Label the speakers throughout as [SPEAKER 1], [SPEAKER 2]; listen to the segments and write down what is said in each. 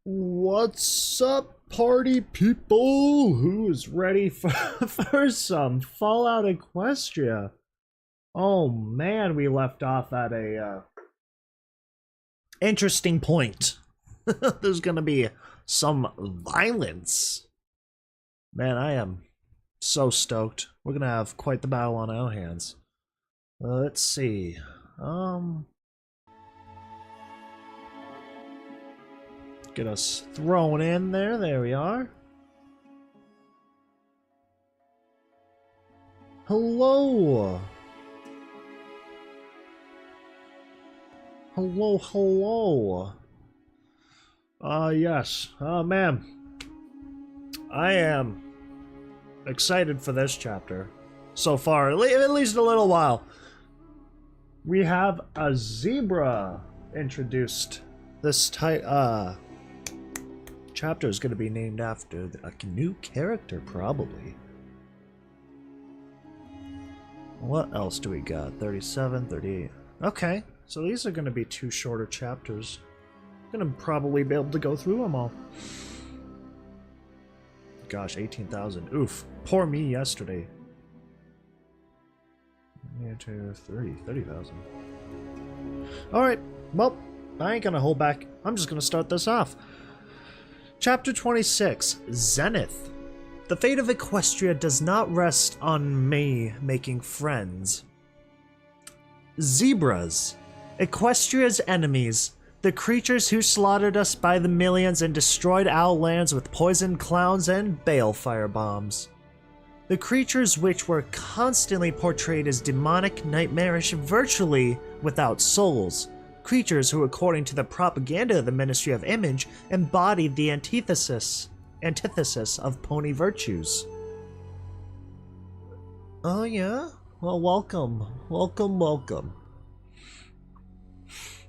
[SPEAKER 1] What's up, party people? Who is ready for some Fallout Equestria? Oh man, we left off at a interesting point. There's gonna be some violence. Man, I am so stoked. We're gonna have quite the battle on our hands. Let's see. Get us thrown in there. There we are. Hello. Hello. Yes. Man. I am excited for this chapter. So far, at least a little while. We have a zebra introduced. This chapter is going to be named after a new character, probably. What else do we got? 37, 38. Okay, so these are going to be two shorter chapters. I'm going to probably be able to go through them all. Gosh, 18,000. Oof. Poor me yesterday. 30,000. Alright, well, I ain't going to hold back. I'm just going to start this off. Chapter 26, Zenith. The fate of Equestria does not rest on me making friends. Zebras. Equestria's enemies. The creatures who slaughtered us by the millions and destroyed our lands with poisoned clowns and balefire bombs. The creatures which were constantly portrayed as demonic, nightmarish, virtually without souls. Creatures who, according to the propaganda of the Ministry of Image, embodied the antithesis of pony virtues. Oh yeah? Well, welcome.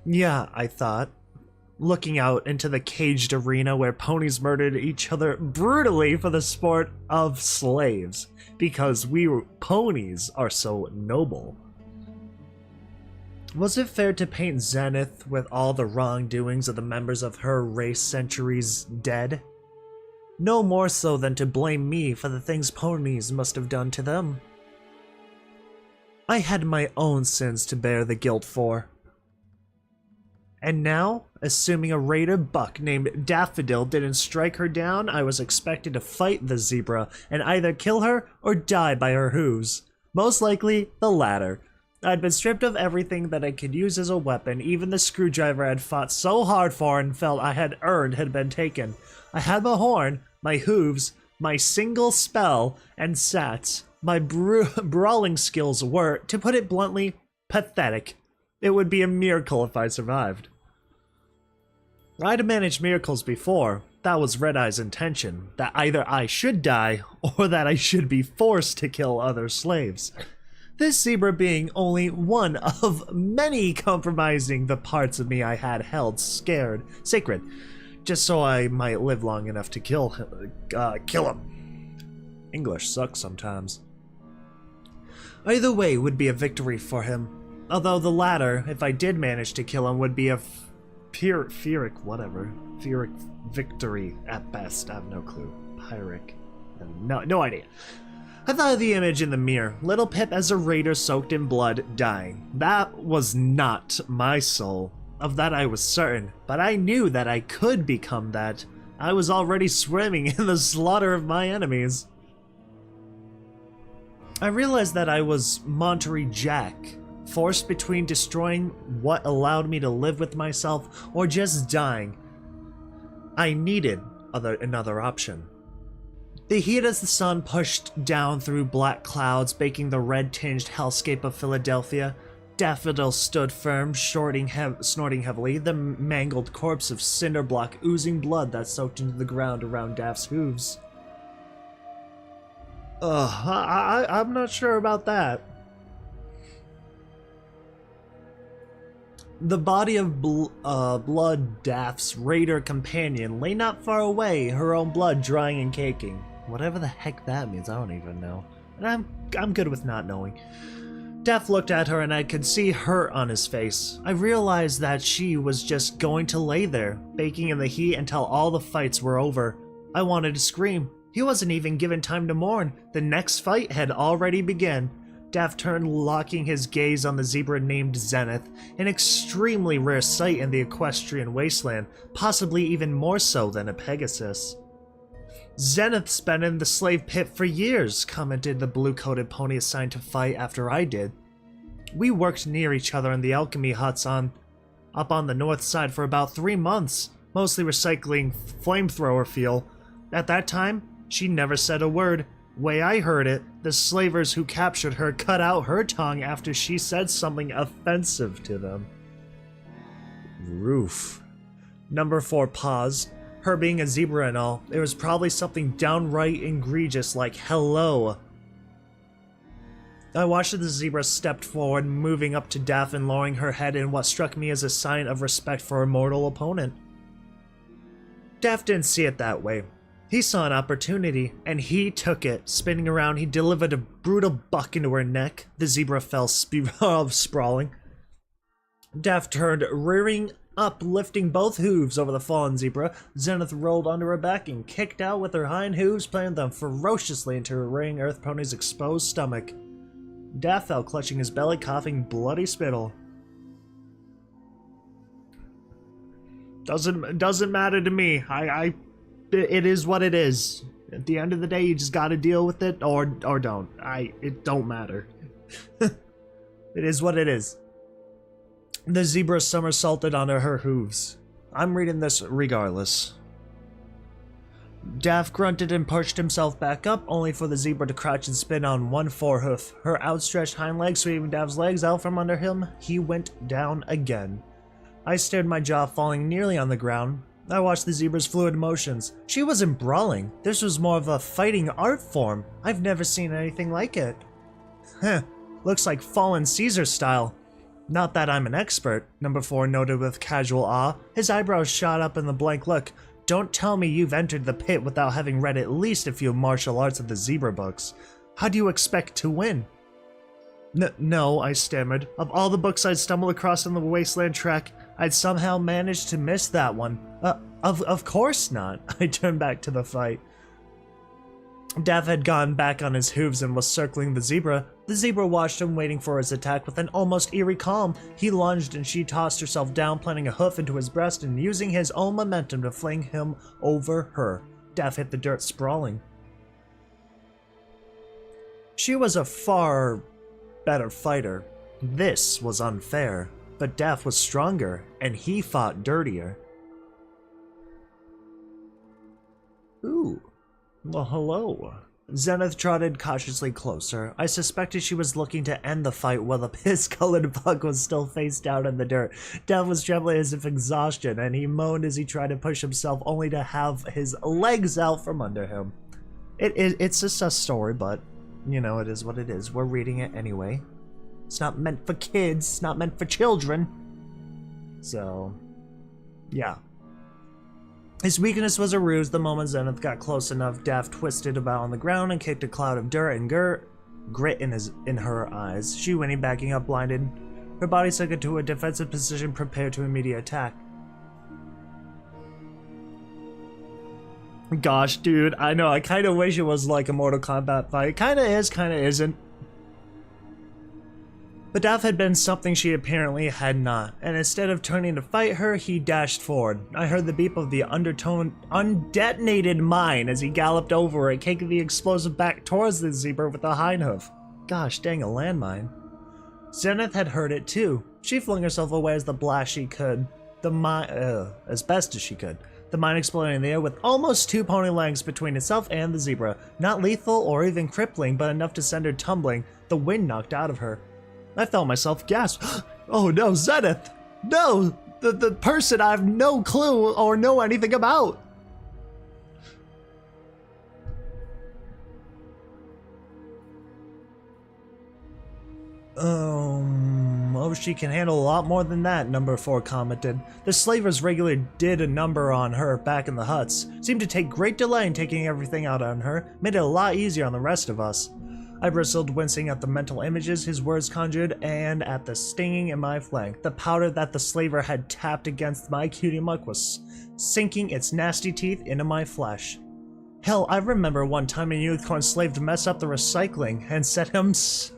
[SPEAKER 1] Yeah, I thought, looking out into the caged arena where ponies murdered each other brutally for the sport of slaves, because ponies are so noble. Was it fair to paint Zenith with all the wrongdoings of the members of her race centuries dead? No more so than to blame me for the things ponies must have done to them. I had my own sins to bear the guilt for. And now, assuming a raider buck named Daffodil didn't strike her down, I was expected to fight the zebra and either kill her or die by her hooves. Most likely, the latter. I'd been stripped of everything that I could use as a weapon. Even the screwdriver I'd fought so hard for and felt I had earned had been taken. I had my horn, my hooves, my single spell, and sats. My brawling skills were, to put it bluntly, pathetic. It would be a miracle if I survived. I'd managed miracles before. That was Red Eye's intention, that either I should die, or that I should be forced to kill other slaves. This zebra being only one of many compromising the parts of me I had held sacred, just so I might live long enough to kill him. English sucks sometimes. Either way would be a victory for him, although the latter, if I did manage to kill him, would be a Pyrrhic victory at best. I have no clue. Pyrrhic. No idea. I thought of the image in the mirror. Little Pip as a raider soaked in blood, dying. That was not my soul. Of that I was certain, but I knew that I could become that. I was already swimming in the slaughter of my enemies. I realized that I was Monterey Jack, forced between destroying what allowed me to live with myself or just dying. I needed another option. The heat as the sun pushed down through black clouds, baking the red-tinged hellscape of Philadelphia. Daffodil stood firm, snorting heavily, the mangled corpse of Cinderblock oozing blood that soaked into the ground around Daff's hooves. I'm not sure about that. The body of Blood, Daff's raider companion, lay not far away, her own blood drying and caking. Whatever the heck that means, I don't even know. And I'm good with not knowing. Def looked at her and I could see hurt on his face. I realized that she was just going to lay there, baking in the heat until all the fights were over. I wanted to scream. He wasn't even given time to mourn. The next fight had already begun. Def turned, locking his gaze on the zebra named Zenith, an extremely rare sight in the equestrian wasteland, possibly even more so than a Pegasus. Zenith's been in the slave pit for years, commented the blue-coated pony assigned to fight after I did. We worked near each other in the alchemy huts up on the north side for about 3 months, mostly recycling flamethrower fuel. At that time, she never said a word. Way I heard it, the slavers who captured her cut out her tongue after she said something offensive to them. Roof. Number 4 paused. Her being a zebra and all, there was probably something downright egregious like hello. I watched as the zebra stepped forward, moving up to Daph and lowering her head in what struck me as a sign of respect for her mortal opponent. Daph didn't see it that way. He saw an opportunity, and he took it. Spinning around, he delivered a brutal buck into her neck. The zebra fell sprawling. Daph turned, rearing up, lifting both hooves over the fallen zebra. Zenith rolled onto her back and kicked out with her hind hooves, planting them ferociously into her rearing earth pony's exposed stomach. Daph fell, clutching his belly, coughing bloody spittle. Doesn't matter to me. It is what it is. At the end of the day, you just gotta deal with it, or don't. It don't matter. It is what it is. The zebra somersaulted onto her hooves. I'm reading this regardless. Daph grunted and pushed himself back up, only for the zebra to crouch and spin on one forehoof. Her outstretched hind legs sweeping Daph's legs out from under him, he went down again. I stared, my jaw falling nearly on the ground. I watched the zebra's fluid motions. She wasn't brawling. This was more of a fighting art form. I've never seen anything like it. Heh, looks like fallen Caesar style. Not that I'm an expert, Number 4 noted with casual awe. His eyebrows shot up in the blank look. Don't tell me you've entered the pit without having read at least a few martial arts of the zebra books. How do you expect to win? No, I stammered. Of all the books I'd stumbled across on the wasteland trek, I'd somehow managed to miss that one. Of course not. I turned back to the fight. Daph had gone back on his hooves and was circling the zebra. The zebra watched him, waiting for his attack with an almost eerie calm. He lunged and she tossed herself down, planting a hoof into his breast and using his own momentum to fling him over her. Daph hit the dirt, sprawling. She was a far better fighter. This was unfair, but Daph was stronger, and he fought dirtier. Ooh. Well, hello. Zenith trotted cautiously closer. I suspected she was looking to end the fight while the piss-colored buck was still face down in the dirt. Daph was trembling as if exhaustion, and he moaned as he tried to push himself, only to have his legs out from under him. It's just a story, but, you know, it is what it is. We're reading it anyway. It's not meant for kids. It's not meant for children. So, yeah. His weakness was a ruse. The moment Zenith got close enough, Daph twisted about on the ground and kicked a cloud of dirt and grit in her eyes. She whinnied, backing up, blinded. Her body sank into a defensive position, prepared to immediate attack. Gosh, dude, I know, I kind of wish it was like a Mortal Kombat fight. Kind of is, kind of isn't. But Daph had been something she apparently had not, and instead of turning to fight her, he dashed forward. I heard the beep of the undetonated mine as he galloped over it, kicking the explosive back towards the zebra with a hind hoof. Gosh dang, a landmine. Zenith had heard it too. She flung herself away as as best as she could. The mine exploded in the air with almost 2 pony lengths between itself and the zebra. Not lethal or even crippling, but enough to send her tumbling, the wind knocked out of her. I felt myself gasp. Oh no, Zenith! No! The person I have no clue or know anything about! Oh, she can handle a lot more than that, Number 4 commented. The slavers regularly did a number on her back in the huts. Seemed to take great delight in taking everything out on her. Made it a lot easier on the rest of us. I bristled, wincing at the mental images his words conjured and at the stinging in my flank. The powder that the slaver had tapped against my cutie muck was sinking its nasty teeth into my flesh. Hell, I remember one time a unicorn slave messed up the recycling and set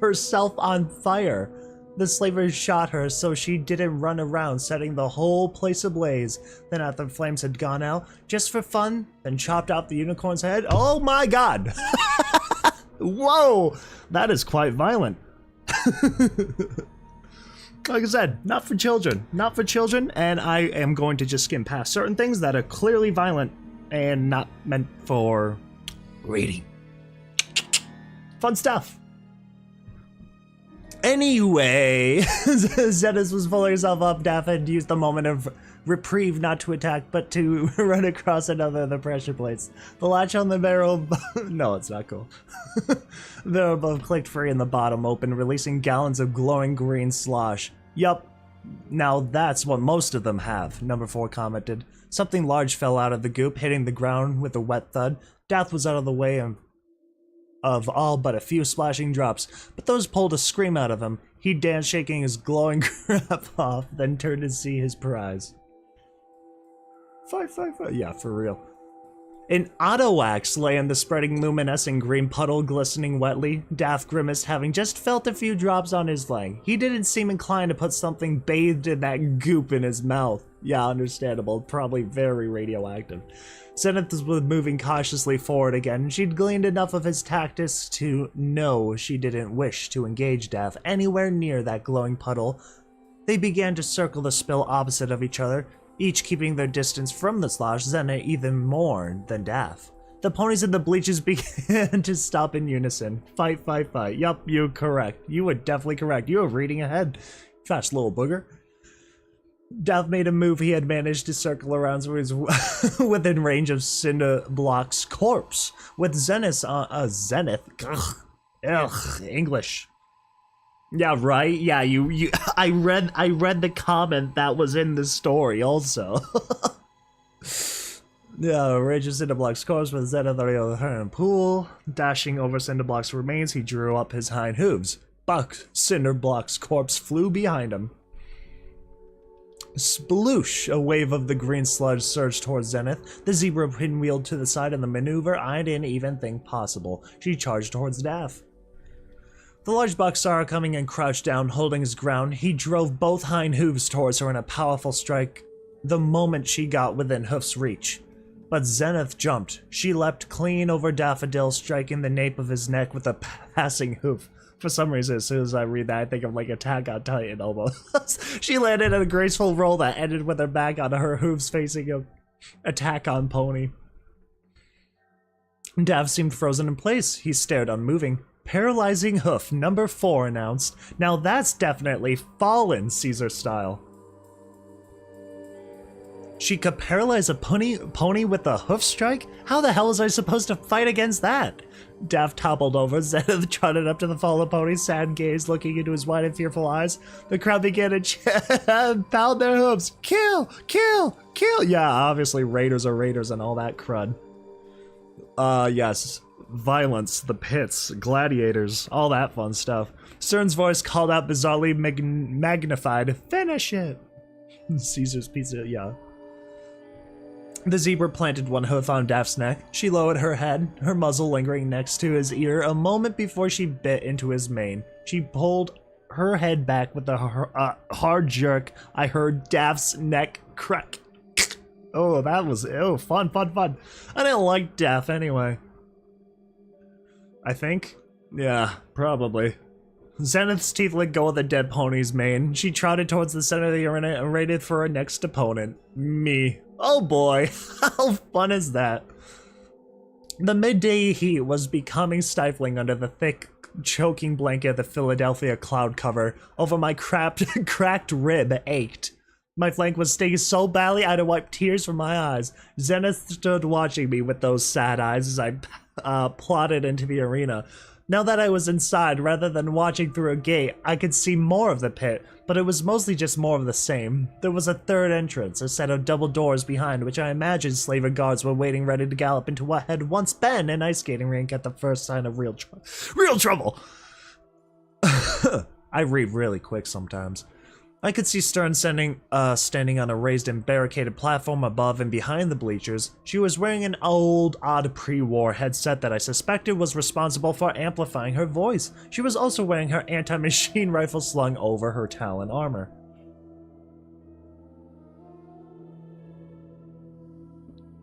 [SPEAKER 1] herself on fire. The slaver shot her so she didn't run around setting the whole place ablaze. Then after the flames had gone out, just for fun, then chopped off the unicorn's head. Oh my god! Whoa! That is quite violent. Like I said, not for children. Not for children, and I am going to just skim past certain things that are clearly violent and not meant for reading. Fun stuff. Anyway, Zenith was pulling herself up. Daff had used the moment of reprieve not to attack, but to run across another of the pressure plates. The latch on the barrel... no, it's not cool. The barrel above clicked free and the bottom opened, releasing gallons of glowing green slosh. Yup. Now that's what most of them have, number 4 commented. Something large fell out of the goop, hitting the ground with a wet thud. Daff was out of the way of all but a few splashing drops, but those pulled a scream out of him. He danced, shaking his glowing crap off, then turned to see his prize. 555, yeah, for real. An autoaxe lay in the spreading luminescent green puddle, glistening wetly. Daff grimaced, having just felt a few drops on his leg. He didn't seem inclined to put something bathed in that goop in his mouth. Yeah, understandable, probably very radioactive. Zenith was moving cautiously forward again. She'd gleaned enough of his tactics to know she didn't wish to engage Daff anywhere near that glowing puddle. They began to circle the spill opposite of each other, each keeping their distance from the slosh, Zenith even more than Daff. The ponies in the bleachers began to stop in unison. Fight, fight, fight. Yup, you're correct. You were definitely correct. You were reading ahead. Fast little booger. Daff made a move he had managed to circle around so he was within range of Cinderblock's corpse. With Zenith Zenith. Ugh, English. Yeah, right? Yeah, I read the comment that was in the story also. Yeah, range of Cinderblock's corpse with Zenith on the other hand pool. Dashing over Cinderblock's remains, he drew up his hind hooves. Buck, Cinderblock's corpse flew behind him. Sploosh! A wave of the green sludge surged towards Zenith. The zebra pinwheeled to the side in the maneuver I didn't even think possible. She charged towards Daff. The large buck saw her coming and crouched down, holding his ground. He drove both hind hooves towards her in a powerful strike the moment she got within Hoof's reach. But Zenith jumped. She leapt clean over Daffodil, striking the nape of his neck with a passing hoof. For some reason, as soon as I read that, I think of like Attack on Titan almost. She landed in a graceful roll that ended with her back on her hooves facing a attack on Pony. Daff seemed frozen in place. He stared unmoving. Paralyzing hoof, number 4 announced. Now that's definitely fallen Caesar style. She could paralyze a pony with a hoof strike? How the hell was I supposed to fight against that? Daff toppled over. Zenith trotted up to the fallen pony, sad gaze looking into his wide and fearful eyes. The crowd began to pound their hooves. Kill! Kill! Kill! Yeah, obviously raiders are raiders and all that crud. Yes. Violence, the pits, gladiators, all that fun stuff. Stern's voice called out bizarrely magnified. Finish it! Caesar's pizza, yeah. The zebra planted one hoof on Daff's neck. She lowered her head, her muzzle lingering next to his ear a moment before she bit into his mane. She pulled her head back with a hard jerk. I heard Daff's neck crack. Oh, that was fun, fun, fun. I didn't like Daff anyway. I think? Yeah, probably. Zenith's teeth let go of the dead pony's mane. She trotted towards the center of the arena and waited for her next opponent. Me. Oh boy, how fun is that? The midday heat was becoming stifling under the thick, choking blanket of the Philadelphia cloud cover. Over my cracked rib ached. My flank was stinging so badly I had to wipe tears from my eyes. Zenith stood watching me with those sad eyes as I plodded into the arena. Now that I was inside, rather than watching through a gate, I could see more of the pit, but it was mostly just more of the same. There was a third entrance, a set of double doors behind which I imagined slaver guards were waiting ready to gallop into what had once been an ice skating rink at the first sign of real trouble. I read really quick sometimes. I could see Stern standing on a raised and barricaded platform above and behind the bleachers. She was wearing an odd pre-war headset that I suspected was responsible for amplifying her voice. She was also wearing her anti-machine rifle slung over her Talon armor.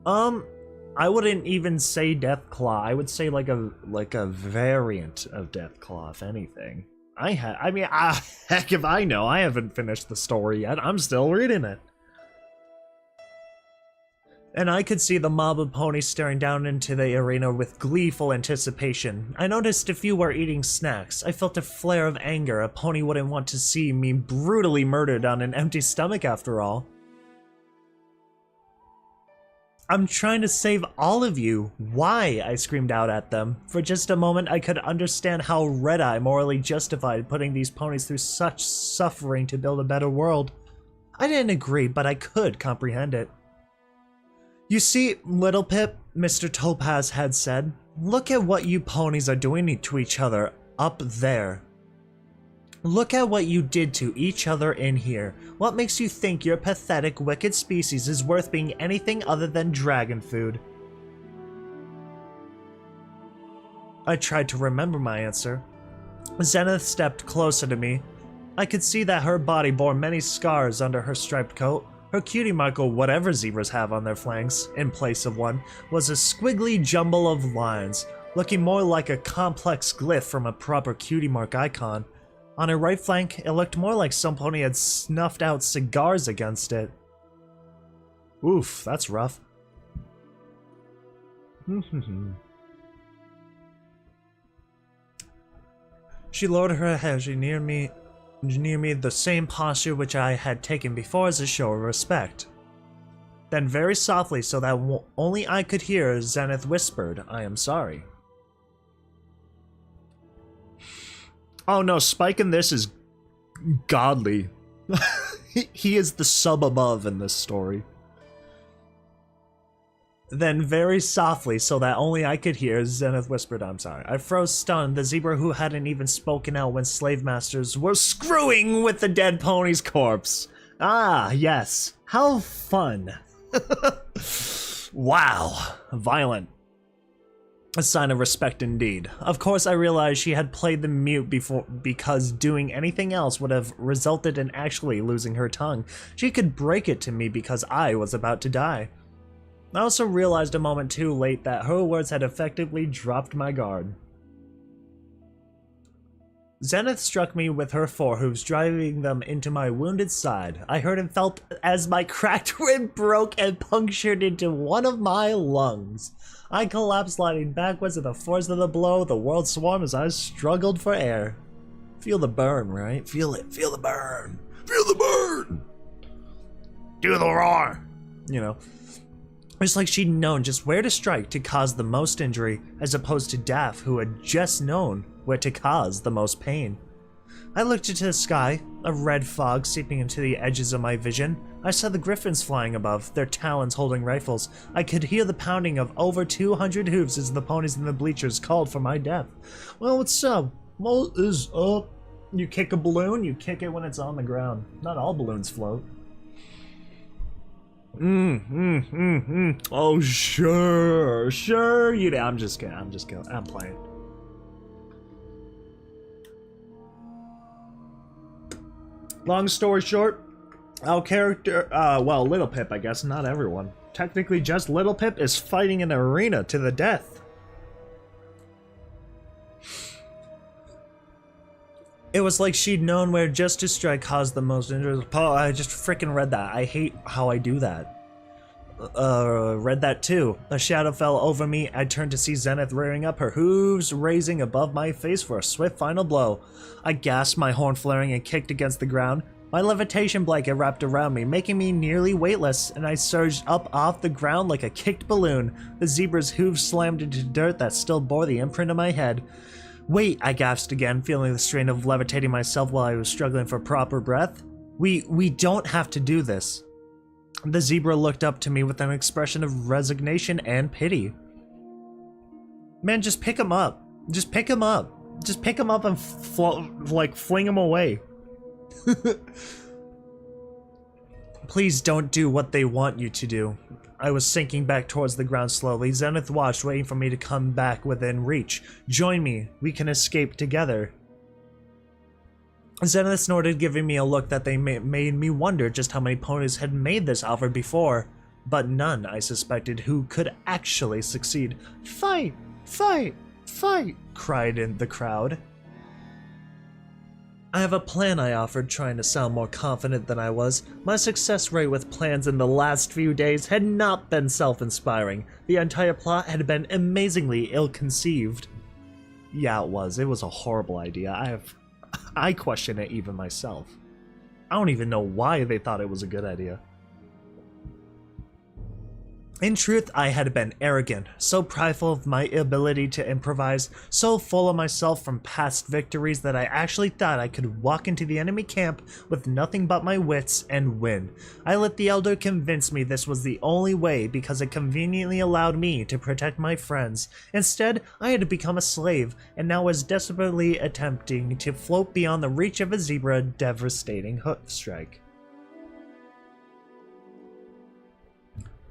[SPEAKER 1] I wouldn't even say Deathclaw. I would say like a variant of Deathclaw, if anything. Heck if I know. I haven't finished the story yet. I'm still reading it. And I could see the mob of ponies staring down into the arena with gleeful anticipation. I noticed a few were eating snacks. I felt a flare of anger. A pony wouldn't want to see me brutally murdered on an empty stomach after all. I'm trying to save all of you. Why? I screamed out at them. For just a moment, I could understand how Red Eye morally justified putting these ponies through such suffering to build a better world. I didn't agree, but I could comprehend it. You see, Little Pip, Mr. Topaz had said, look at what you ponies are doing to each other up there. Look at what you did to each other in here. What makes you think your pathetic, wicked species is worth being anything other than dragon food? I tried to remember my answer. Zenith stepped closer to me. I could see that her body bore many scars under her striped coat. Her cutie mark, or whatever zebras have on their flanks, in place of one, was a squiggly jumble of lines, looking more like a complex glyph from a proper cutie mark icon. On her right flank, it looked more like some pony had snuffed out cigars against it. Oof, that's rough. She lowered her head near me the same posture which I had taken before as a show of respect. Then very softly, so that only I could hear, Zenith whispered, I am sorry. Oh no, Spike in this is godly. He is the sub above in this story. Then very softly, so that only I could hear, Zenith whispered, I'm sorry. I froze stunned, the zebra who hadn't even spoken out when slave masters were screwing with the dead pony's corpse. Ah, yes. How fun. Wow. Violent. A sign of respect indeed. Of course I realized she had played the mute before because doing anything else would have resulted in actually losing her tongue. She could break it to me because I was about to die. I also realized a moment too late that her words had effectively dropped my guard. Zenith struck me with her forehooves, driving them into my wounded side. I heard and felt as my cracked rib broke and punctured into one of my lungs. I collapsed, sliding backwards at the force of the blow. The world swarmed as I struggled for air. Feel the burn, right? Feel it. Feel the burn. Feel the burn! Do the roar! You know. It's like she'd known just where to strike to cause the most injury, as opposed to Daff, who had just known where to cause the most pain. I looked into the sky, a red fog seeping into the edges of my vision. I saw the griffins flying above, their talons holding rifles. I could hear the pounding of over 200 hooves as the ponies in the bleachers called for my death. Well, what's up? What is up? You kick a balloon, you kick it when it's on the ground. Not all balloons float. Oh, sure. I'm just kidding. I'm playing. Long story short, our character, well, Little Pip, I guess, not everyone. Technically, just Little Pip is fighting an arena to the death. It was like she'd known where just to strike caused the most injuries. I just freaking read that. I hate how I do that. Read that too. A shadow fell over me. I turned to see Zenith rearing up, her hooves raising above my face for a swift final blow. I gasped, my horn flaring, and kicked against the ground. My levitation blanket wrapped around me, making me nearly weightless, and I surged up off the ground like a kicked balloon. The zebra's hooves slammed into dirt that still bore the imprint of my head. Wait, I gasped again, feeling the strain of levitating myself while I was struggling for proper breath. We don't have to do this. The zebra looked up to me with an expression of resignation and pity. Man, just pick him up. Just pick him up. Just pick him up and fling him away. Please don't do what they want you to do. I was sinking back towards the ground slowly. Zenith watched, waiting for me to come back within reach. Join me. We can escape together. Zenith snorted, giving me a look that made me wonder just how many ponies had made this offer before. But none, I suspected, who could actually succeed. Fight! Fight! Fight! Cried in the crowd. I have a plan, I offered, trying to sound more confident than I was. My success rate with plans in the last few days had not been self-inspiring. The entire plot had been amazingly ill-conceived. Yeah, it was. It was a horrible idea. I question it even myself. I don't even know why they thought it was a good idea. In truth, I had been arrogant, so prideful of my ability to improvise, so full of myself from past victories that I actually thought I could walk into the enemy camp with nothing but my wits and win. I let the Elder convince me this was the only way because it conveniently allowed me to protect my friends. Instead, I had become a slave, and now was desperately attempting to float beyond the reach of a zebra devastating hoof strike.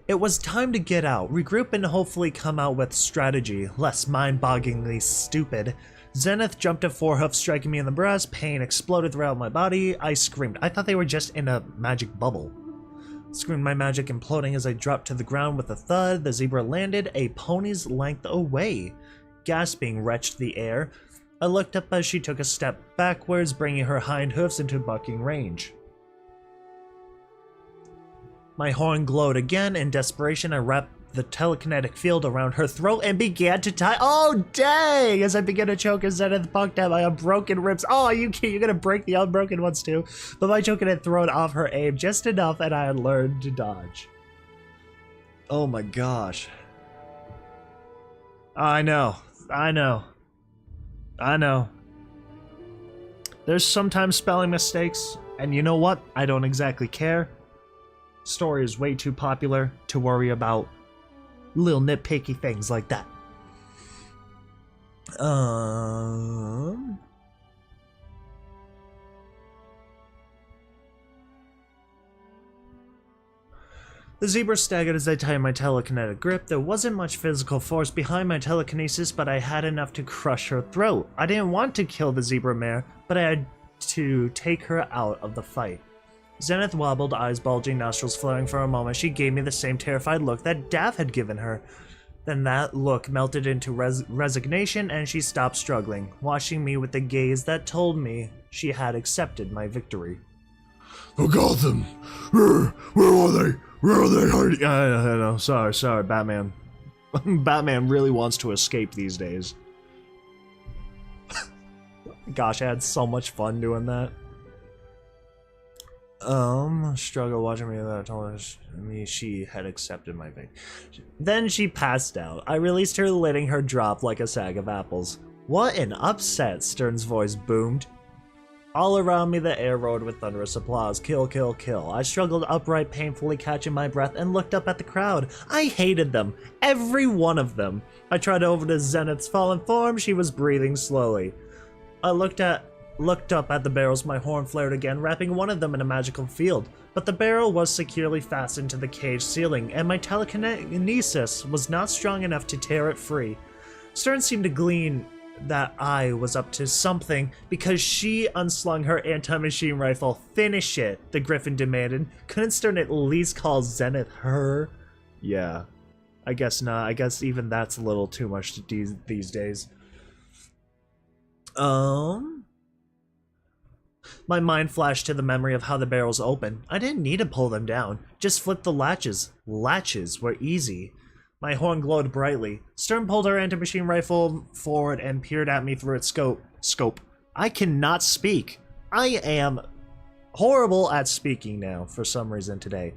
[SPEAKER 1] It was time to get out, regroup, and hopefully come out with strategy, less mind-bogglingly stupid. Zenith jumped a forehoof, striking me in the breast. Pain exploded throughout my body. I screamed. I thought they were just in a magic bubble. Screamed, my magic imploding as I dropped to the ground with a thud. The zebra landed a pony's length away. Gasping, wrenched the air. I looked up as she took a step backwards, bringing her hind hoofs into bucking range. My horn glowed again. In desperation, I wrapped the telekinetic field around her throat and began to tie. Oh, dang! As I began to choke, Zenith bucked at my unbroken ribs. Oh, you're gonna break the unbroken ones too. But my choking had thrown off her aim just enough, and I had learned to dodge. Oh my gosh. I know. There's sometimes spelling mistakes, and you know what? I don't exactly care. Story is way too popular to worry about little nitpicky things like that. The zebra staggered as I tied my telekinetic grip. There wasn't much physical force behind my telekinesis, but I had enough to crush her throat. I didn't want to kill the zebra mare, but I had to take her out of the fight. Zenith wobbled, eyes bulging, nostrils flaring for a moment. She gave me the same terrified look that Daff had given her. Then that look melted into resignation, and she stopped struggling, watching me with a gaze that told me she had accepted my victory.
[SPEAKER 2] I got them! Where are they? Where are they hiding?
[SPEAKER 1] I know. Sorry, Batman. Batman really wants to escape these days. Gosh, I had so much fun doing that. Struggle watching me that told me she had accepted my victory. Then she passed out. I released her, letting her drop like a sack of apples. What an upset, Stern's voice boomed. All around me the air roared with thunderous applause. Kill, kill, kill. I struggled upright, painfully catching my breath, and looked up at the crowd. I hated them. Every one of them. I tried over to Zenith's fallen form. She was breathing slowly. I looked up at the barrels. My horn flared again, wrapping one of them in a magical field. But the barrel was securely fastened to the cage ceiling, and my telekinesis was not strong enough to tear it free. Stern seemed to glean that I was up to something because she unslung her anti-machine rifle. Finish it, the Griffin demanded. Couldn't Stern at least call Zenith her? Yeah, I guess not. I guess even that's a little too much these days. My mind flashed to the memory of how the barrels open. I didn't need to pull them down. Just flip the latches. Latches were easy. My horn glowed brightly. Stern pulled her anti-machine rifle forward and peered at me through its scope. I cannot speak. I am horrible at speaking now for some reason today.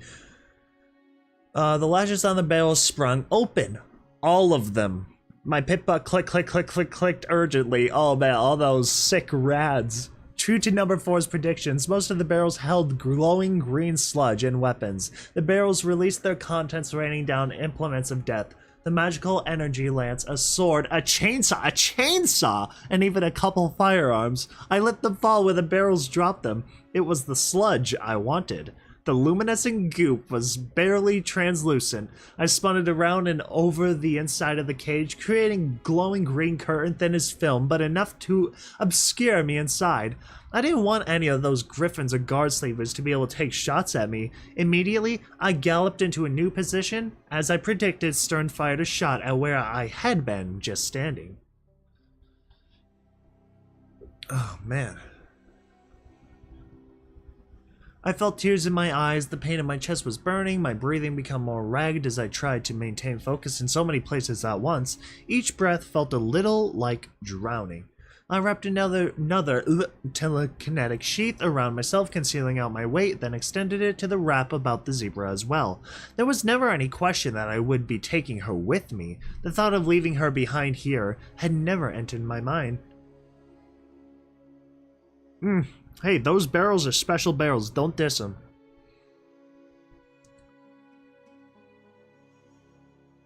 [SPEAKER 1] The latches on the barrels sprung open. All of them. My pit butt clicked urgently. Oh man, all those sick rads. True to number 4's predictions, most of the barrels held glowing green sludge and weapons. The barrels released their contents, raining down implements of death. The magical energy lance, a sword, a chainsaw, and even a couple firearms. I let them fall where the barrels dropped them. It was the sludge I wanted. The luminescent goop was barely translucent. I spun it around and over the inside of the cage, creating glowing green curtain thin as film, but enough to obscure me inside. I didn't want any of those griffins or guard slavers to be able to take shots at me. Immediately, I galloped into a new position. As I predicted, Stern fired a shot at where I had been just standing. Oh, man. I felt tears in my eyes, the pain in my chest was burning, my breathing became more ragged as I tried to maintain focus in so many places at once. Each breath felt a little like drowning. I wrapped another telekinetic sheath around myself, concealing out my weight, then extended it to the wrap about the zebra as well. There was never any question that I would be taking her with me. The thought of leaving her behind here had never entered my mind. Hey, those barrels are special barrels. Don't diss them.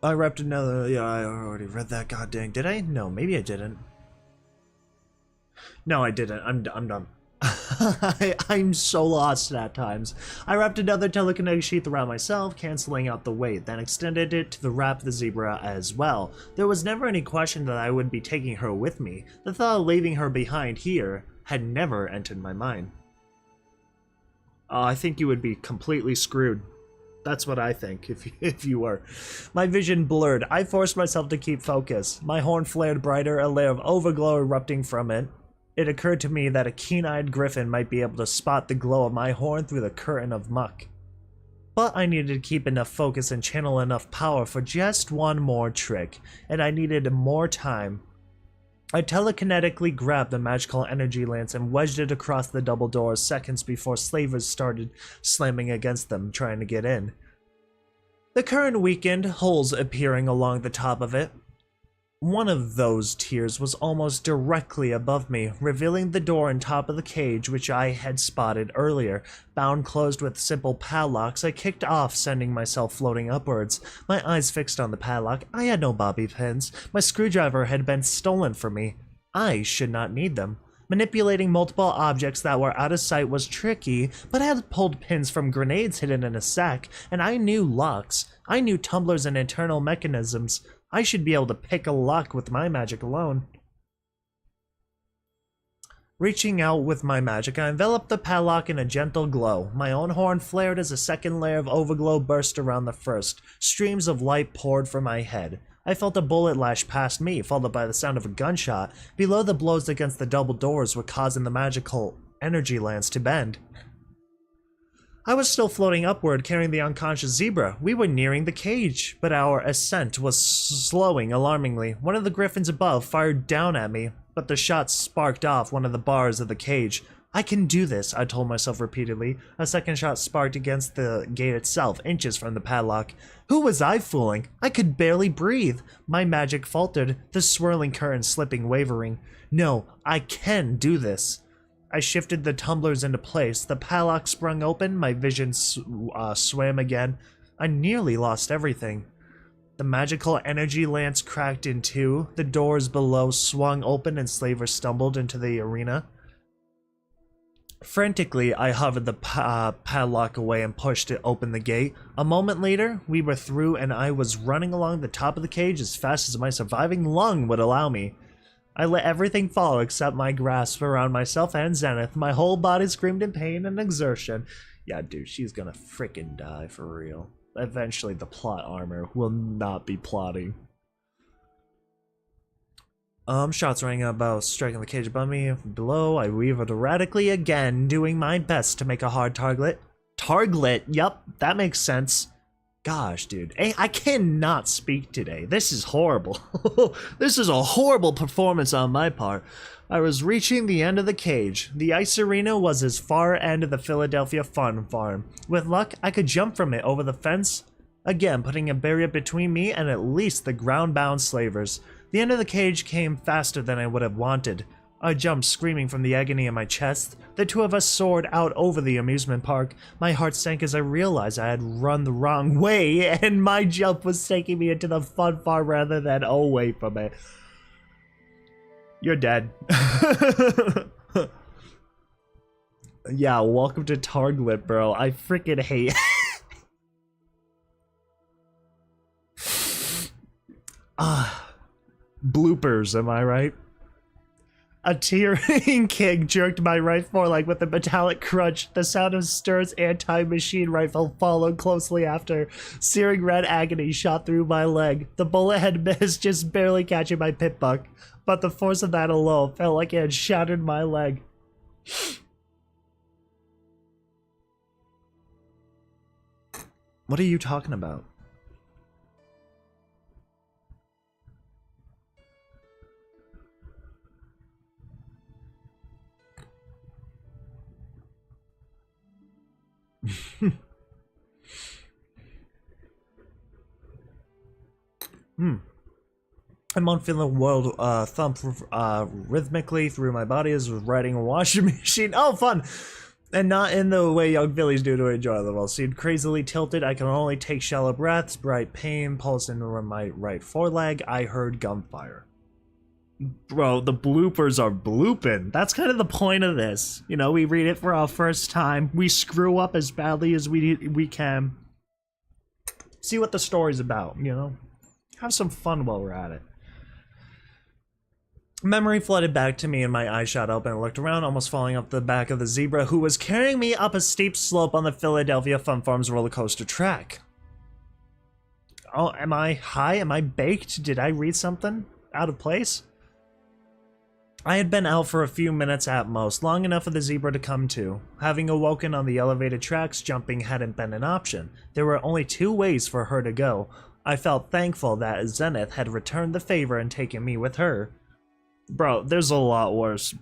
[SPEAKER 1] I wrapped another... Yeah, I already read that. God dang. Did I? No, maybe I didn't. No, I didn't. I'm done. I'm so lost at times. I wrapped another telekinetic sheath around myself, canceling out the weight, then extended it to the wrap of the zebra as well. There was never any question that I would be taking her with me. The thought of leaving her behind here had never entered my mind. I think you would be completely screwed. That's what I think, if you were. My vision blurred. I forced myself to keep focus. My horn flared brighter, a layer of overglow erupting from it. It occurred to me that a keen-eyed griffin might be able to spot the glow of my horn through the curtain of muck. But I needed to keep enough focus and channel enough power for just one more trick, and I needed more time. I telekinetically grabbed the magical energy lance and wedged it across the double doors seconds before slavers started slamming against them, trying to get in. The current weakened, holes appearing along the top of it. One of those tiers was almost directly above me, revealing the door on top of the cage which I had spotted earlier. Bound closed with simple padlocks, I kicked off, sending myself floating upwards. My eyes fixed on the padlock. I had no bobby pins. My screwdriver had been stolen from me. I should not need them. Manipulating multiple objects that were out of sight was tricky, but I had pulled pins from grenades hidden in a sack, and I knew locks. I knew tumblers and internal mechanisms. I should be able to pick a lock with my magic alone. Reaching out with my magic, I enveloped the padlock in a gentle glow. My own horn flared as a second layer of overglow burst around the first. Streams of light poured from my head. I felt a bullet lash past me, followed by the sound of a gunshot. Below, the blows against the double doors were causing the magical energy lance to bend. I was still floating upward, carrying the unconscious zebra. We were nearing the cage, but our ascent was slowing alarmingly. One of the griffins above fired down at me, but the shot sparked off one of the bars of the cage. I can do this, I told myself repeatedly. A second shot sparked against the gate itself, inches from the padlock. Who was I fooling? I could barely breathe. My magic faltered, the swirling current slipping, wavering. No, I can do this. I shifted the tumblers into place. The padlock sprung open. My vision swam again. I nearly lost everything. The magical energy lance cracked in two. The doors below swung open and slavers stumbled into the arena. Frantically, I hovered the padlock away and pushed it open the gate. A moment later, we were through and I was running along the top of the cage as fast as my surviving lung would allow me. I let everything fall except my grasp around myself and Zenith. My whole body screamed in pain and exertion. Yeah, dude, she's gonna frickin' die for real. Eventually, the plot armor will not be plotting. Shots rang out about striking the cage above me. Below, I weaved erratically again, doing my best to make a hard target. Target? Yup, that makes sense. Gosh, dude. I cannot speak today. This is horrible. This is a horrible performance on my part. I was reaching the end of the cage. The ice arena was as far end of the Philadelphia Fun Farm. With luck, I could jump from it over the fence, again putting a barrier between me and at least the ground-bound slavers. The end of the cage came faster than I would have wanted. I jumped, screaming from the agony in my chest. The two of us soared out over the amusement park. My heart sank as I realized I had run the wrong way, and my jump was taking me into the fun farm rather than away from it. You're dead. Yeah, welcome to Targlit, bro. I freaking hate bloopers, am I right? A tearing kick jerked my right foreleg with a metallic crunch. The sound of Stur's anti-machine rifle followed closely after. Searing red agony shot through my leg. The bullet had missed, just barely catching my pit buck, but the force of that alone felt like it had shattered my leg. What are you talking about? I'm on feeling world thump rhythmically through my body as riding a washing machine. Oh, fun! And not in the way young Billies do to enjoy them. While seemed crazily tilted, I can only take shallow breaths. Bright pain pulsed into my right foreleg. I heard gunfire. Bro, the bloopers are blooping. That's kind of the point of this. You know, we read it for our first time. We screw up as badly as we can. See what the story's about, you know? Have some fun while we're at it. Memory flooded back to me and my eyes shot open. I looked around, almost falling off the back of the zebra who was carrying me up a steep slope on the Philadelphia Fun Farms roller coaster track. Oh, am I high? Am I baked? Did I read something out of place? I had been out for a few minutes at most, long enough for the zebra to come to. Having awoken on the elevated tracks, jumping hadn't been an option. There were only two ways for her to go. I felt thankful that Zenith had returned the favor and taken me with her. Bro, there's a lot worse.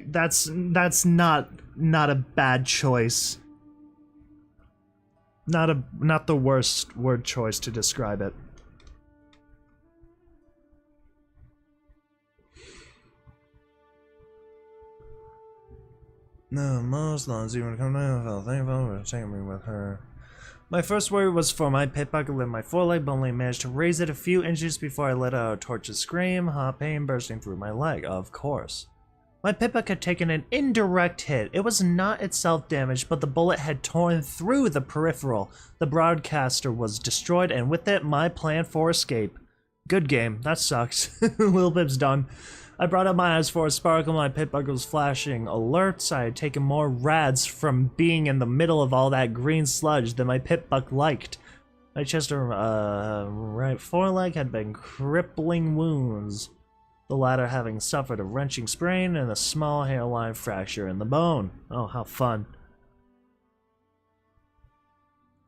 [SPEAKER 1] That's not a bad choice. Not the worst word choice to describe it. No, most lawns even come down. I felt thankful for taking me with her. My first worry was for my pit bucket in my foreleg, but only managed to raise it a few inches before I let out a tortured scream, hot pain bursting through my leg, of course. My pit bucket had taken an indirect hit. It was not itself damaged, but the bullet had torn through the peripheral. The broadcaster was destroyed, and with it, my plan for escape. Good game. That sucks. Lil Bib's done. I brought up my eyes for a sparkle. My pit bucket was flashing alerts. I had taken more rads from being in the middle of all that green sludge than my pit buck liked. My chest and right foreleg had been crippling wounds, the latter having suffered a wrenching sprain and a small hairline fracture in the bone. Oh, how fun.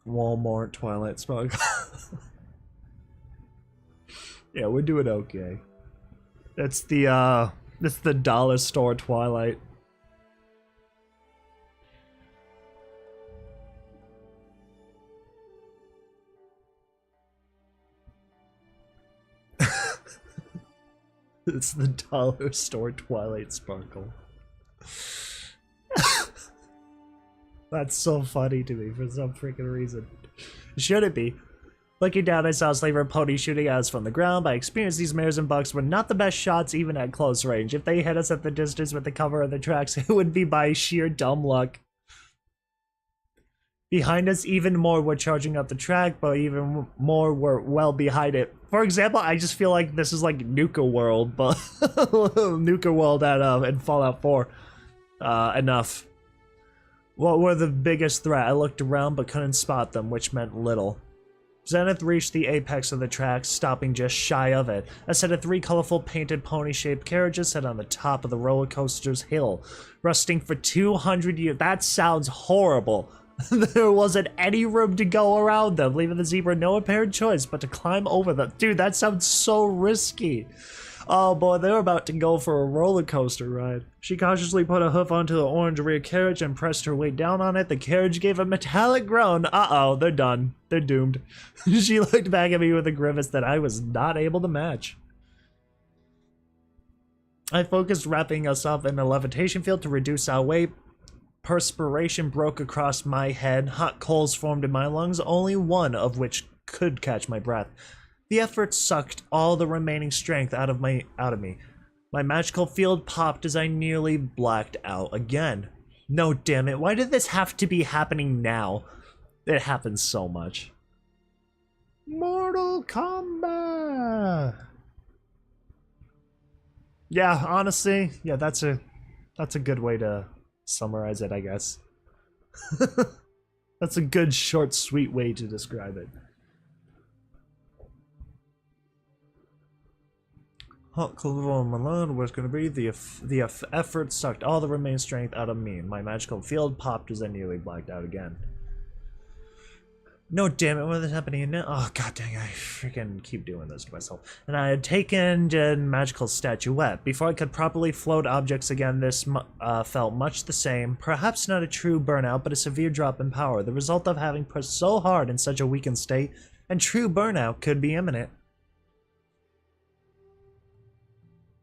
[SPEAKER 1] Walmart Twilight Sparkle. Yeah, we're doing okay. It's the dollar store Twilight. It's the dollar store Twilight Sparkle. That's so funny to me for some freaking reason. Should it be? Looking down, I saw a slaver pony shooting at us from the ground. By experience, these mares and bucks were not the best shots even at close range. If they hit us at the distance with the cover of the tracks, it would be by sheer dumb luck. Behind us, even more were charging up the track, but even more were well behind it. For example, I just feel like this is like Nuka World, but Nuka World at Fallout 4. Enough. What were the biggest threat? I looked around but couldn't spot them, which meant little. Zenith reached the apex of the tracks, stopping just shy of it. A set of three colorful painted pony-shaped carriages sat on the top of the roller coaster's hill, rusting for 200 years. That sounds horrible. There wasn't any room to go around them, leaving the zebra no apparent choice but to climb over them. Dude, that sounds so risky. Oh boy, they're about to go for a roller coaster ride. She cautiously put a hoof onto the orange rear carriage and pressed her weight down on it. The carriage gave a metallic groan. Uh-oh, they're done. They're doomed. She looked back at me with a grimace that I was not able to match. I focused wrapping us up in a levitation field to reduce our weight. Perspiration broke across my head, hot coals formed in my lungs, only one of which could catch my breath. The effort sucked all the remaining strength out of me. My magical field popped as I nearly blacked out again. No, damn it, why did this have to be happening now? It happens so much. Mortal Kombat! Yeah, honestly, yeah, that's a good way to summarize it, I guess. That's a good, short, sweet way to describe it. Hot cold on my land was going to be the effort sucked all the remaining strength out of me. My magical field popped as I nearly blacked out again. No, damn it, what is happening now? Oh, god dang, I freaking keep doing this to myself. And I had taken a magical statuette. Before I could properly float objects again, this felt much the same. Perhaps not a true burnout, but a severe drop in power. The result of having pushed so hard in such a weakened state, and true burnout could be imminent.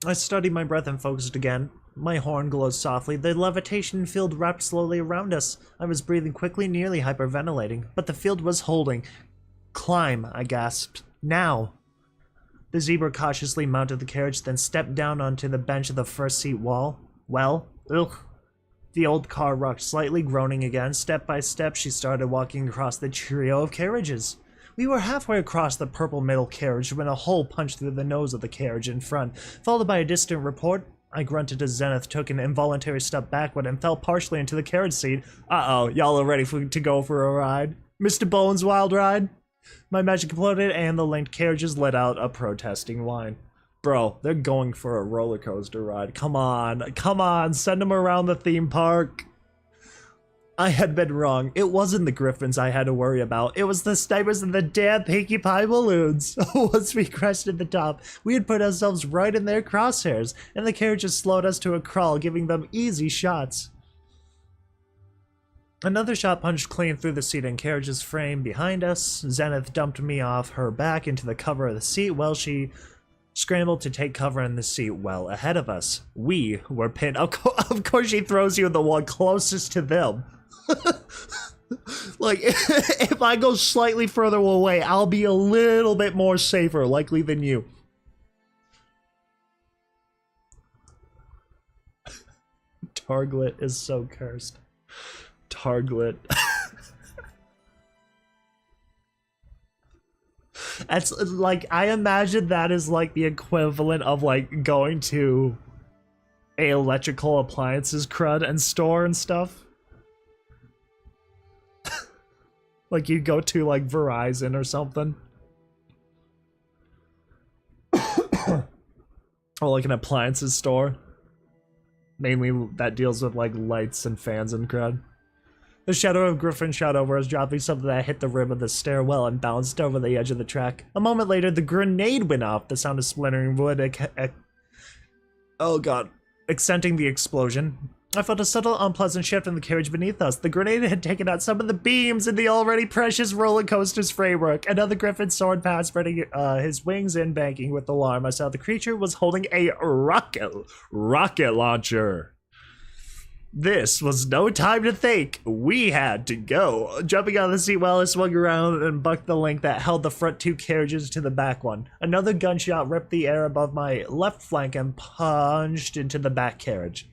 [SPEAKER 1] I studied my breath and focused again. My horn glowed softly. The levitation field wrapped slowly around us. I was breathing quickly, nearly hyperventilating, but the field was holding. Climb, I gasped. Now! The zebra cautiously mounted the carriage, then stepped down onto the bench of the first seat wall. Well, ugh. The old car rocked slightly, groaning again. Step by step, she started walking across the trio of carriages. We were halfway across the purple middle carriage when a hole punched through the nose of the carriage in front, followed by a distant report. I grunted as Zenith took an involuntary step backward and fell partially into the carriage seat. Uh-oh, y'all are ready to go for a ride? Mr. Bowen's wild ride? My magic exploded and the linked carriages let out a protesting whine. Bro, they're going for a roller coaster ride. Come on, send them around the theme park. I had been wrong. It wasn't the griffins I had to worry about. It was the snipers and the damn Pinkie Pie balloons. Once we crested the top, we had put ourselves right in their crosshairs, and the carriages slowed us to a crawl, giving them easy shots. Another shot punched clean through the seat and carriage's frame behind us. Zenith dumped me off her back into the cover of the seat while she scrambled to take cover in the seat well ahead of us. We were pinned. Of course she throws you in the one closest to them. Like, if I go slightly further away, I'll be a little bit more safer, likely than you. Targlet is so cursed. Targlet. That's like, I imagine that is like the equivalent of like going to a electrical appliances crud and store and stuff. Like you go to like Verizon or something. Or like an appliances store. Mainly that deals with like lights and fans and crud. The shadow of Griffin shot over us, dropping something that hit the rim of the stairwell and bounced over the edge of the track. A moment later, the grenade went off, the sound of splintering wood oh god, accenting the explosion. I felt a subtle, unpleasant shift in the carriage beneath us. The grenade had taken out some of the beams in the already precious roller coaster's framework. Another griffin soared past, spreading his wings in, banking with alarm. I saw the creature was holding a rocket launcher. This was no time to think. We had to go. Jumping out of the seat while I swung around and bucked the link that held the front two carriages to the back one. Another gunshot ripped the air above my left flank and punched into the back carriage.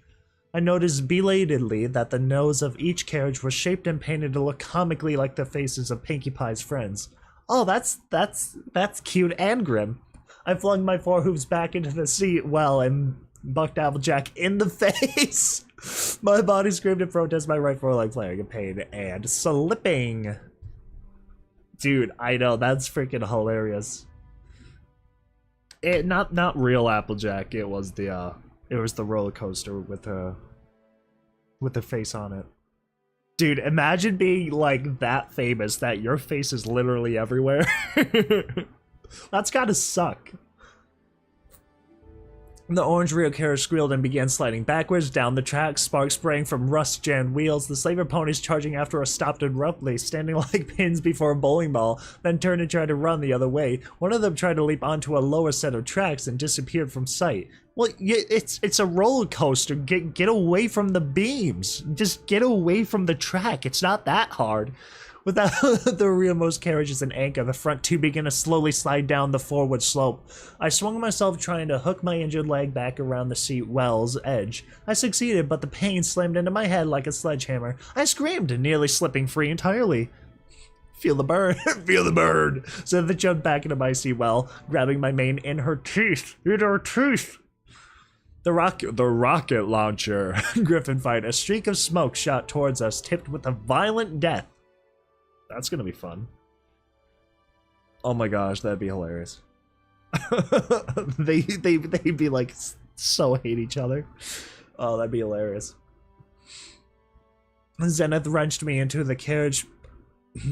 [SPEAKER 1] I noticed belatedly that the nose of each carriage was shaped and painted to look comically like the faces of Pinkie Pie's friends. Oh, that's cute and grim. I flung my forehooves back into the seat well and bucked Applejack in the face. My body screamed in protest, my right foreleg flaring in pain and slipping. Dude, I know, that's freaking hilarious. It not real Applejack, it was the roller coaster with the face on it. Dude, imagine being like that famous that your face is literally everywhere. That's gotta suck. The orange Rio carriage squealed and began sliding backwards down the track, sparks spraying from rust-jammed wheels. The slaver ponies charging after us stopped abruptly, standing like pins before a bowling ball, then turned and tried to run the other way. One of them tried to leap onto a lower set of tracks and disappeared from sight. Well, it's a roller coaster. Get away from the beams. Just get away from the track. It's not that hard. Without the rearmost carriage as an anchor, the front two began to slowly slide down the forward slope. I swung myself trying to hook my injured leg back around the seat well's edge. I succeeded, but the pain slammed into my head like a sledgehammer. I screamed, nearly slipping free entirely. Feel the burn, feel the burn. So they jumped back into my seat well, grabbing my mane in her teeth. In her teeth. The rocket launcher. Griffin fired. A streak of smoke shot towards us, tipped with a violent death. That's gonna be fun. Oh my gosh, that'd be hilarious. They'd be like so hate each other. Oh, that'd be hilarious. Zenith wrenched me into the carriage,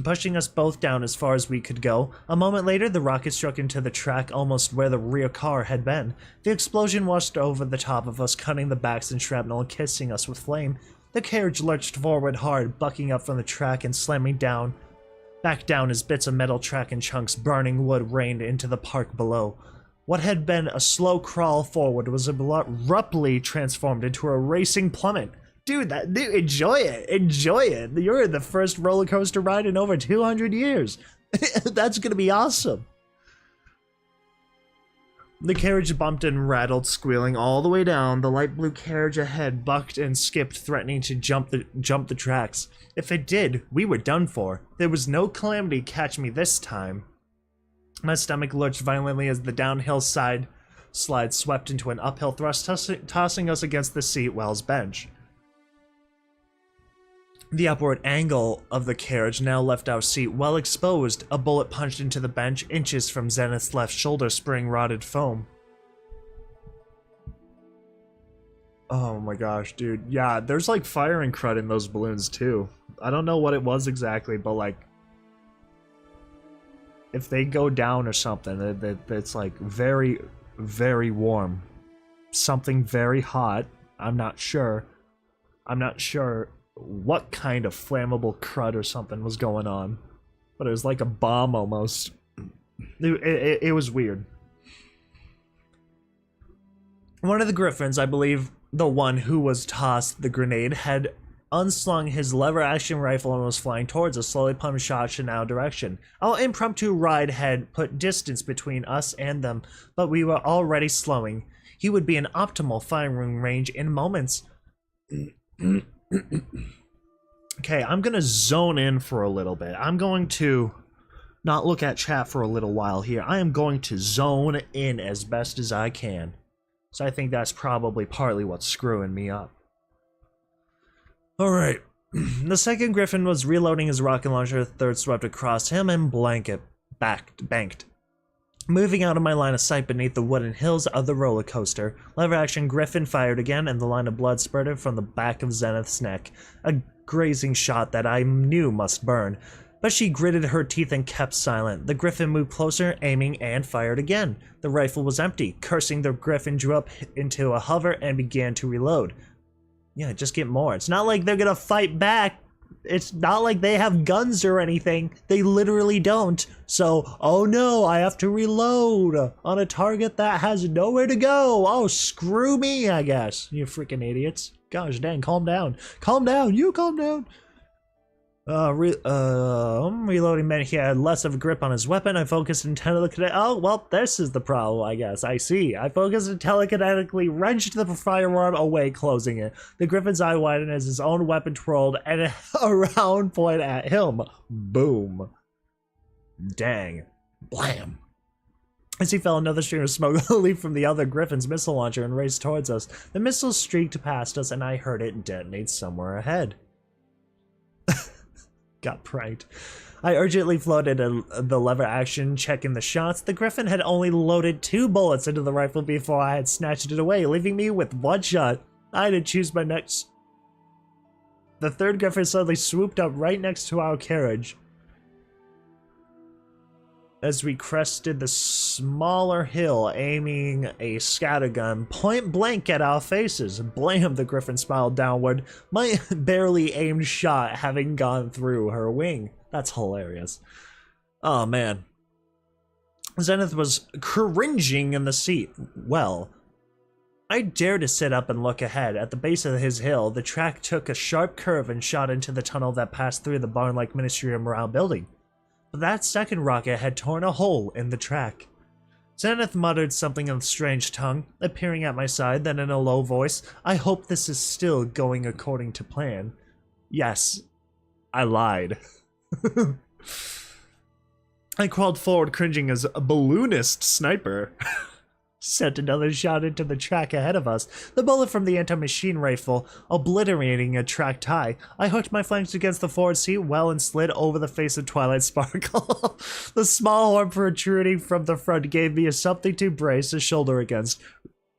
[SPEAKER 1] pushing us both down as far as we could go. A moment later, the rocket struck into the track almost where the rear car had been. The explosion washed over the top of us, cutting the backs and shrapnel and kissing us with flame. The carriage lurched forward hard, bucking up from the track and slamming back down as bits of metal track and chunks burning wood rained into the park below. What had been a slow crawl forward was abruptly transformed into a racing plummet. Dude, enjoy it. Enjoy it. You're in the first roller coaster ride in over 200 years. That's gonna be awesome. The carriage bumped and rattled, squealing all the way down. The light blue carriage ahead bucked and skipped, threatening to jump the tracks. If it did, we were done for. There was no calamity catch me this time. My stomach lurched violently as the downhill slide swept into an uphill thrust, tossing us against the seat well's bench. The upward angle of the carriage now left our seat well exposed. A bullet punched into the bench inches from Zenith's left shoulder, spraying rotted foam. Oh my gosh, dude. Yeah, there's like fire and crud in those balloons too. I don't know what it was exactly, but like if they go down or something, it's like very, very warm. Something very hot. I'm not sure what kind of flammable crud or something was going on, but it was like a bomb almost. It was weird. One of the griffins, I believe the one who was tossed the grenade, had unslung his lever action rifle and was flying towards us, slowly pumping shots in our direction. Our impromptu ride had put distance between us and them, but we were already slowing. He would be in optimal firing range in moments. Okay, I'm gonna zone in for a little bit. I'm going to not look at chat for a little while here. I am going to zone in as best as I can. So I think that's probably partly what's screwing me up. Alright. The second griffin was reloading his rocket launcher, the third swept across him and banked. Moving out of my line of sight beneath the wooden hills of the roller coaster, lever action griffin fired again and the line of blood spurted from the back of Zenith's neck. A grazing shot that I knew must burn. But she gritted her teeth and kept silent. The griffin moved closer, aiming, and fired again. The rifle was empty. Cursing, the griffin drew up into a hover and began to reload. Yeah, just get more. It's not like they're gonna fight back. It's not like they have guns or anything. They literally don't. So, oh no, I have to reload on a target that has nowhere to go. Oh, screw me, I guess. You freaking idiots. Gosh dang, calm down. Calm down, you calm down. Reloading meant he had less of a grip on his weapon. I focused and telekinetically. Oh, well, this is the problem, I guess. I see. I focused and telekinetically wrenched the firearm away, closing it. The griffin's eye widened as his own weapon twirled and a round point at him. Boom. Dang. Blam. As he fell, another stream of smoke leaped from the other griffin's missile launcher and raced towards us. The missile streaked past us, and I heard it detonate somewhere ahead. Got pranked. I urgently floated the lever action, checking the shots. The griffin had only loaded 2 bullets into the rifle before I had snatched it away, leaving me with 1 shot. I had to choose my next. The third griffin suddenly swooped up right next to our carriage. as we crested the smaller hill, aiming a scattergun point blank at our faces. Blam, the griffin smiled downward, my barely aimed shot having gone through her wing. That's hilarious. Oh man. Zenith was cringing in the seat. Well, I dared to sit up and look ahead. At the base of his hill, the track took a sharp curve and shot into the tunnel that passed through the barn-like Ministry of Morale building. But that second rocket had torn a hole in the track. Zenith muttered something in a strange tongue, appearing at my side, then in a low voice, I hope this is still going according to plan. Yes, I lied. I crawled forward, cringing as a balloonist sniper. Sent another shot into the track ahead of us, the bullet from the anti-machine rifle obliterating a track tie. I hooked my flanks against the forward seat well and slid over the face of Twilight Sparkle. The small horn protruding from the front gave me something to brace a shoulder against.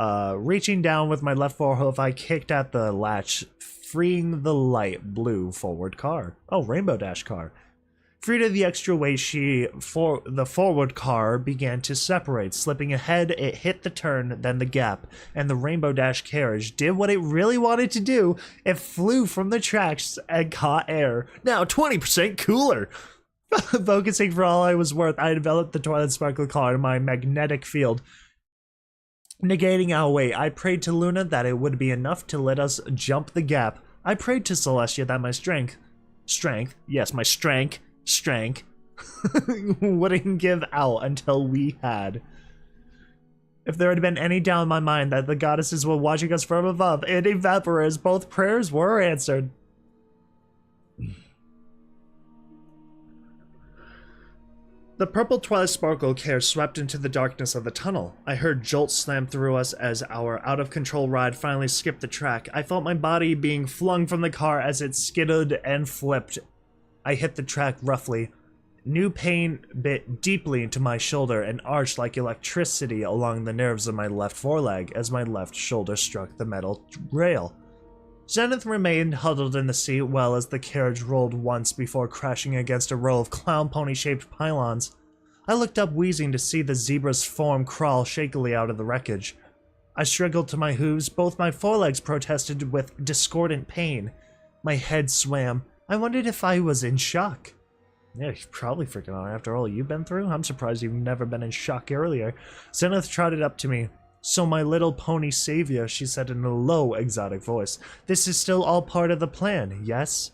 [SPEAKER 1] Reaching down with my left forehoof, I kicked at the latch, freeing the light blue forward car. Oh, Rainbow Dash car. Free to the extra weight, the forward car began to separate. Slipping ahead, it hit the turn, then the gap, and the Rainbow Dash carriage did what it really wanted to do. It flew from the tracks and caught air. Now 20% cooler! Focusing for all I was worth, I developed the Twilight Sparkle car in my magnetic field. Negating our weight, I prayed to Luna that it would be enough to let us jump the gap. I prayed to Celestia that my strength, wouldn't give out until we had. If there had been any doubt in my mind that the goddesses were watching us from above, it evaporated. Both prayers were answered. The purple Twilight Sparkle car swept into the darkness of the tunnel. I heard jolts slam through us as our out-of-control ride finally skipped the track. I felt my body being flung from the car as it skidded and flipped. I hit the track roughly. New pain bit deeply into my shoulder and arched like electricity along the nerves of my left foreleg as my left shoulder struck the metal rail. Zenith remained huddled in the seat well as the carriage rolled once before crashing against a row of clown pony-shaped pylons. I looked up wheezing to see the zebra's form crawl shakily out of the wreckage. I struggled to my hooves, both my forelegs protested with discordant pain. My head swam. I wondered if I was in shock. Yeah, you're probably freaking out after all you've been through. I'm surprised you've never been in shock earlier. Zenith trotted up to me. So my little pony savior, she said in a low, exotic voice. This is still all part of the plan, yes?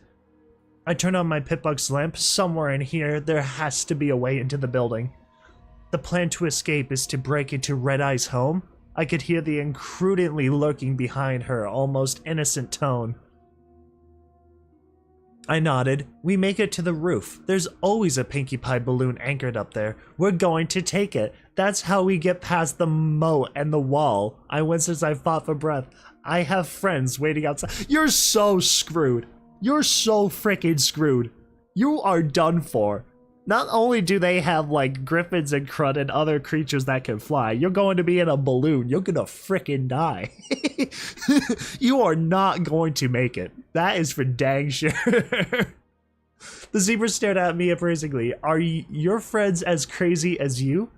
[SPEAKER 1] I turned on my pitbox lamp. Somewhere in here, there has to be a way into the building. The plan to escape is to break into Red Eye's home? I could hear the imprudently lurking behind her, almost innocent tone. I nodded. We make it to the roof. There's always a Pinkie Pie balloon anchored up there. We're going to take it. That's how we get past the moat and the wall. I winced as I fought for breath. I have friends waiting outside. You're so screwed. You're so freaking screwed. You are done for. Not only do they have like griffins and crud and other creatures that can fly, you're going to be in a balloon. You're gonna freaking die. You are not going to make it. That is for dang sure. The zebra stared at me appraisingly. Are your friends as crazy as you?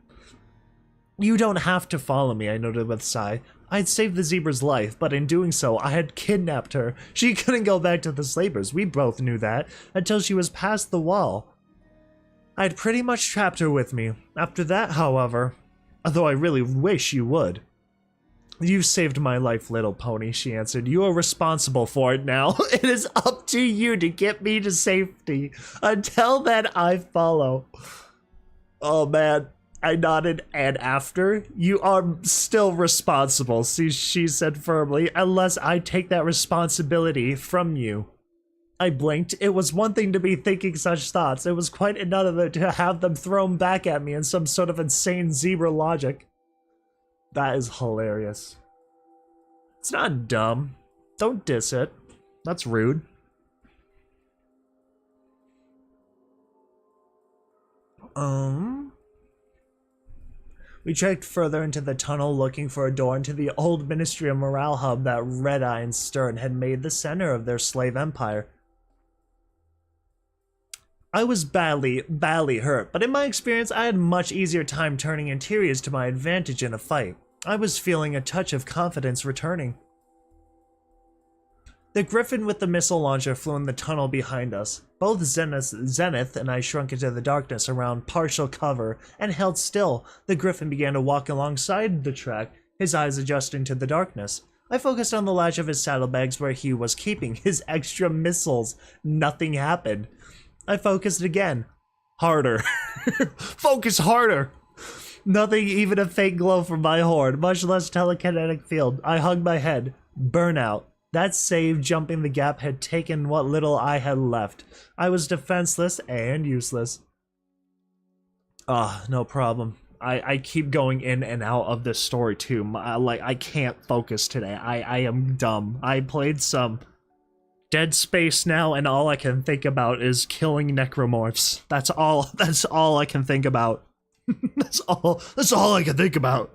[SPEAKER 1] You don't have to follow me, I noted with a sigh. I'd saved the zebra's life, but in doing so, I had kidnapped her. She couldn't go back to the slavers. We both knew that, until she was past the wall. I'd pretty much trapped her with me. After that, however, although I really wish you would. You've saved my life, little pony, she answered. You are responsible for it now. It is up to you to get me to safety. Until then, I follow. Oh man, I nodded, and after? You are still responsible, she said firmly, unless I take that responsibility from you. I blinked. It was one thing to be thinking such thoughts. It was quite another to have them thrown back at me in some sort of insane zebra logic. That is hilarious. It's not dumb. Don't diss it. That's rude. We checked further into the tunnel looking for a door into the old Ministry of Morale hub that Red Eye and Stern had made the center of their slave empire. I was badly hurt, but in my experience, I had much easier time turning interiors to my advantage in a fight. I was feeling a touch of confidence returning. The griffin with the missile launcher flew in the tunnel behind us. Both Zenith and I shrunk into the darkness around partial cover and held still. The griffin began to walk alongside the track, his eyes adjusting to the darkness. I focused on the latch of his saddlebags where he was keeping his extra missiles. Nothing happened. I focused again. Harder. Focus harder! Nothing, even a faint glow from my horn, much less telekinetic field. I hung my head. Burnout. That save jumping the gap had taken what little I had left. I was defenseless and useless. No problem. I keep going in and out of this story too. I can't focus today. I am dumb. I played some Dead Space now, and all I can think about is killing necromorphs. That's all I can think about. That's all I can think about.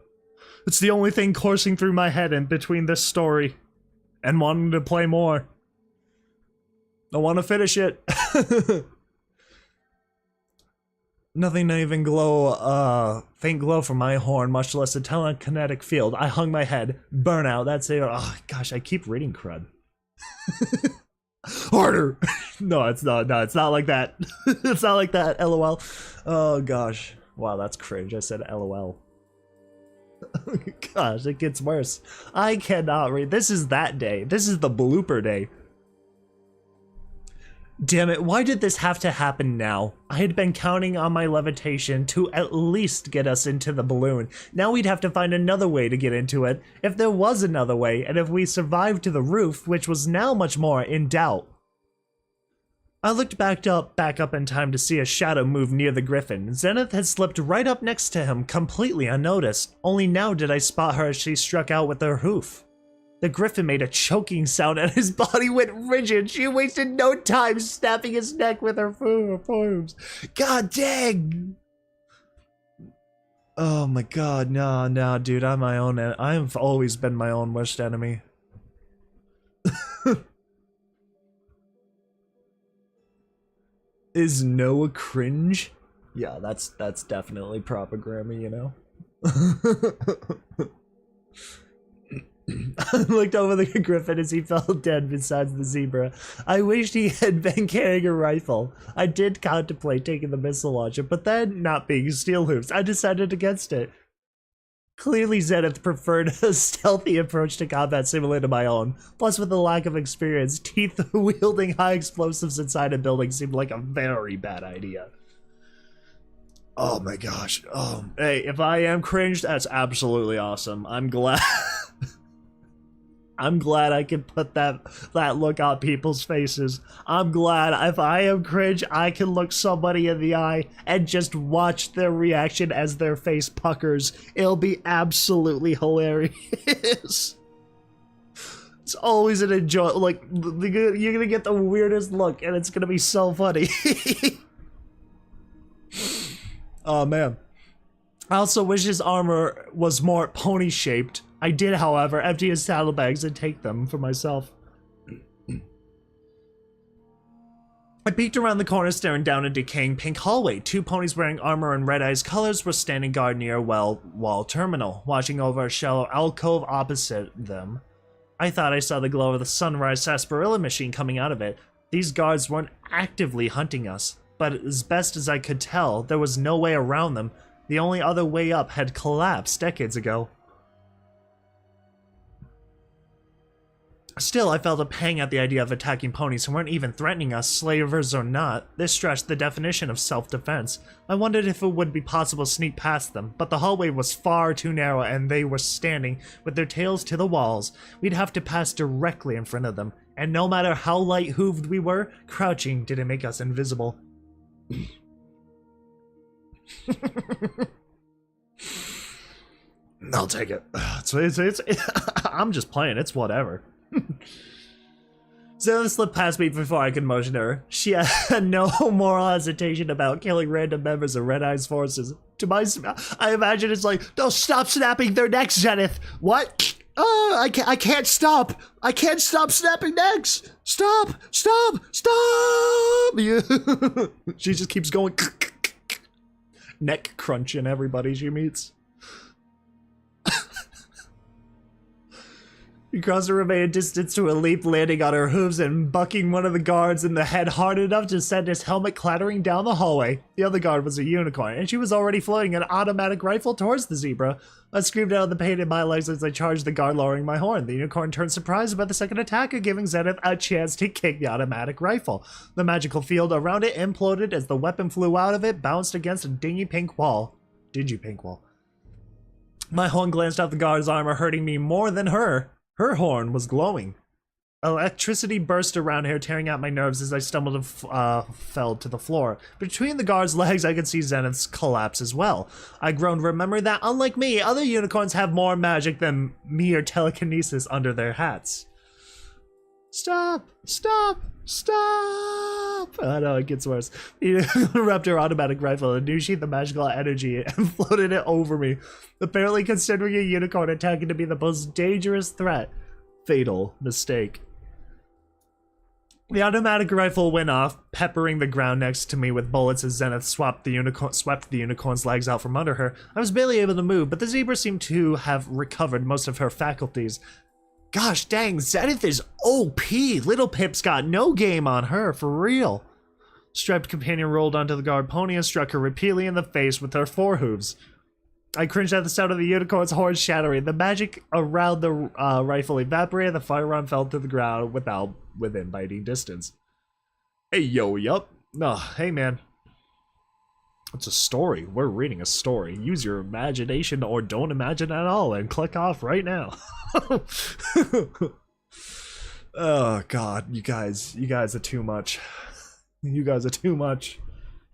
[SPEAKER 1] It's the only thing coursing through my head in between this story and wanting to play more. I want to finish it. Nothing to even glow, faint glow from my horn, much less a telekinetic field. I hung my head. Burnout, that's it. Oh gosh, I keep reading crud. Harder! No, it's not like that. It's not like that, LOL. Oh gosh. Wow, that's cringe. I said LOL. Gosh, it gets worse. I cannot read. This is that day. This is the blooper day. Damn it, why did this have to happen now? I had been counting on my levitation to at least get us into the balloon. Now we'd have to find another way to get into it, if there was another way, and if we survived to the roof, which was now much more in doubt. I looked back up in time to see a shadow move near the griffin. Zenith had slipped right up next to him, completely unnoticed. Only now did I spot her as she struck out with her hoof. The griffin made a choking sound and his body went rigid. She wasted no time snapping his neck with her forearms. God dang! Oh my god, no, dude, I'm my own. I've always been my own worst enemy. Is Noah cringe? Yeah, that's definitely proper grammar, you know? I looked over the griffin as he fell dead beside the zebra. I wished he had been carrying a rifle. I did contemplate taking the missile launcher, but then, not being steel hoops, I decided against it. Clearly Zenith preferred a stealthy approach to combat similar to my own. Plus, with the lack of experience, teeth-wielding high explosives inside a building seemed like a very bad idea. Oh my gosh. Oh, hey, if I am cringed, that's absolutely awesome. I'm glad... I'm glad I can put that look on people's faces. I'm glad if I am cringe, I can look somebody in the eye and just watch their reaction as their face puckers. It'll be absolutely hilarious. It's always an enjoy. Like, you're gonna get the weirdest look, and it's gonna be so funny. Oh man. I also wish his armor was more pony-shaped. I did, however, empty his saddlebags and take them for myself. I peeked around the corner, staring down a decaying pink hallway. Two ponies wearing armor and Red Eye's colors were standing guard near a wall terminal, watching over a shallow alcove opposite them. I thought I saw the glow of the sunrise sarsaparilla machine coming out of it. These guards weren't actively hunting us, but as best as I could tell, there was no way around them. The only other way up had collapsed decades ago. Still, I felt a pang at the idea of attacking ponies who weren't even threatening us, slavers or not. This stretched the definition of self-defense. I wondered if it would be possible to sneak past them, but the hallway was far too narrow and they were standing with their tails to the walls. We'd have to pass directly in front of them, and no matter how light-hooved we were, crouching didn't make us invisible. I'll take it. I'm just playing, it's whatever. Zenith slipped past me before I could motion her. She had no moral hesitation about killing random members of Red Eye's forces. I imagine it's like, no, stop snapping their necks, Zenith! What? I can't stop. I can't stop snapping necks. Stop. Yeah. She just keeps going. Neck crunching everybody she meets. He crossed the remaining distance to a leap, landing on her hooves and bucking one of the guards in the head hard enough to send his helmet clattering down the hallway. The other guard was a unicorn, and she was already floating an automatic rifle towards the zebra. I screamed out of the pain in my legs as I charged the guard, lowering my horn. The unicorn turned surprised by the second attacker, giving Zenith a chance to kick the automatic rifle. The magical field around it imploded as the weapon flew out of it, bounced against a dingy pink wall. My horn glanced off the guard's armor, hurting me more than her. Her horn was glowing. Electricity burst around her, tearing out my nerves as I stumbled and fell to the floor. Between the guard's legs, I could see Zenith's collapse as well. I groaned, remembering that, unlike me, other unicorns have more magic than mere telekinesis under their hats. Stop! I know, it gets worse. He wrapped her automatic rifle in a new sheath of magical energy and floated it over me, apparently considering a unicorn attacking to be the most dangerous threat. Fatal mistake. The automatic rifle went off, peppering the ground next to me with bullets as Zenith swept the unicorn's legs out from under her. I was barely able to move, but the zebra seemed to have recovered most of her faculties. Gosh dang, Zenith is OP. Little Pip's got no game on her, for real. Striped companion rolled onto the guard pony and struck her repeatedly in the face with her forehooves. I cringed at the sound of the unicorn's horn shattering. The magic around the rifle evaporated, the firearm fell to the ground within biting distance. Hey, yup. No, hey man. It's a story. We're reading a story. Use your imagination or don't imagine at all and click off right now. Oh god, you guys are too much. You guys are too much.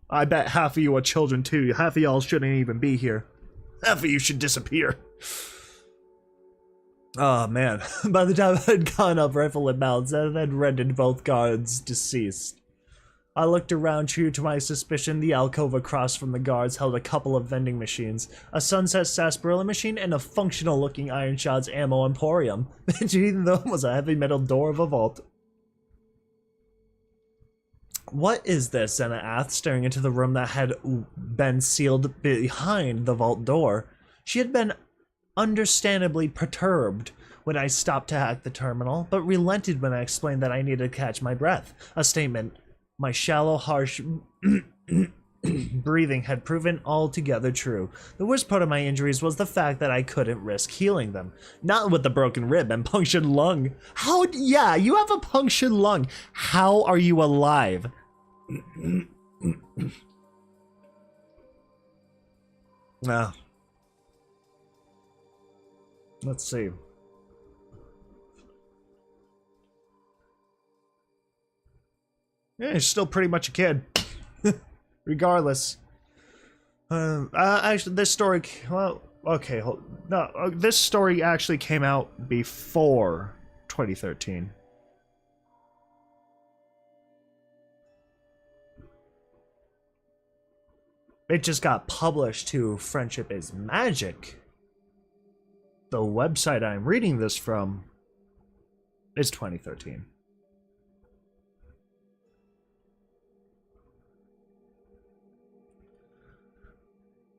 [SPEAKER 1] I bet half of you are children too. Half of y'all shouldn't even be here. Half of you should disappear. Oh man. By the time I had gone up, rifle and mount, Zenith had rendered both guards deceased. I looked around, true to my suspicion. The alcove across from the guards held a couple of vending machines, a sunset sarsaparilla machine, and a functional-looking Iron Shot's ammo emporium. Between them was a heavy metal door of a vault. What is this? Zenith asked, staring into the room that had been sealed behind the vault door. She had been understandably perturbed when I stopped to hack the terminal, but relented when I explained that I needed to catch my breath. A statement my shallow, harsh breathing had proven altogether true. The worst part of my injuries was the fact that I couldn't risk healing them. Not with the broken rib and punctured lung. Yeah, you have a punctured lung. How are you alive? Let's see. Yeah, you're still pretty much a kid. Regardless. Actually, this story... Well, okay, no, this story actually came out before 2013. It just got published to Friendship is Magic. The website I'm reading this from is 2013.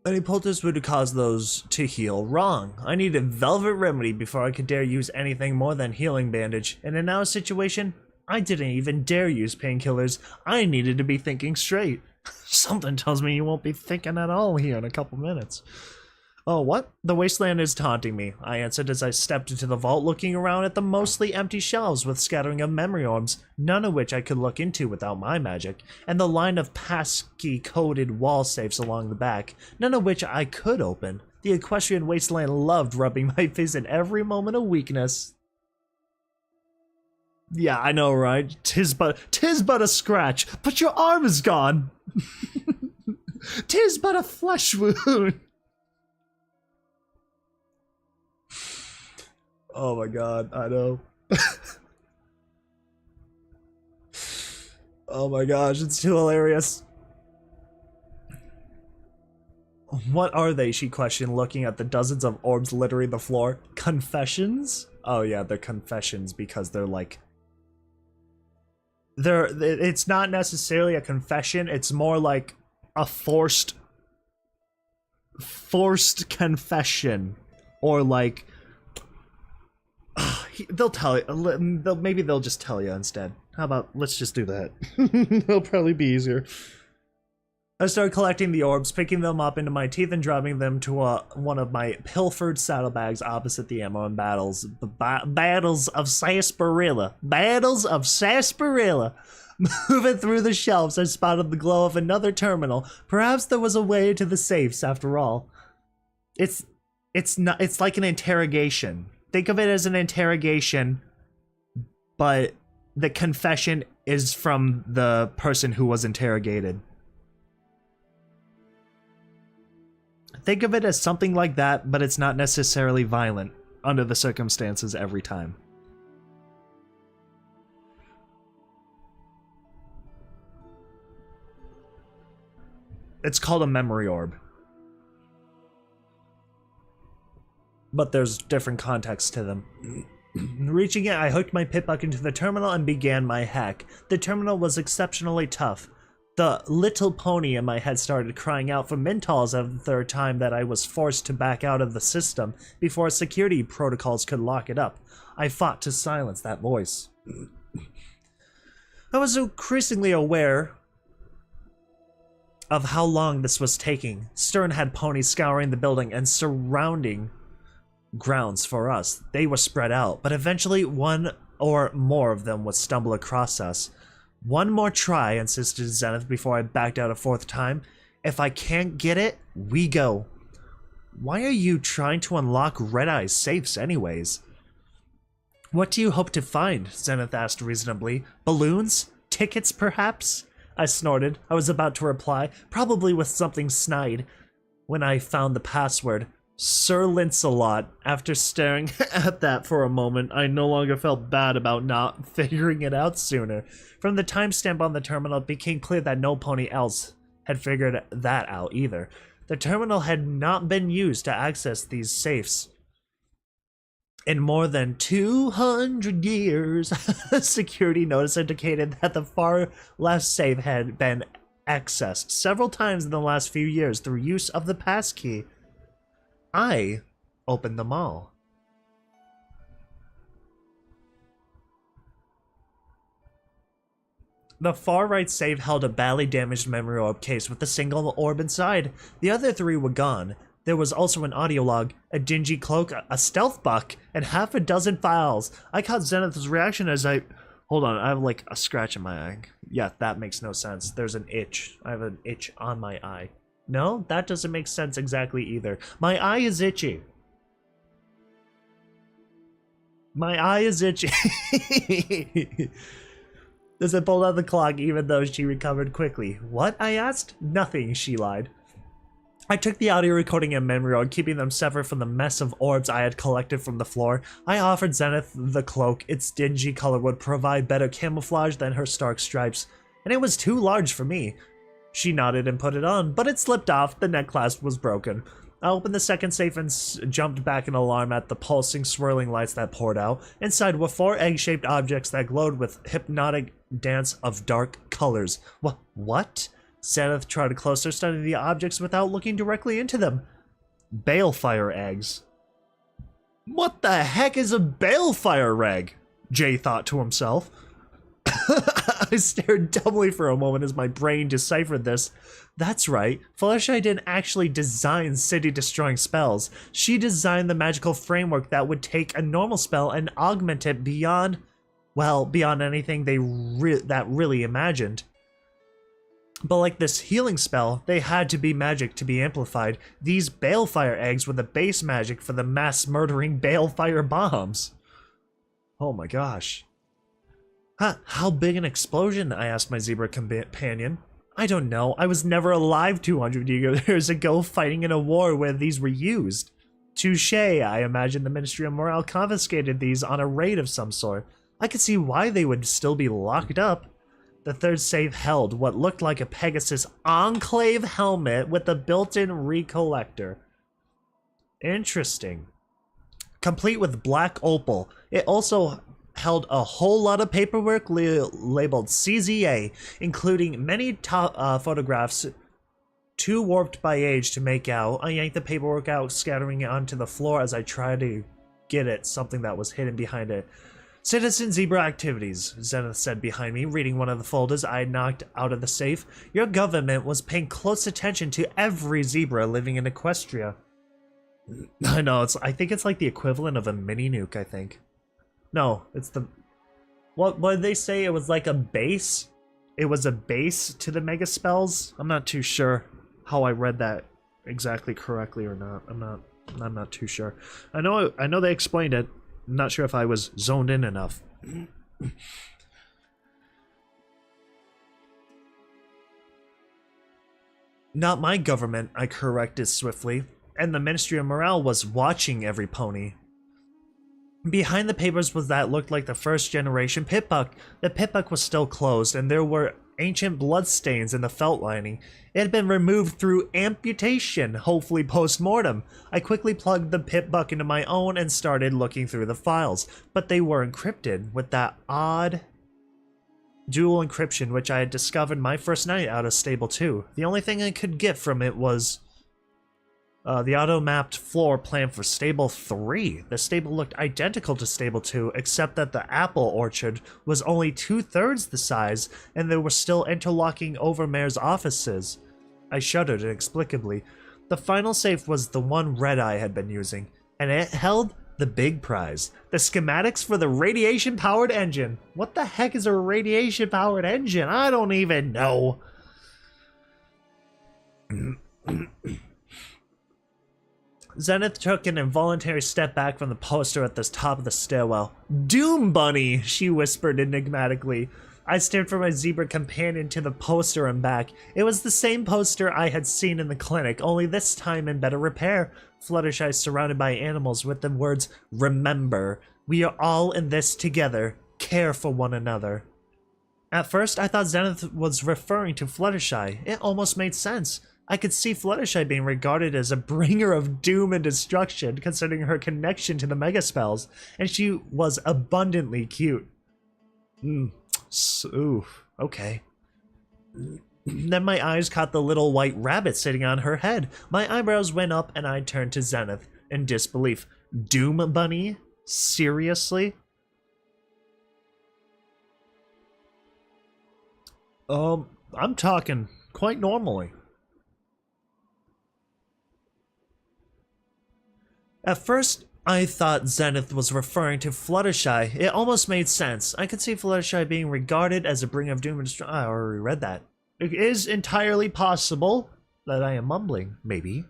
[SPEAKER 1] Any poultice would cause those to heal. Wrong. I needed Velvet Remedy before I could dare use anything more than Healing Bandage. And in our situation, I didn't even dare use painkillers. I needed to be thinking straight. Something tells me you won't be thinking at all here in a couple minutes. Oh, what? The wasteland is taunting me, I answered as I stepped into the vault, looking around at the mostly empty shelves with scattering of memory orbs, none of which I could look into without my magic, and the line of passkey-coded wall safes along the back, none of which I could open. The equestrian wasteland loved rubbing my face in every moment of weakness. Yeah, I know, right? Tis but a scratch, but your arm is gone. Tis but a flesh wound. Oh my god, I know. Oh my gosh, it's too hilarious. What are they? She questioned, looking at the dozens of orbs littering the floor. Confessions? Oh yeah, they're confessions because they're like... It's not necessarily a confession, it's more like a forced confession. Or like... they'll tell you, maybe they'll just tell you instead. How about, let's just do that. It'll probably be easier. I started collecting the orbs, picking them up into my teeth and dropping them to one of my pilfered saddlebags opposite the ammo and battles. Battles of sarsaparilla. Battles of sarsaparilla. Moving through the shelves, I spotted the glow of another terminal. Perhaps there was a way to the safes after all. It's like an interrogation. Think of it as an interrogation, but the confession is from the person who was interrogated. Think of it as something like that, but it's not necessarily violent under the circumstances every time. It's called a memory orb. But there's different contexts to them. Reaching it, I hooked my pitbuck into the terminal and began my hack. The terminal was exceptionally tough. The little pony in my head started crying out for Mentos at the third time that I was forced to back out of the system before security protocols could lock it up. I fought to silence that voice. I was increasingly aware of how long this was taking. Stern had ponies scouring the building and surrounding grounds for us. They were spread out, but eventually one or more of them would stumble across us. One more try, insisted Zenith before I backed out a fourth time. If I can't get it, we go. Why are you trying to unlock Red Eye's safes anyways? What do you hope to find? Zenith asked reasonably. Balloons? Tickets, perhaps? I snorted. I was about to reply, probably with something snide, when I found the password. Sir Lancelot. After staring at that for a moment, I no longer felt bad about not figuring it out sooner. From the timestamp on the terminal, it became clear that no pony else had figured that out either. The terminal had not been used to access these safes in more than 200 years. Security notice indicated that the far left safe had been accessed several times in the last few years through use of the passkey. I opened them all. The far right safe held a badly damaged memory orb case with a single orb inside. The other three were gone. There was also an audio log, a dingy cloak, a stealth buck, and half a dozen files. I caught Zenith's reaction as I... Hold on, I have like a scratch in my eye. Yeah, that makes no sense. There's an itch. I have an itch on my eye. No, that doesn't make sense exactly either. My eye is itchy. My eye is itchy. As I pulled out the clock, even though she recovered quickly. What? I asked. Nothing, she lied. I took the audio recording and memory orb, keeping them separate from the mess of orbs I had collected from the floor. I offered Zenith the cloak. Its dingy color would provide better camouflage than her stark stripes, and it was too large for me. She nodded and put it on, but it slipped off. The neck clasp was broken. I opened the second safe and jumped back in alarm at the pulsing, swirling lights that poured out. Inside were 4 egg-shaped objects that glowed with hypnotic dance of dark colors. What? Zenith tried closer, studying the objects without looking directly into them. Balefire eggs. What the heck is a balefire egg? Jay thought to himself. I stared dumbly for a moment as my brain deciphered this. That's right, Flashback didn't actually design city-destroying spells. She designed the magical framework that would take a normal spell and augment it beyond, well, beyond anything that really imagined. But like this healing spell, they had to be magic to be amplified. These balefire eggs were the base magic for the mass-murdering balefire bombs. Oh my gosh. How big an explosion? I asked my zebra companion. I don't know. I was never alive 200 years ago fighting in a war where these were used. Touché, I imagine the Ministry of Morale confiscated these on a raid of some sort. I could see why they would still be locked up. The third safe held what looked like a Pegasus Enclave helmet with a built-in recollector. Interesting. Complete with black opal. It also held a whole lot of paperwork labeled CZA, including many photographs too warped by age to make out. I yanked the paperwork out, scattering it onto the floor as I tried to get at something that was hidden behind it. Citizen Zebra Activities, Zenith said behind me, reading one of the folders I had knocked out of the safe. Your government was paying close attention to every zebra living in Equestria. I know, I think it's like the equivalent of a mini nuke, I think. No, it's the... What did they say? It was like a base? It was a base to the mega spells? I'm not too sure how I read that exactly correctly or not. I'm not too sure. I know they explained it. I'm not sure if I was zoned in enough. Not my government, I corrected swiftly, and the Ministry of Morale was watching every pony. Behind the papers was that looked like the first generation pitbuck. The pitbuck was still closed, and there were ancient bloodstains in the felt lining. It had been removed through amputation, hopefully post-mortem. I quickly plugged the pitbuck into my own and started looking through the files, but they were encrypted with that odd dual encryption which I had discovered my first night out of Stable 2. The only thing I could get from it was the auto-mapped floor plan for Stable 3. The stable looked identical to Stable 2, except that the apple orchard was only 2/3 the size, and there were still interlocking overmare's offices. I shuddered inexplicably. The final safe was the one Red Eye had been using, and it held the big prize. The schematics for the radiation-powered engine. What the heck is a radiation-powered engine? I don't even know. Zenith took an involuntary step back from the poster at the top of the stairwell. Doom Bunny, she whispered enigmatically. I stared from my zebra companion to the poster and back. It was the same poster I had seen in the clinic, only this time in better repair. Fluttershy surrounded by animals with the words, "Remember, we are all in this together. Care for one another." At first, I thought Zenith was referring to Fluttershy. It almost made sense. I could see Fluttershy being regarded as a bringer of doom and destruction, considering her connection to the mega spells, and she was abundantly cute. Ooh, okay. Then my eyes caught the little white rabbit sitting on her head. My eyebrows went up and I turned to Zenith in disbelief. Doom Bunny? Seriously? I'm talking quite normally. At first, I thought Zenith was referring to Fluttershy. It almost made sense. I could see Fluttershy being regarded as a bringer of doom and destruction. I already read that. It is entirely possible that I am mumbling, maybe.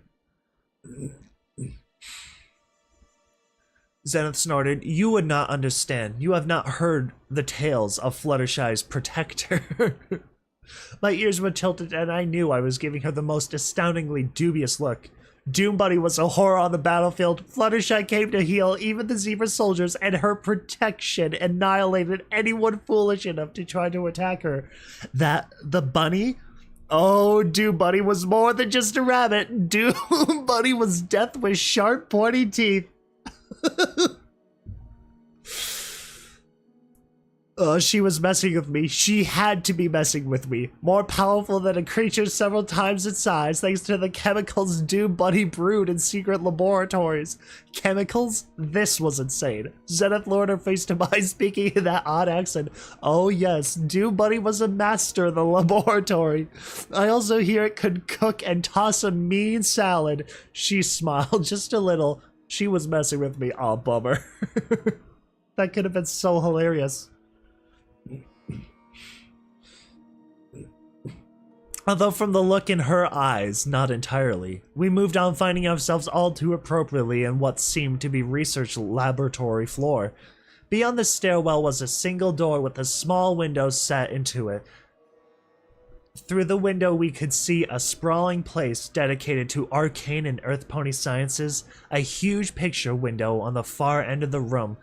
[SPEAKER 1] Zenith snorted. You would not understand. You have not heard the tales of Fluttershy's protector. My ears were tilted and I knew I was giving her the most astoundingly dubious look. Doom Bunny was a horror on the battlefield. Fluttershy came to heal even the zebra soldiers, and her protection annihilated anyone foolish enough to try to attack her. The bunny? Oh, Doom Bunny was more than just a rabbit. Doom Bunny was death with sharp, pointy teeth. She was messing with me. She had to be messing with me. More powerful than a creature several times its size, thanks to the chemicals Doom Bunny brewed in secret laboratories. Chemicals? This was insane. Zenith lowered her face to mine, speaking in that odd accent. Oh yes, Doom Bunny was a master in the laboratory. I also hear it could cook and toss a mean salad. She smiled just a little. She was messing with me. Aw, bummer. That could have been so hilarious. Although from the look in her eyes, not entirely. We moved on, finding ourselves all too appropriately in what seemed to be research laboratory floor. Beyond the stairwell was a single door with a small window set into it. Through the window we could see a sprawling place dedicated to arcane and earth pony sciences. A huge picture window on the far end of the room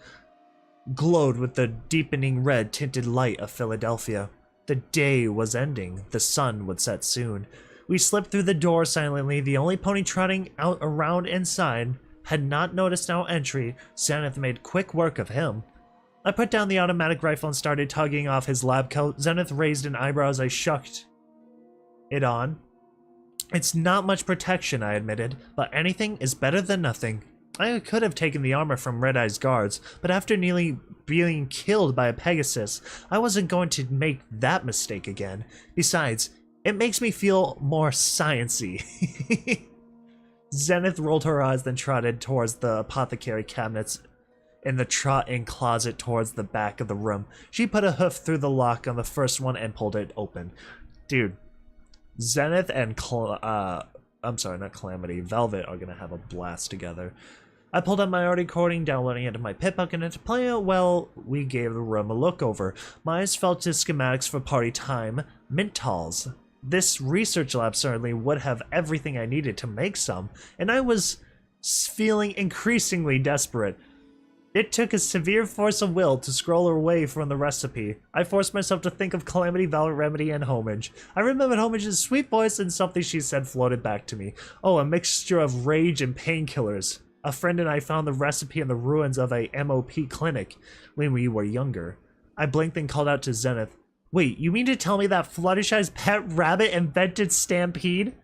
[SPEAKER 1] glowed with the deepening red tinted light of Philadelphia. The day was ending. The sun would set soon. We slipped through the door silently. The only pony trotting out around inside had not noticed our entry. Zenith made quick work of him. I put down the automatic rifle and started tugging off his lab coat. Zenith raised an eyebrow as I shucked it on. It's not much protection, I admitted, but anything is better than nothing. I could have taken the armor from Red Eye's guards, but after nearly being killed by a Pegasus, I wasn't going to make that mistake again. Besides, it makes me feel more sciencey. Zenith rolled her eyes, then trotted towards the apothecary cabinets in the trot-in closet towards the back of the room. She put a hoof through the lock on the first one and pulled it open. Dude, Zenith and I'm sorry, not Calamity, Velvet are gonna have a blast together. I pulled up my audio recording, downloading it into my Pitbuck, and to play it well, we gave the room a look over. My eyes fell to schematics for party time, Mintalls. This research lab certainly would have everything I needed to make some, and I was feeling increasingly desperate. It took a severe force of will to scroll away from the recipe. I forced myself to think of Calamity, Valor, Remedy, and Homage. I remembered Homage's sweet voice, and something she said floated back to me. Oh, a mixture of rage and painkillers. A friend and I found the recipe in the ruins of a MOP clinic when we were younger. I blinked and called out to Zenith. Wait, you mean to tell me that Fluttershy's pet rabbit invented Stampede?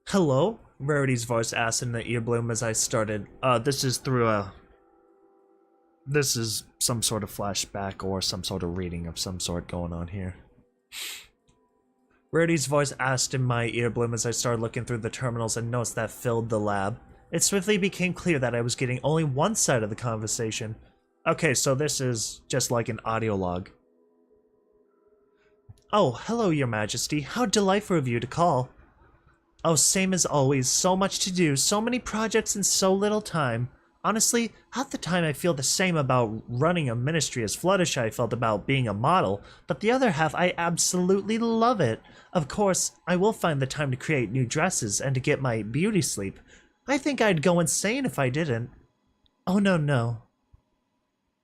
[SPEAKER 1] Hello? Rarity's voice asked in the earbloom as I started. This is some sort of flashback or some sort of reading of some sort going on here. Rarity's voice asked in my earbloom as I started looking through the terminals and notes that filled the lab. It swiftly became clear that I was getting only one side of the conversation. Okay, so this is just like an audio log. Oh, hello, Your Majesty. How delightful of you to call. Oh, same as always. So much to do, so many projects in so little time. Honestly, half the time I feel the same about running a ministry as Fluttershy felt about being a model, but the other half I absolutely love it. Of course, I will find the time to create new dresses and to get my beauty sleep. I think I'd go insane if I didn't. Oh no.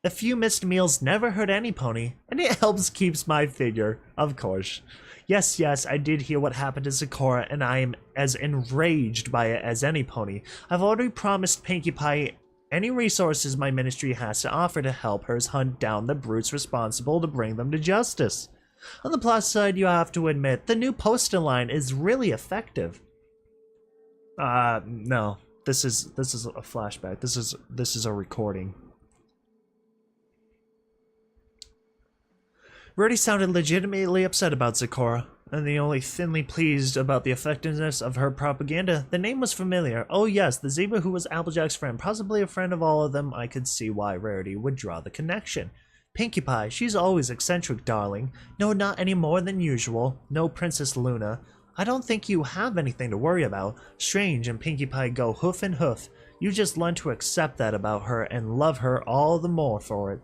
[SPEAKER 1] A few missed meals never hurt any pony, and it helps keeps my figure, of course. Yes, I did hear what happened to Zecora, and I am as enraged by it as any pony. I've already promised Pinkie Pie any resources my ministry has to offer to help hers hunt down the brutes responsible to bring them to justice. On the plus side, you have to admit, the new poster line is really effective. No. This is a flashback. This is a recording. Rarity sounded legitimately upset about Zecora, and the only thinly pleased about the effectiveness of her propaganda. The name was familiar. Oh yes, the zebra who was Applejack's friend, possibly a friend of all of them. I could see why Rarity would draw the connection. Pinkie Pie, she's always eccentric, darling. No, not any more than usual. No Princess Luna. I don't think you have anything to worry about. Strange and Pinkie Pie go hoof and hoof. You just learn to accept that about her and love her all the more for it.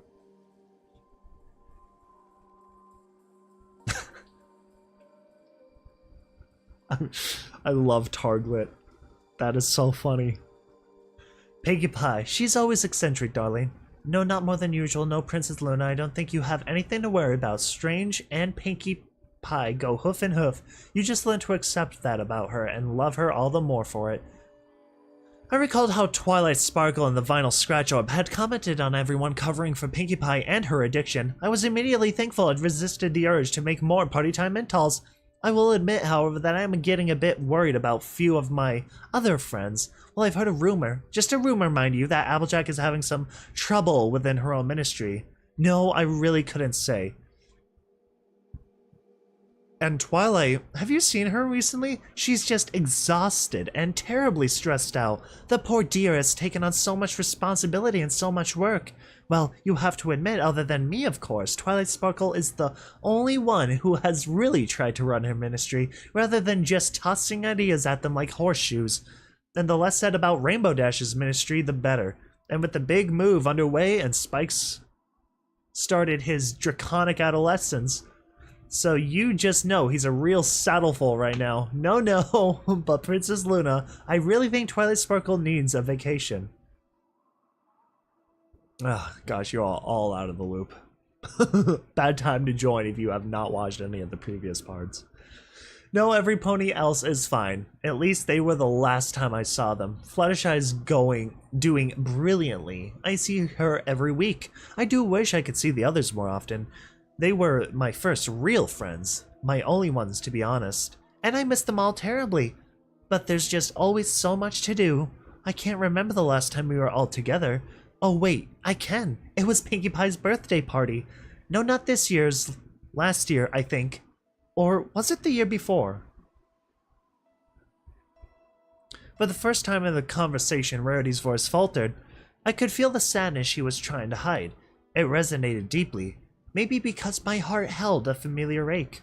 [SPEAKER 1] I love Targlet. That is so funny. Pinkie Pie, she's always eccentric, darling. No, not more than usual. No Princess Luna. I don't think you have anything to worry about. Strange and Pinkie Pie go hoof and hoof. You just learn to accept that about her and love her all the more for it. I recalled how Twilight Sparkle and the Vinyl Scratch Orb had commented on everyone covering for Pinkie Pie and her addiction. I was immediately thankful I'd resisted the urge to make more Party Time Mentals. I will admit, however, that I am getting a bit worried about few of my other friends. Well, I've heard a rumor, just a rumor mind you, that Applejack is having some trouble within her own ministry. No, I really couldn't say. And Twilight, have you seen her recently? She's just exhausted and terribly stressed out. The poor dear has taken on so much responsibility and so much work. Well, you have to admit, other than me, of course, Twilight Sparkle is the only one who has really tried to run her ministry, rather than just tossing ideas at them like horseshoes. And the less said about Rainbow Dash's ministry, the better. And with the big move underway and Spike's started his draconic adolescence, So you just know he's a real saddleful right now. No, but Princess Luna, I really think Twilight Sparkle needs a vacation. Oh, gosh, you're all out of the loop. Bad time to join if you have not watched any of the previous parts. No, every pony else is fine. At least they were the last time I saw them. Fluttershy's doing brilliantly. I see her every week. I do wish I could see the others more often. They were my first real friends. My only ones, to be honest. And I miss them all terribly. But there's just always so much to do. I can't remember the last time we were all together. Oh wait, I can. It was Pinkie Pie's birthday party. No, not this year's. Last year, I think. Or was it the year before? For the first time in the conversation, Rarity's voice faltered. I could feel the sadness she was trying to hide. It resonated deeply. Maybe because my heart held a familiar ache.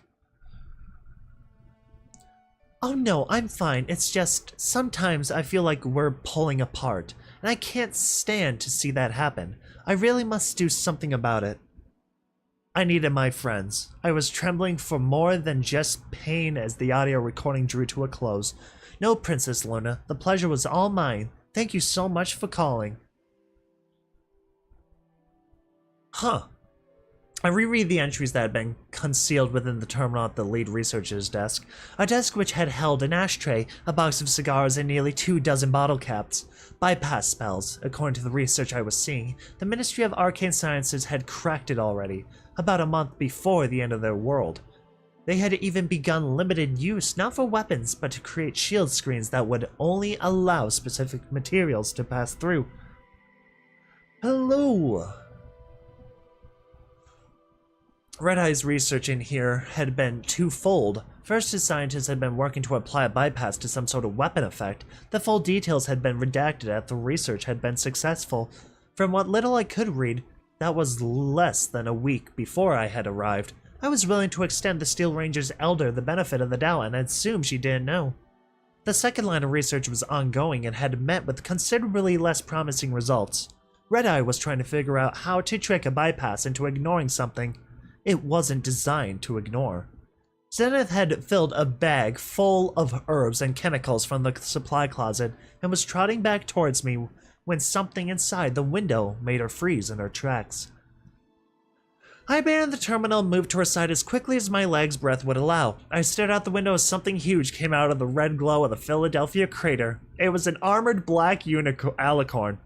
[SPEAKER 1] Oh no, I'm fine. It's just, sometimes I feel like we're pulling apart. And I can't stand to see that happen. I really must do something about it. I needed my friends. I was trembling for more than just pain as the audio recording drew to a close. No, Princess Luna, the pleasure was all mine. Thank you so much for calling. Huh. I reread the entries that had been concealed within the terminal at the lead researcher's desk. A desk which had held an ashtray, a box of cigars, and nearly 24 bottle caps. Bypass spells. According to the research I was seeing, the Ministry of Arcane Sciences had cracked it already, about a month before the end of their world. They had even begun limited use, not for weapons, but to create shield screens that would only allow specific materials to pass through. Hello! Red Eye's research in here had been twofold. First, his scientists had been working to apply a bypass to some sort of weapon effect. The full details had been redacted after the research had been successful. From what little I could read, that was less than a week before I had arrived. I was willing to extend the Steel Ranger's elder the benefit of the doubt and assume she didn't know. The second line of research was ongoing and had met with considerably less promising results. Red Eye was trying to figure out how to trick a bypass into ignoring something it wasn't designed to ignore. Zenith had filled a bag full of herbs and chemicals from the supply closet and was trotting back towards me when something inside the window made her freeze in her tracks. I abandoned the terminal and moved to her side as quickly as my leg's breath would allow. I stared out the window as something huge came out of the red glow of the Philadelphia crater. It was an armored black alicorn.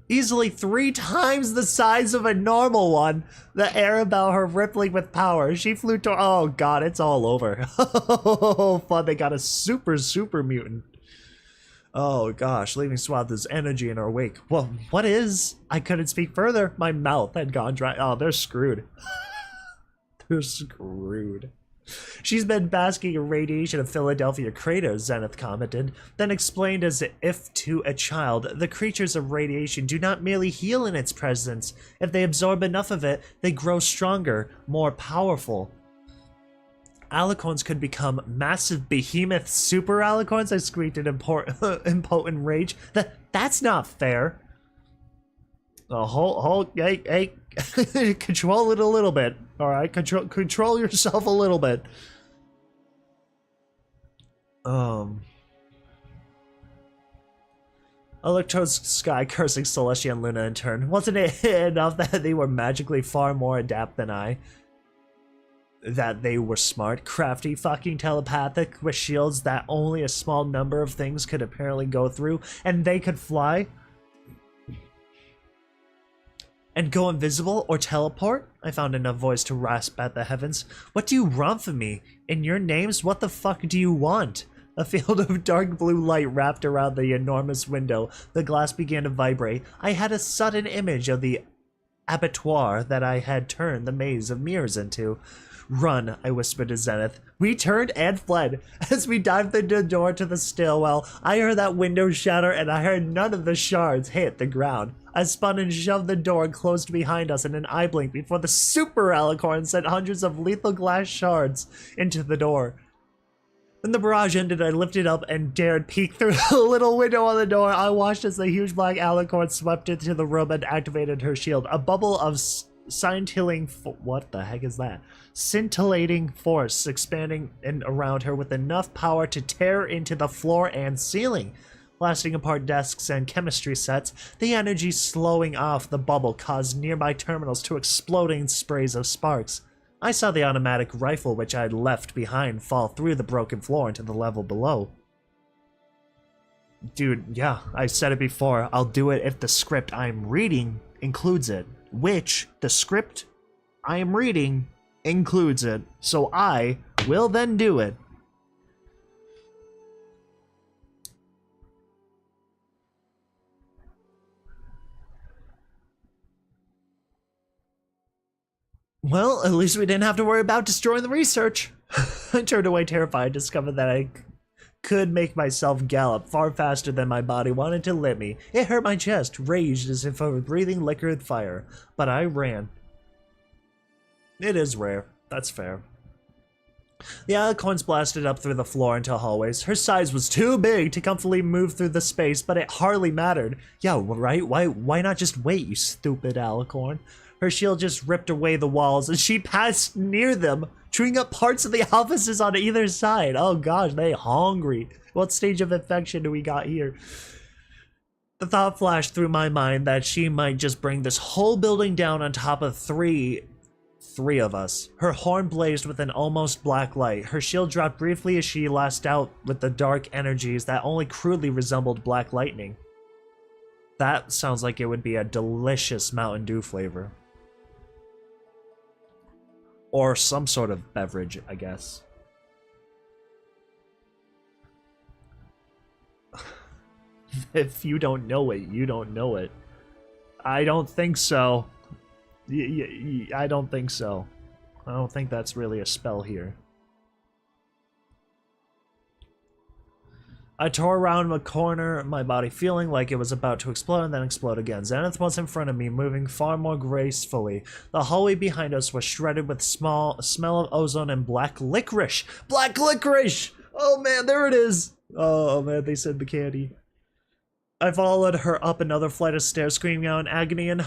[SPEAKER 1] Easily 3 times the size of a normal one. The air about her rippling with power. She flew to— oh god, it's all over. Oh fun, they got a super mutant. Oh gosh, leaving Swatha's energy in her wake. Well, what is? I couldn't speak further. My mouth had gone dry. Oh, they're screwed. They're screwed. She's been basking in radiation of Philadelphia crater, Zenith commented, then explained as if to a child, the creatures of radiation do not merely heal in its presence. If they absorb enough of it, they grow stronger, more powerful. Alicorns could become massive behemoth super alicorns, I squeaked in impotent rage. That's not fair. Oh, hey, control it a little bit. All right, control yourself a little bit. I looked towards the sky, cursing Celestia and Luna in turn. Wasn't it enough that they were magically far more adept than I? That they were smart, crafty, fucking telepathic, with shields that only a small number of things could apparently go through, and they could fly? And go invisible or teleport? I found enough voice to rasp at the heavens. What do you want from me? In your names, what the fuck do you want? A field of dark blue light wrapped around the enormous window. The glass began to vibrate. I had a sudden image of the abattoir that I had turned the maze of mirrors into. Run, I whispered to Zenith. We turned and fled. As we dived through the door to the stairwell, I heard that window shatter and I heard none of the shards hit the ground. I spun and shoved the door closed behind us in an eye blink before the super alicorn sent hundreds of lethal glass shards into the door. When the barrage ended, I lifted up and dared peek through the little window on the door. I watched as the huge black alicorn swept into the room and activated her shield. A bubble of what the heck is that? Scintillating force expanding around her with enough power to tear into the floor and ceiling. Blasting apart desks and chemistry sets, the energy slowing off the bubble caused nearby terminals to explode in sprays of sparks. I saw the automatic rifle which I had left behind fall through the broken floor into the level below. Dude, yeah, I said it before, I'll do it if the script I'm reading includes it. Which, the script I am reading includes it, so I will then do it. Well, at least we didn't have to worry about destroying the research. I turned away terrified, discovered that I could make myself gallop far faster than my body wanted to let me. It hurt my chest, raged as if I were breathing liquid fire, but I ran. It is rare, that's fair. The alicorns blasted up through the floor into hallways. Her size was too big to comfortably move through the space, but it hardly mattered. Yeah, right? Why not just wait, you stupid alicorn? Her shield just ripped away the walls, and she passed near them, chewing up parts of the offices on either side. Oh gosh, they hungry. What stage of infection do we got here? The thought flashed through my mind that she might just bring this whole building down on top of three of us. Her horn blazed with an almost black light. Her shield dropped briefly as she lashed out with the dark energies that only crudely resembled black lightning. That sounds like it would be a delicious Mountain Dew flavor. Or some sort of beverage, I guess. If you don't know it, you don't know it. I don't think so. I don't think so. I don't think that's really a spell here. I tore around a corner, my body feeling like it was about to explode and then explode again. Zenith was in front of me, moving far more gracefully. The hallway behind us was shredded with smell of ozone and black licorice. Black licorice! Oh man, there it is! Oh man, they said the candy. I followed her up another flight of stairs, screaming out in agony and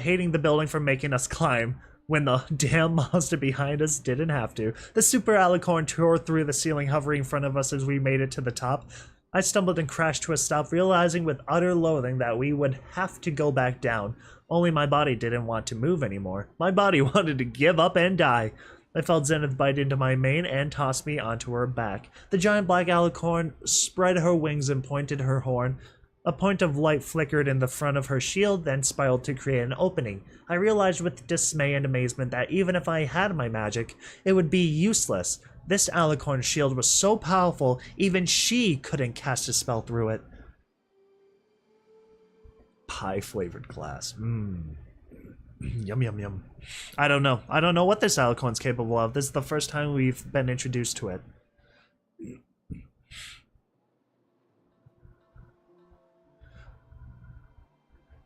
[SPEAKER 1] hating the building for making us climb. When the damn monster behind us didn't have to. The super alicorn tore through the ceiling, hovering in front of us as we made it to the top. I stumbled and crashed to a stop, realizing with utter loathing that we would have to go back down. Only my body didn't want to move anymore. My body wanted to give up and die. I felt Zenith bite into my mane and toss me onto her back. The giant black alicorn spread her wings and pointed her horn. A point of light flickered in the front of her shield, then spiraled to create an opening. I realized with dismay and amazement that even if I had my magic, it would be useless. This alicorn shield was so powerful, even she couldn't cast a spell through it. Pie-flavored glass. Yum, yum, yum. I don't know. I don't know what this alicorn's capable of. This is the first time we've been introduced to it.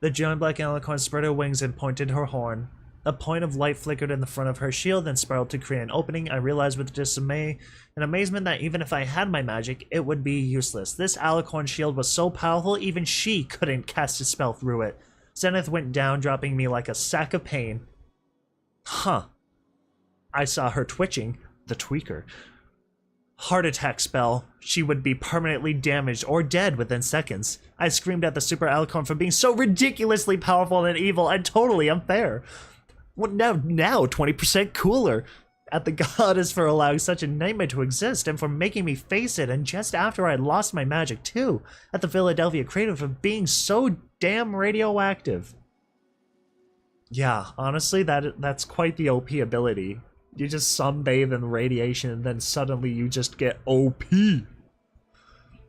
[SPEAKER 1] The giant black alicorn spread her wings and pointed her horn. A point of light flickered in the front of her shield, then spiraled to create an opening. I realized with dismay and amazement that even if I had my magic, it would be useless. This alicorn shield was so powerful, even she couldn't cast a spell through it. Zenith went down, dropping me like a sack of pain. Huh. I saw her twitching. The tweaker. Heart attack spell. She would be permanently damaged or dead within seconds. I screamed at the super alicorn for being so ridiculously powerful and evil and totally unfair. Well, now 20% cooler at the goddess for allowing such a nightmare to exist and for making me face it, and just after I had lost my magic too, at the Philadelphia creative for being so damn radioactive. Yeah, honestly, that's quite the OP ability. You just sunbathe in radiation and then suddenly you just get OP.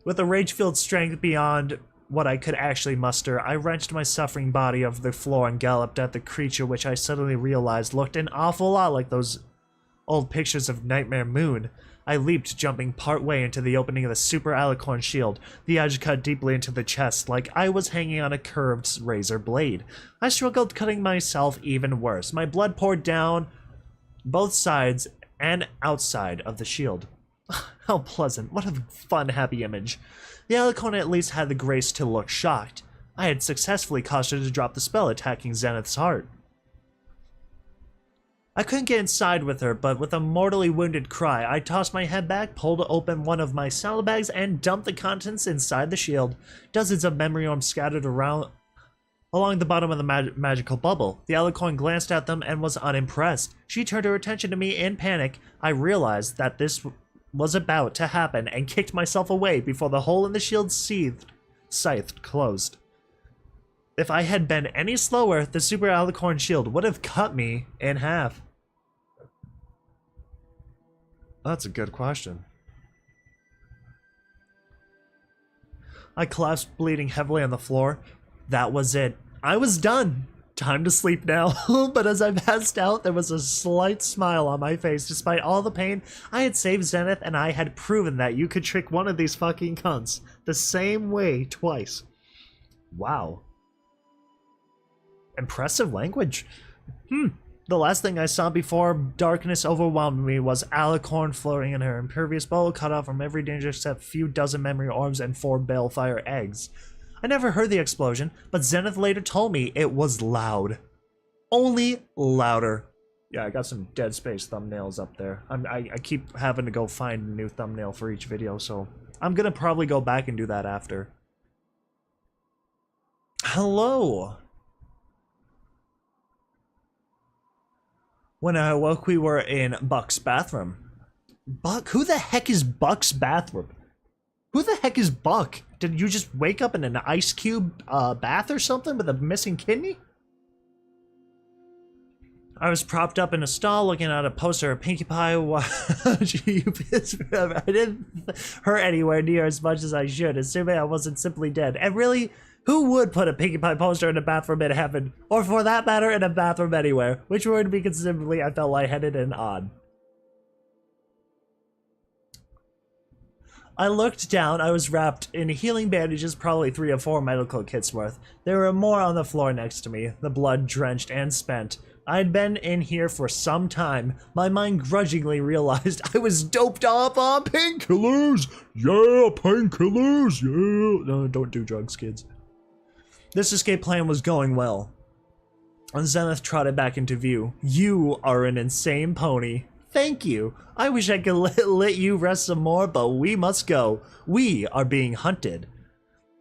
[SPEAKER 1] With a rage-filled strength beyond what I could actually muster, I wrenched my suffering body off the floor and galloped at the creature, which I suddenly realized looked an awful lot like those old pictures of Nightmare Moon. I leaped, jumping partway into the opening of the super alicorn shield. The edge cut deeply into the chest, like I was hanging on a curved razor blade. I struggled, cutting myself even worse. My blood poured down both sides and outside of the shield. How pleasant. What a fun, happy image. The alicorn at least had the grace to look shocked. I had successfully caused her to drop the spell, attacking Zenith's heart. I couldn't get inside with her, but with a mortally wounded cry, I tossed my head back, pulled open one of my saddlebags, and dumped the contents inside the shield. Dozens of memory orbs scattered around along the bottom of the magical bubble. The alicorn glanced at them and was unimpressed. She turned her attention to me in panic. I realized that this was about to happen and kicked myself away before the hole in the shield scythe closed. If I had been any slower, the super alicorn shield would have cut me in half. That's a good question. I collapsed, bleeding heavily on the floor. That was it. I was done. Time to sleep now. But as I passed out, there was a slight smile on my face. Despite all the pain, I had saved Zenith, and I had proven that you could trick one of these fucking cunts the same way twice. Wow. Impressive language. The last thing I saw before darkness overwhelmed me was alicorn floating in her impervious bowl, cut off from every danger except a few dozen memory orbs and 4 balefire eggs. I never heard the explosion, but Zenith later told me it was loud. Only louder. Yeah, I got some Dead Space thumbnails up there. I keep having to go find a new thumbnail for each video, so I'm gonna probably go back and do that after. Hello! When I awoke, we were in Buck's bathroom. Buck? Who the heck is Buck's bathroom? Who the heck is Buck? Did you just wake up in an ice cube bath or something with a missing kidney? I was propped up in a stall looking at a poster of Pinkie Pie. I didn't hurt anywhere near as much as I should, assuming I wasn't simply dead. And really, who would put a Pinkie Pie poster in a bathroom in heaven? Or for that matter, in a bathroom anywhere? Which would be considerably, I felt lightheaded and odd. I looked down. I was wrapped in healing bandages, probably 3 or 4 medical kits worth. There were more on the floor next to me, the blood drenched and spent. I'd been in here for some time. My mind grudgingly realized I was doped up on painkillers. Yeah, painkillers, yeah. No, don't do drugs, kids. This escape plan was going well. Zenith trotted back into view. You are an insane pony. Thank you. I wish I could let you rest some more, but we must go. We are being hunted.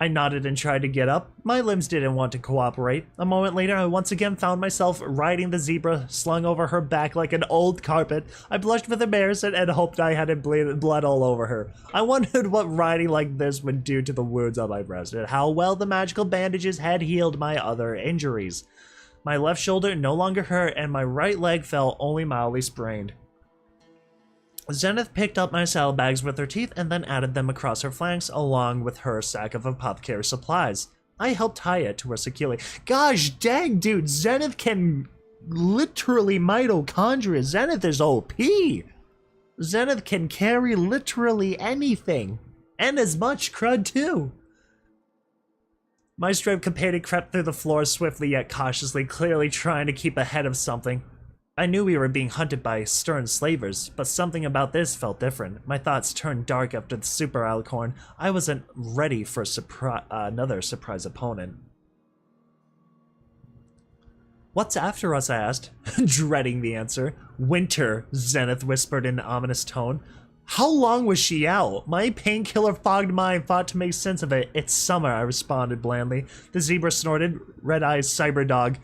[SPEAKER 1] I nodded and tried to get up. My limbs didn't want to cooperate. A moment later, I once again found myself riding the zebra, slung over her back like an old carpet. I blushed with embarrassment and hoped I hadn't blood all over her. I wondered what riding like this would do to the wounds on my breast, and how well the magical bandages had healed my other injuries. My left shoulder no longer hurt, and my right leg felt only mildly sprained. Zenith picked up my saddlebags with her teeth and then added them across her flanks along with her sack of apothecary supplies. I helped tie it to her securely. Gosh dang, dude, Zenith can literally mitochondria. Zenith is OP. Zenith can carry literally anything. And as much crud too. My striped companion crept through the floor swiftly yet cautiously, clearly trying to keep ahead of something. I knew we were being hunted by stern slavers, but something about this felt different. My thoughts turned dark after the super alicorn. I wasn't ready for another surprise opponent. What's after us? I asked, dreading the answer. Winter, Zenith whispered in an ominous tone. How long was she out? My painkiller fogged mind fought to make sense of it. It's summer, I responded blandly. The zebra snorted. Red Eye's cyber dog.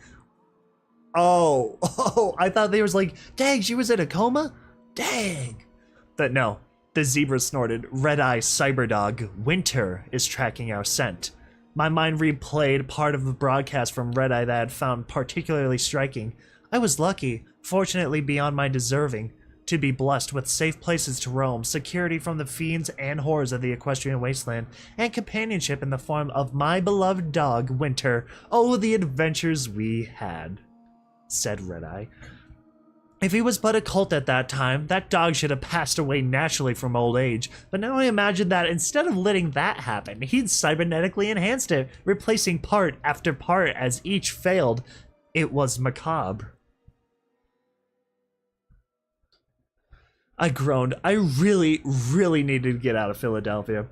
[SPEAKER 1] Oh, I thought they was like, dang, she was in a coma? Dang. But no, the zebra snorted. Red Eye Cyberdog, Winter is tracking our scent. My mind replayed part of the broadcast from Red Eye that I had found particularly striking. I was lucky, fortunately beyond my deserving, to be blessed with safe places to roam, security from the fiends and horrors of the equestrian wasteland, and companionship in the form of my beloved dog, Winter. Oh, the adventures we had, said Red Eye. If he was but a colt at that time, that dog should have passed away naturally from old age. But now I imagine that instead of letting that happen, he'd cybernetically enhanced it, replacing part after part as each failed. It was macabre. I groaned. I really, really needed to get out of Philadelphia.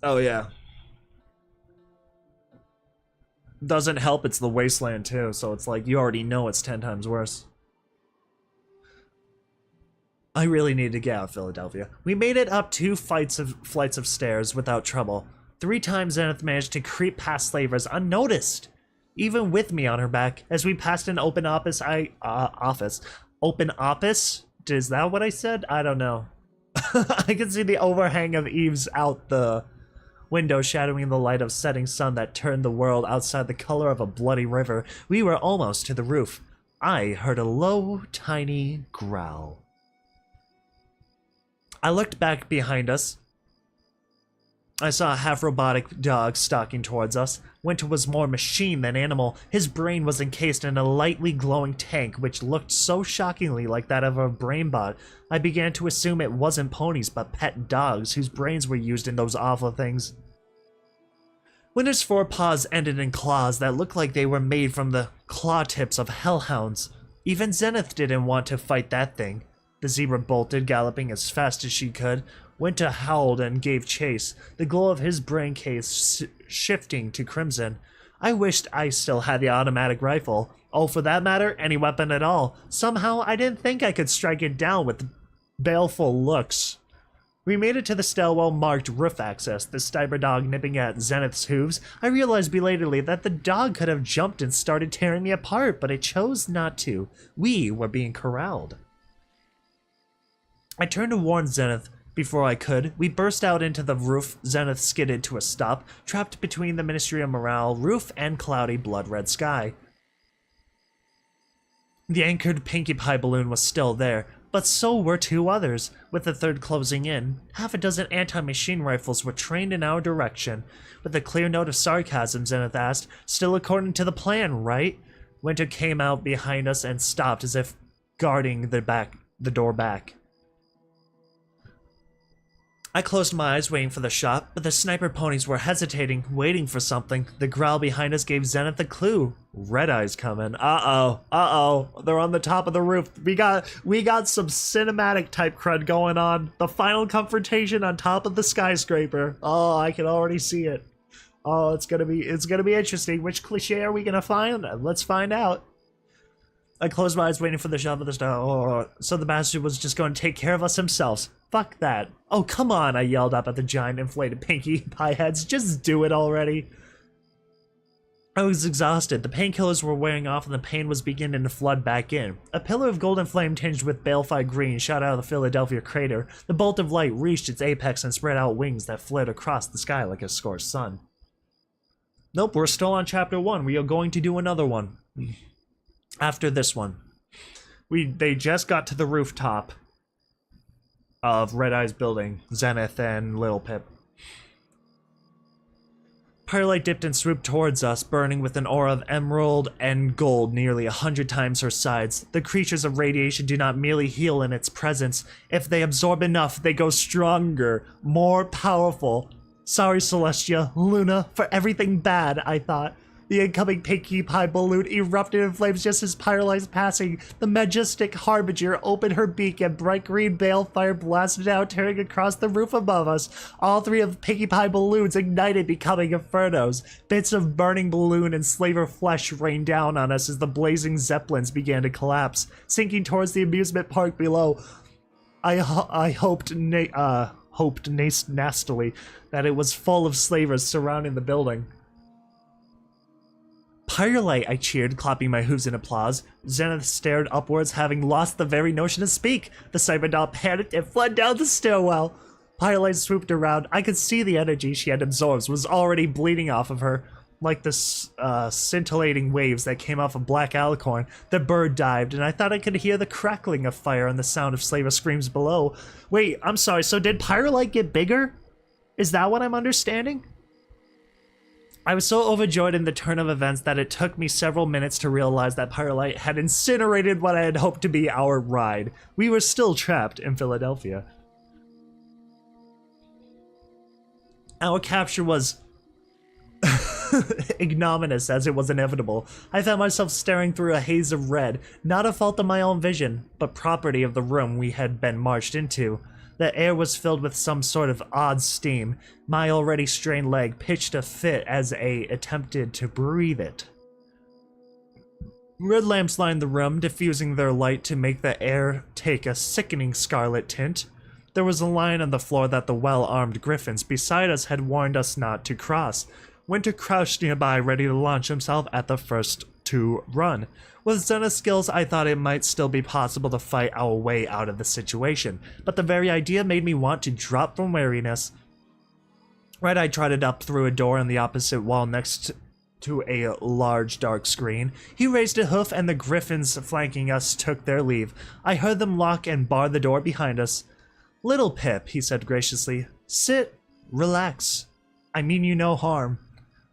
[SPEAKER 1] Oh yeah. Doesn't help, it's the wasteland too, so it's like you already know it's 10 times worse. I really need to get out of Philadelphia. We made it up 2 flights of stairs without trouble. 3 times Zenith managed to creep past slavers unnoticed, even with me on her back. As we passed an open office, open office? Is that what I said? I don't know. I could see the overhang of eaves out the window shadowing the light of setting sun that turned the world outside the color of a bloody river. We were almost to the roof. I heard a low, tiny growl. I looked back behind us. I saw a half-robotic dog stalking towards us. Winter was more machine than animal. His brain was encased in a lightly glowing tank which looked so shockingly like that of a brain bot. I began to assume it wasn't ponies but pet dogs whose brains were used in those awful things. Winter's 4 paws ended in claws that looked like they were made from the claw tips of hellhounds. Even Zenith didn't want to fight that thing. The zebra bolted, galloping as fast as she could. Winter howled and gave chase, the glow of his brain case shifting to crimson. I wished I still had the automatic rifle. Oh, for that matter, any weapon at all. Somehow, I didn't think I could strike it down with baleful looks. We made it to the stairwell marked roof access, the Stiber dog nipping at Zenith's hooves. I realized belatedly that the dog could have jumped and started tearing me apart, but it chose not to. We were being corralled. I turned to warn Zenith. Before I could, we burst out into the roof. Zenith skidded to a stop, trapped between the Ministry of Morale roof and cloudy blood-red sky. The anchored Pinkie Pie balloon was still there, but so were 2 others, with the 3rd closing in. Half a dozen anti-machine rifles were trained in our direction. With a clear note of sarcasm, Zenith asked, "Still according to the plan, right?" Winter came out behind us and stopped as if guarding the door back. I closed my eyes waiting for the shot, but the sniper ponies were hesitating, waiting for something. The growl behind us gave Zenith a clue. Red Eye's coming. Uh-oh. They're on the top of the roof. We got some cinematic type crud going on. The final confrontation on top of the skyscraper. Oh, I can already see it. Oh, it's gonna be interesting. Which cliche are we gonna find? Let's find out. I closed my eyes waiting for the shot of the star. Oh, so the bastard was just going to take care of us himself. Fuck that. Oh, come on, I yelled up at the giant inflated Pinkie Pie heads. Just do it already. I was exhausted. The painkillers were wearing off and the pain was beginning to flood back in. A pillar of golden flame tinged with balefire green shot out of the Philadelphia crater. The bolt of light reached its apex and spread out wings that flared across the sky like a scorched sun. Nope, we're still on chapter 1. We are going to do another one. After this one. They just got to the rooftop of Red Eye's building, Zenith and Little Pip. Firelight dipped and swooped towards us, burning with an aura of emerald and gold nearly 100 times her size. The creatures of radiation do not merely heal in its presence. If they absorb enough, they go stronger, more powerful. Sorry, Celestia, Luna, for everything bad, I thought. The incoming Pinkie Pie balloon erupted in flames just as Pyrolight's passing. The majestic harbinger opened her beak and bright green balefire blasted out, tearing across the roof above us. All 3 of Pinkie Pie balloons ignited, becoming infernos. Bits of burning balloon and slaver flesh rained down on us as the blazing zeppelins began to collapse, sinking towards the amusement park below. I hoped nastily that it was full of slavers surrounding the building. Firelight, I cheered, clapping my hooves in applause. Zenith stared upwards, having lost the very notion to speak. The cyberdoll panicked and fled down the stairwell. Firelight swooped around. I could see the energy she had absorbed was already bleeding off of her, like the scintillating waves that came off a black alicorn. The bird dived, and I thought I could hear the crackling of fire and the sound of slaver screams below. Wait, I'm sorry, so did Firelight get bigger? Is that what I'm understanding? I was so overjoyed in the turn of events that it took me several minutes to realize that Firelight had incinerated what I had hoped to be our ride. We were still trapped in Philadelphia. Our capture was ignominious as it was inevitable. I found myself staring through a haze of red, not a fault of my own vision, but property of the room we had been marched into. The air was filled with some sort of odd steam. My already strained leg pitched a fit as I attempted to breathe it. Red lamps lined the room, diffusing their light to make the air take a sickening scarlet tint. There was a line on the floor that the well-armed griffins beside us had warned us not to cross. Winter crouched nearby, ready to launch himself at the first to run. With Zenith skills, I thought it might still be possible to fight our way out of the situation, but the very idea made me want to drop from weariness. Red Eye trotted up through a door on the opposite wall next to a large dark screen. He raised a hoof and the griffins flanking us took their leave. I heard them lock and bar the door behind us. "Little Pip," he said graciously, "sit, relax. I mean you no harm."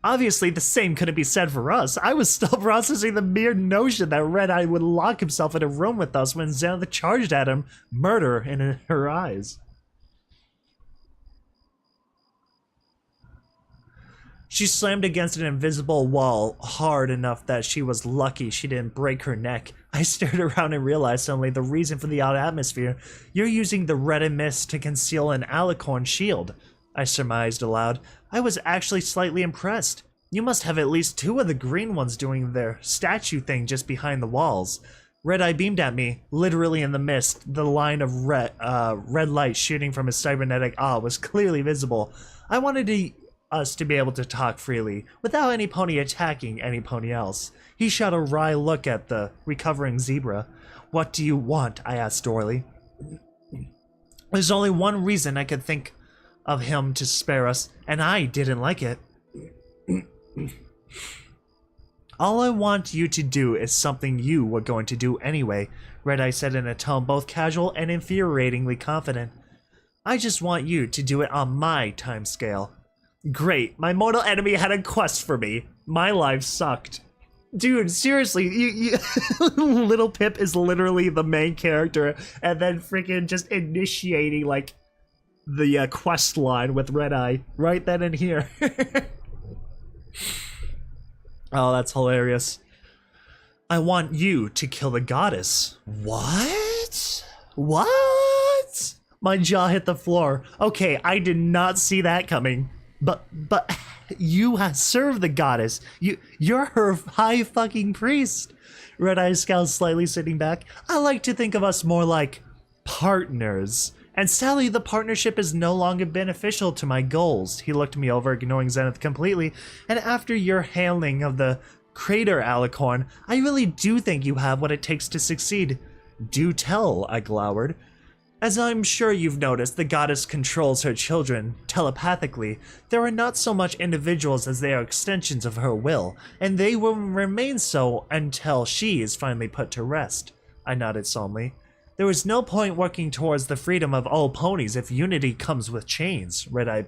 [SPEAKER 1] Obviously, the same couldn't be said for us. I was still processing the mere notion that Red Eye would lock himself in a room with us when Zenith charged at him, murder in her eyes. She slammed against an invisible wall hard enough that she was lucky she didn't break her neck. I stared around and realized suddenly the reason for the odd atmosphere. "You're using the red mist to conceal an alicorn shield," I surmised aloud. I was actually slightly impressed. "You must have at least 2 of the green ones doing their statue thing just behind the walls." Red Eye beamed at me, literally in the mist. The line of red light shooting from his cybernetic eye was clearly visible. I wanted us to be able to talk freely, without any pony attacking any pony else. He shot a wry look at the recovering zebra. "What do you want?" I asked Dorley. "There's only one reason I could think of him to spare us, and I didn't like it. All I want you to do is something you were going to do anyway," Red Eye said in a tone both casual and infuriatingly confident. "I just want you to do it on my time scale." Great, my mortal enemy had a quest for me. My life sucked. Dude, seriously, you Little Pip is literally the main character, and then freaking just initiating, like, the quest line with Red Eye right then and here. Oh, that's hilarious. "I want you to kill the goddess." What? What? My jaw hit the floor. Okay, I did not see that coming. But you have served the goddess. You're her high fucking priest. Red Eye scowled slightly, sitting back. "I like to think of us more like partners. And sadly, the partnership is no longer beneficial to my goals." He looked me over, ignoring Zenith completely. "And after your handling of the crater alicorn, I really do think you have what it takes to succeed." "Do tell," I glowered. "As I'm sure you've noticed, the goddess controls her children telepathically. There are not so much individuals as they are extensions of her will, and they will remain so until she is finally put to rest." I nodded solemnly. "There is no point working towards the freedom of all ponies if unity comes with chains," Red Eye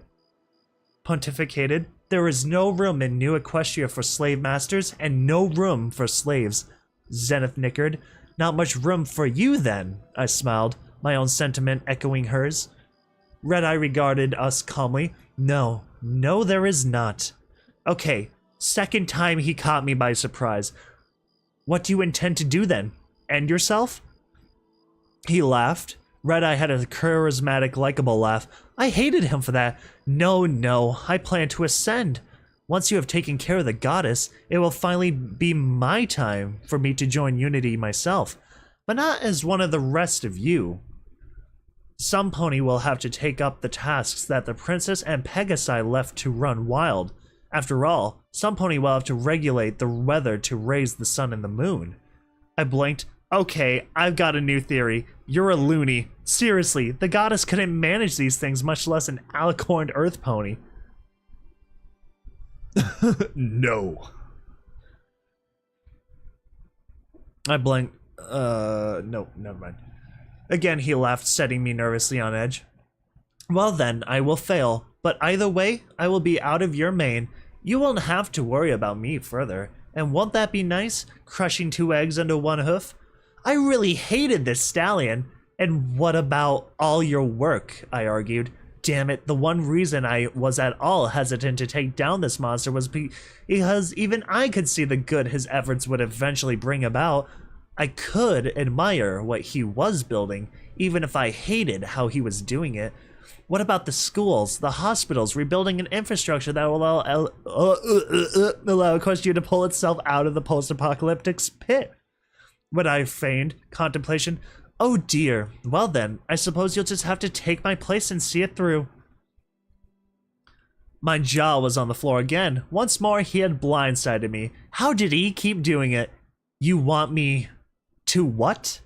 [SPEAKER 1] pontificated. "There is no room in New Equestria for slave masters, and no room for slaves." Zenith nickered. "Not much room for you then," I smiled, my own sentiment echoing hers. Red Eye regarded us calmly. No, there is not." Okay, second time he caught me by surprise. "What do you intend to do then? End yourself?" He laughed. Red Eye had a charismatic, likable laugh. I hated him for that. No, I plan to ascend. Once you have taken care of the goddess, it will finally be my time for me to join Unity myself, but not as one of the rest of you. Some pony will have to take up the tasks that the princess and Pegasi left to run wild. After all, some pony will have to regulate the weather to raise the sun and the moon. I blinked. Okay, I've got a new theory. You're a loony. Seriously, the goddess couldn't manage these things, much less an alicorned earth pony. No. I blinked. No, never mind. Again, he laughed, setting me nervously on edge. "Well then, I will fail, but either way, I will be out of your mane. You won't have to worry about me further. And won't that be nice, crushing 2 eggs under 1 hoof? I really hated this stallion. And what about all your work?" I argued. Damn it, the one reason I was at all hesitant to take down this monster was because even I could see the good his efforts would eventually bring about. I could admire what he was building, even if I hated how he was doing it. What about the schools, the hospitals, rebuilding an infrastructure that will allow Equestria to pull itself out of the post-apocalyptic pit? When I feigned contemplation, oh dear, well then, I suppose you'll just have to take my place and see it through. My jaw was on the floor again. Once more, he had blindsided me. How did he keep doing it? You want me to what?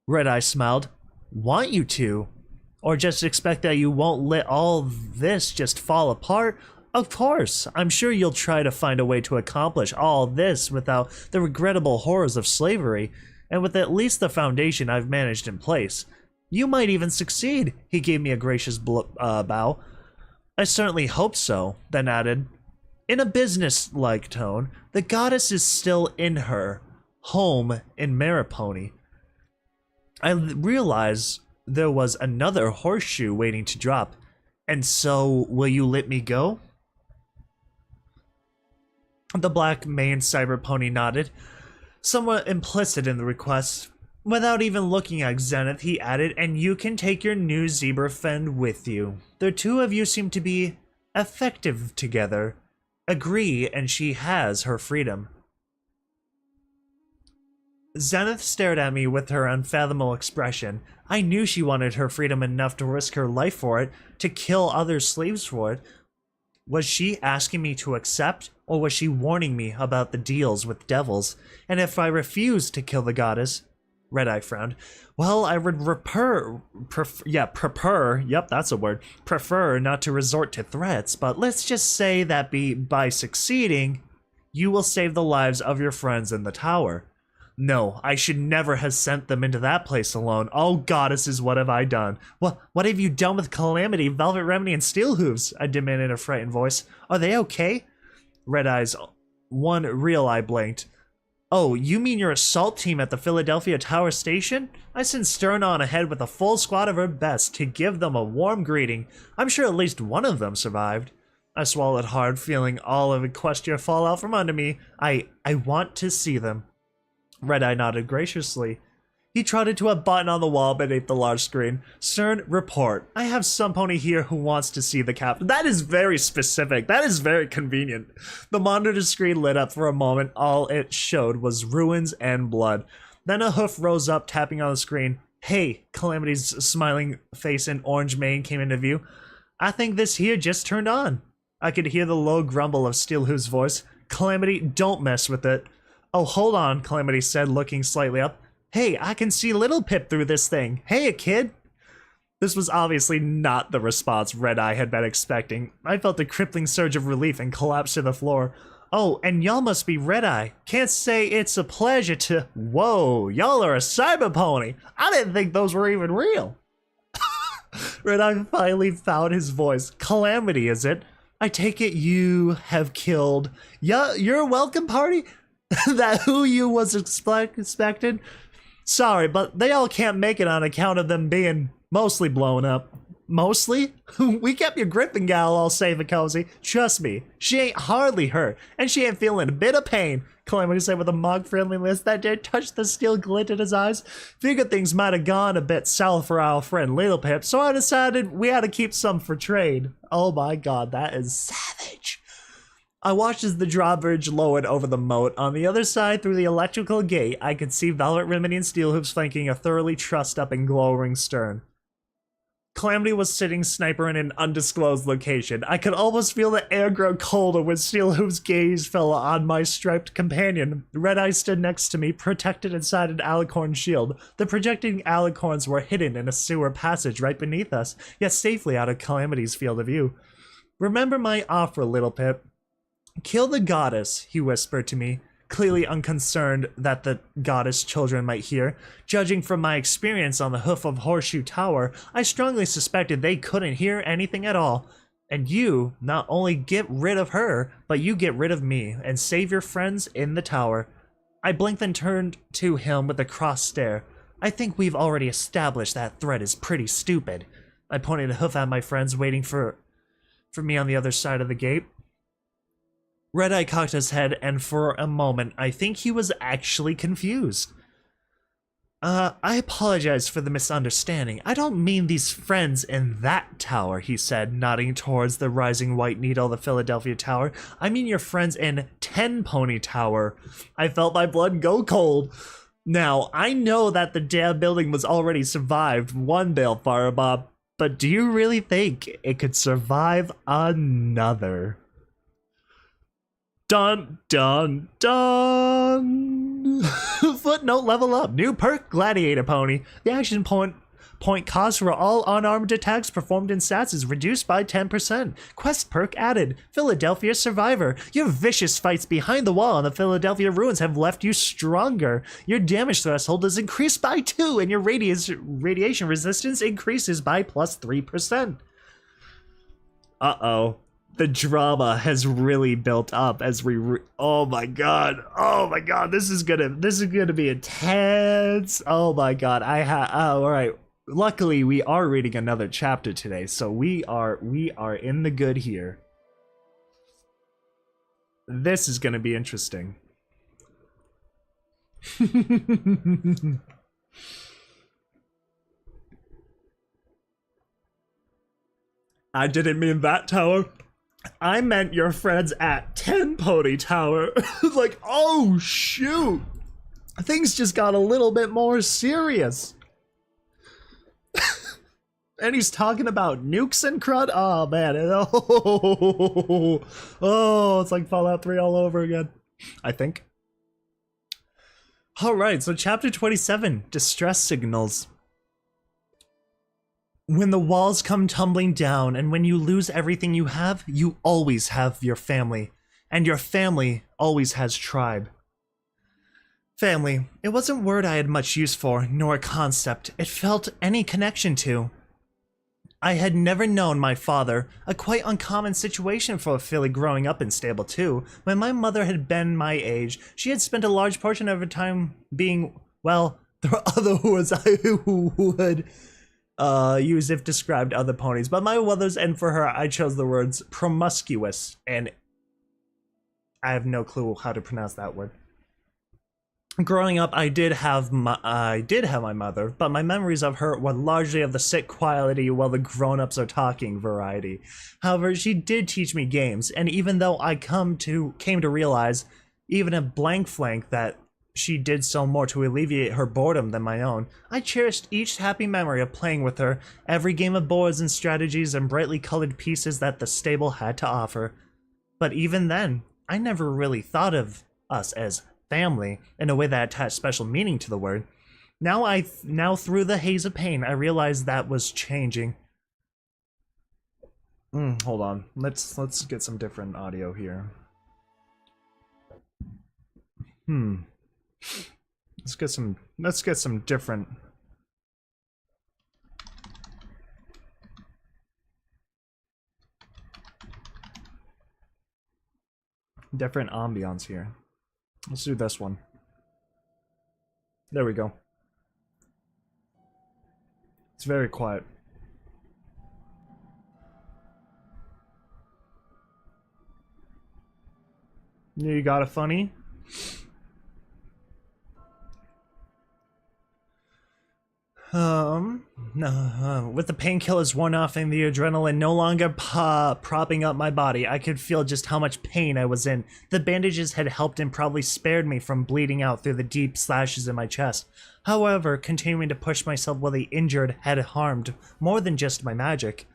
[SPEAKER 1] Red Eye smiled. Want you to? Or just expect that you won't let all this just fall apart? Of course, I'm sure you'll try to find a way to accomplish all this without the regrettable horrors of slavery, and with at least the foundation I've managed in place. You might even succeed, he gave me a gracious bow. I certainly hope so, then added, in a business-like tone, the goddess is still in her home in Maripony. I realize there was another horseshoe waiting to drop. And so, will you let me go? The black maned cyber pony nodded, somewhat implicit in the request. Without even looking at Zenith, he added, and you can take your new zebra friend with you. The two of you seem to be effective together. Agree, and she has her freedom. Zenith stared at me with her unfathomable expression. I knew she wanted her freedom enough to risk her life for it, to kill other slaves for it. Was she asking me to accept, or was she warning me about the deals with devils? And if I refused to kill the goddess, Red Eye frowned, well, I would prefer not to resort to threats, but let's just say that by succeeding, you will save the lives of your friends in the tower. No, I should never have sent them into that place alone. Oh, goddesses, what have I done? What have you done with Calamity, Velvet Remedy, and Steelhooves? I demanded in a frightened voice. Are they okay? Red Eye's one real eye blinked. Oh, you mean your assault team at the Philadelphia Tower Station? I sent Stern on ahead with a full squad of her best to give them a warm greeting. I'm sure at least one of them survived. I swallowed hard, feeling all of Equestria fall out from under me. I want to see them. Red Eye nodded graciously. He trotted to a button on the wall beneath the large screen. Stern, report. I have some pony here who wants to see the captain. That is very specific. That is very convenient. The monitor screen lit up for a moment. All it showed was ruins and blood. Then a hoof rose up, tapping on the screen. Hey, Calamity's smiling face and orange mane came into view. I think this here just turned on. I could hear the low grumble of Steelhooves' voice. Calamity, don't mess with it. Oh, hold on, Calamity said, looking slightly up. Hey, I can see Little Pip through this thing. Hey, kid. This was obviously not the response Red Eye had been expecting. I felt a crippling surge of relief and collapsed to the floor. Oh, and y'all must be Red Eye. Can't say it's a pleasure to... Whoa, y'all are a cyber pony. I didn't think those were even real. Red Eye finally found his voice. Calamity, is it? I take it you have killed... Yeah, you're welcome, party? That who you was expected? Sorry, but they all can't make it on account of them being mostly blown up. Mostly? We kept your Griffin gal all safe and cozy. Trust me, she ain't hardly hurt, and she ain't feeling a bit of pain, Calamity said with a mock friendliness that did touch the steel glint in his eyes. Figured things might have gone a bit south for our friend Little Pip, so I decided we had to keep some for trade. Oh my god, that is savage. I watched as the drawbridge lowered over the moat. On the other side, through the electrical gate, I could see Velvet Remedy and Steelhooves flanking a thoroughly trussed up and glowering Stern. Calamity was sitting sniper in an undisclosed location. I could almost feel the air grow colder when Steelhooves' gaze fell on my striped companion. Red Eye stood next to me, protected inside an alicorn shield. The projecting alicorns were hidden in a sewer passage right beneath us, yet safely out of Calamity's field of view. Remember my offer, Little Pip. Kill the goddess, he whispered to me, clearly unconcerned that the goddess children might hear. Judging from my experience on the hoof of Horseshoe Tower, I strongly suspected they couldn't hear anything at all. And you not only get rid of her, but you get rid of me and save your friends in the tower. I blinked and turned to him with a cross stare. I think we've already established that threat is pretty stupid. I pointed a hoof at my friends waiting for me on the other side of the gate. Red Eye cocked his head, and for a moment, I think he was actually confused. I apologize for the misunderstanding. I don't mean these friends in that tower, he said, nodding towards the rising white needle of the Philadelphia Tower. I mean your friends in 10 Pony Tower. I felt my blood go cold. Now, I know that the damn building was already survived one Balefire Bob, but do you really think it could survive another? Dun dun dun! Footnote level up. New perk, Gladiator Pony. The action point cost for all unarmed attacks performed in stats is reduced by 10%. Quest perk added. Philadelphia Survivor. Your vicious fights behind the wall on the Philadelphia ruins have left you stronger. Your damage threshold is increased by 2 and your radiation resistance increases by plus 3%. Uh-oh. The drama has really built up as we oh my god, this is gonna be intense. Oh my god, all right, luckily we are reading another chapter today, so we are in the good here. This is gonna be interesting. I didn't mean that tower. I meant your friends at 10 Pony Tower. Like, oh shoot. Things just got a little bit more serious. And he's talking about nukes and crud. Oh man. Oh, it's like Fallout 3 all over again, I think. Alright, so chapter 27, Distress Signals. When the walls come tumbling down and when you lose everything you always have your family. And your family always has tribe. Family, it wasn't a word I had much use for, nor a concept it felt any connection to. I had never known my father, a quite uncommon situation for a filly growing up in stable 2. When my mother had been my age, she had spent a large portion of her time being, well, there were other words I would use if described other ponies, but my mother's and for her I chose the words promiscuous, and I have no clue how to pronounce that word. Growing up, I did have my mother, but my memories of her were largely of the sit quietly while the grown-ups are talking variety. However, she did teach me games, and even though I came to realize, even a blank flank, that she did so more to alleviate her boredom than my own, I cherished each happy memory of playing with her, every game of boards and strategies and brightly colored pieces that the stable had to offer. But even then, I never really thought of us as family in a way that attached special meaning to the word. Now through the haze of pain, I realized that was changing. Hold on. Let's get some different audio here. Let's get some different ambiance here. Let's do this one. There we go. It's very quiet. You got a funny? With the painkillers worn off and the adrenaline no longer propping up my body, I could feel just how much pain I was in. The bandages had helped and probably spared me from bleeding out through the deep slashes in my chest. However, continuing to push myself while the injured had harmed more than just my magic.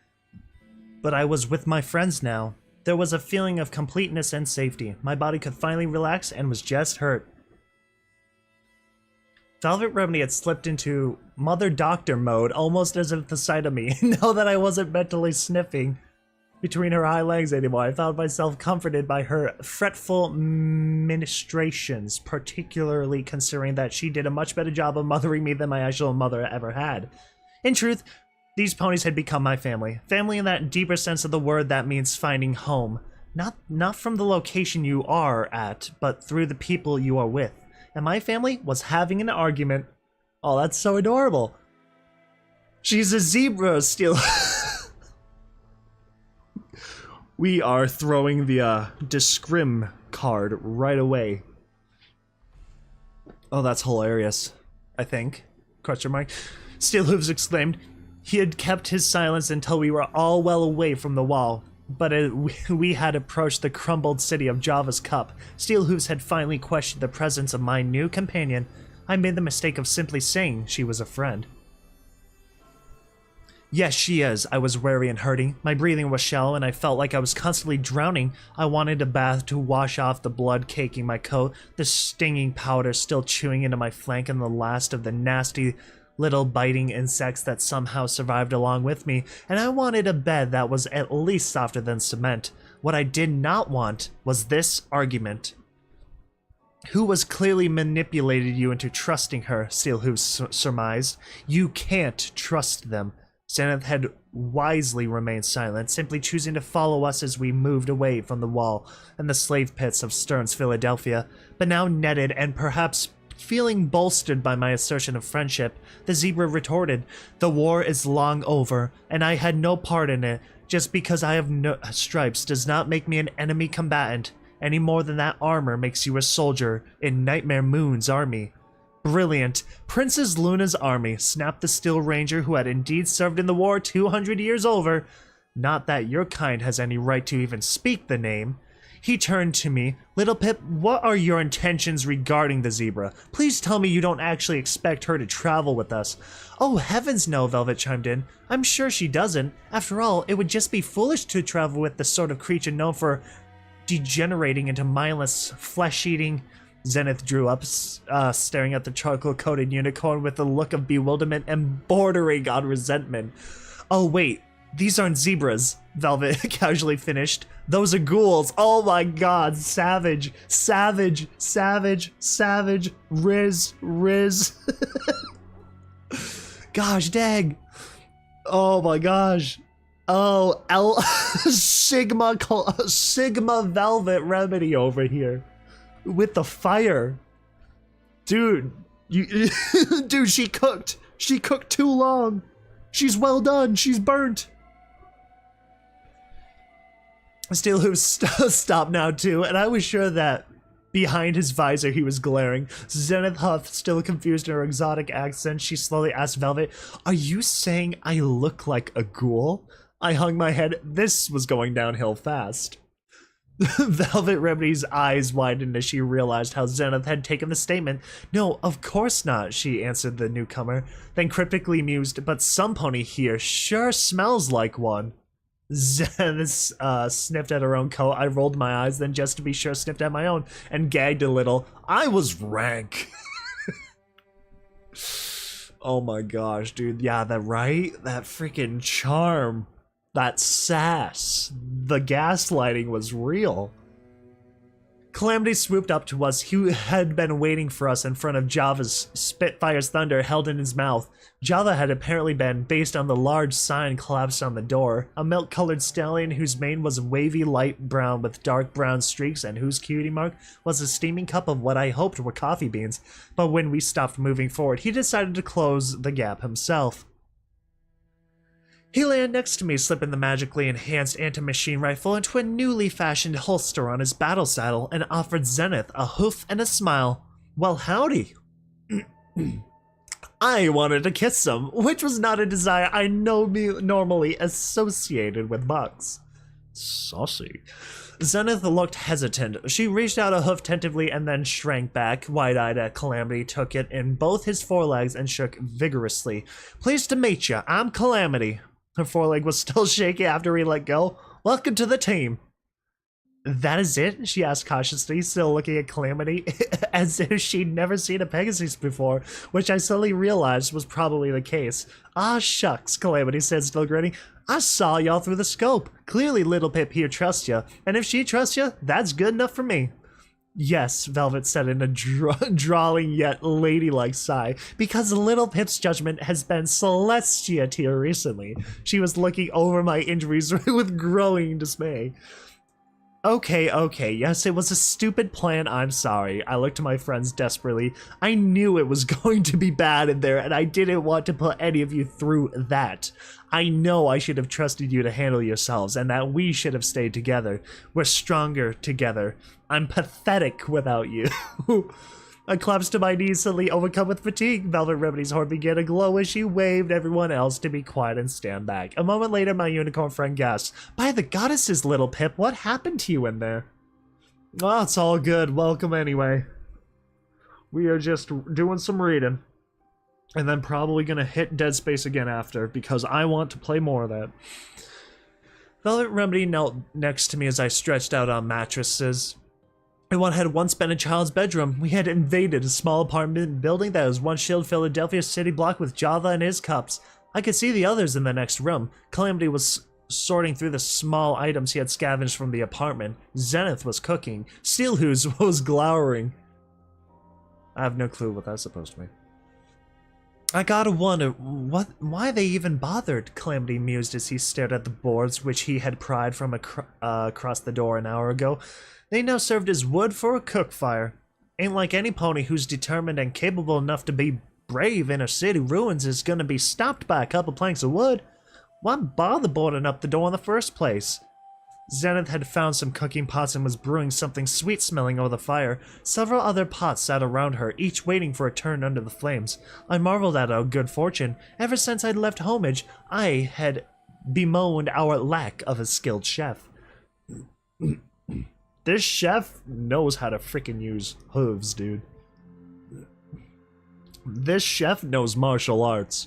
[SPEAKER 1] But I was with my friends now. There was a feeling of completeness and safety. My body could finally relax and was just hurt. Velvet Remedy had slipped into Mother Doctor mode, almost as if the sight of me, now that I wasn't mentally sniffing between her high legs anymore. I found myself comforted by her fretful ministrations, particularly considering that she did a much better job of mothering me than my actual mother ever had. In truth, these ponies had become my family. Family in that deeper sense of the word that means finding home. Not from the location you are at, but through the people you are with. And my family was having an argument. Oh, that's so adorable. She's a zebra still. We are throwing the discrim card right away. Oh, that's hilarious, I think. Question mark. Steelhooves exclaimed. He had kept his silence until we were all well away from the wall, but we had approached the crumbled city of Java's Cup. Steelhooves had finally questioned the presence of my new companion. I made the mistake of simply saying she was a friend. Yes, she is. I was weary and hurting. My breathing was shallow and I felt like I was constantly drowning. I wanted a bath to wash off the blood caking my coat, the stinging powder still chewing into my flank, and the last of the nasty little biting insects that somehow survived along with me, and I wanted a bed that was at least softer than cement. What I did not want was this argument. Who was clearly manipulated you into trusting her, Steelhooves surmised. You can't trust them. Zenith had wisely remained silent, simply choosing to follow us as we moved away from the wall and the slave pits of Stern's Philadelphia. But now netted and perhaps feeling bolstered by my assertion of friendship, the zebra retorted, "The war is long over, and I had no part in it. Just because I have no stripes does not make me an enemy combatant, any more than that armor makes you a soldier in Nightmare Moon's army." Brilliant. Princess Luna's army, snapped the Steel Ranger who had indeed served in the war 200 years over. Not that your kind has any right to even speak the name. He turned to me. Little Pip, what are your intentions regarding the zebra? Please tell me you don't actually expect her to travel with us. Oh, heavens no, Velvet chimed in. I'm sure she doesn't. After all, it would just be foolish to travel with the sort of creature known for degenerating into mindless, flesh-eating... Zenith drew up, staring at the charcoal-coated unicorn with a look of bewilderment and bordering on resentment. Oh wait, these aren't zebras, Velvet casually finished. Those are ghouls. Oh my god, savage, savage, savage, savage, Riz. Gosh dang. Oh my gosh. Oh, Sigma Velvet Remedy over here. With the fire. Dude, dude, she cooked too long. She's well done, she's burnt. Steelhooves stopped now too, and I was sure that behind his visor he was glaring. Zenith huffed, still confused in her exotic accent. She slowly asked Velvet, "Are you saying I look like a ghoul?" I hung my head. This was going downhill fast. Velvet Remedy's eyes widened as she realized how Zenith had taken the statement. "No, of course not," she answered the newcomer, then cryptically mused, "But some pony here sure smells like one." Zenith sniffed at her own coat. I rolled my eyes, then just to be sure sniffed at my own, and gagged a little. I was rank. Oh my gosh, dude. Yeah, that freaking charm. That sass, the gaslighting was real. Calamity swooped up to us. He had been waiting for us in front of Java's Spitfire's thunder held in his mouth. Java had apparently been based on the large sign collapsed on the door, a milk-colored stallion whose mane was wavy light brown with dark brown streaks and whose cutie mark was a steaming cup of what I hoped were coffee beans. But when we stopped moving forward, he decided to close the gap himself. He landed next to me, slipping the magically enhanced anti-machine rifle into a newly fashioned holster on his battle saddle, and offered Zenith a hoof and a smile. Well, howdy. I wanted to kiss him, which was not a desire I normally associated with bucks. Saucy. Zenith looked hesitant. She reached out a hoof tentatively and then shrank back, wide-eyed at Calamity, took it in both his forelegs and shook vigorously. "Pleased to meet you. I'm Calamity." Her foreleg was still shaky after he let go. "Welcome to the team." "That is it?" she asked cautiously, still looking at Calamity, as if she'd never seen a Pegasus before, which I suddenly realized was probably the case. "Ah, shucks," Calamity said, still grinning. "I saw y'all through the scope. Clearly Little Pip here trusts you, and if she trusts you, that's good enough for me." "Yes," Velvet said in a drawling yet ladylike sigh, "because Little Pip's judgment has been celestiate here recently." She was looking over my injuries with growing dismay. Okay, yes, it was a stupid plan, I'm sorry." I looked to my friends desperately. I knew it was going to be bad in there, and I didn't want to put any of you through that. I know I should have trusted you to handle yourselves, and that we should have stayed together. We're stronger together. I'm pathetic without you. I collapsed to my knees, suddenly overcome with fatigue. Velvet Remedy's heart began to glow as she waved everyone else to be quiet and stand back. A moment later, my unicorn friend gasped, "By the goddesses, little Pip, what happened to you in there?" Well, it's all good. Welcome anyway. We are just doing some reading. And then probably gonna hit Dead Space again after, because I want to play more of that. Velvet Remedy knelt next to me as I stretched out on mattresses. What had once been a child's bedroom, we had invaded a small apartment building that was once shielded Philadelphia city block with Java and his cups. I could see the others in the next room. Calamity was sorting through the small items he had scavenged from the apartment. Zenith was cooking. Steelhooves was glowering. I have no clue what that's supposed to mean. I gotta wonder why they even bothered, Calamity mused as he stared at the boards which he had pried from across the door an hour ago. They now served as wood for a cook fire. Ain't like any pony who's determined and capable enough to be brave in a city ruins is gonna be stopped by a couple planks of wood. Why bother boarding up the door in the first place? Zenith had found some cooking pots and was brewing something sweet-smelling over the fire. Several other pots sat around her, each waiting for a turn under the flames. I marveled at our good fortune. Ever since I'd left Homage, I had bemoaned our lack of a skilled chef. This chef knows how to freaking use hooves, dude. This chef knows martial arts.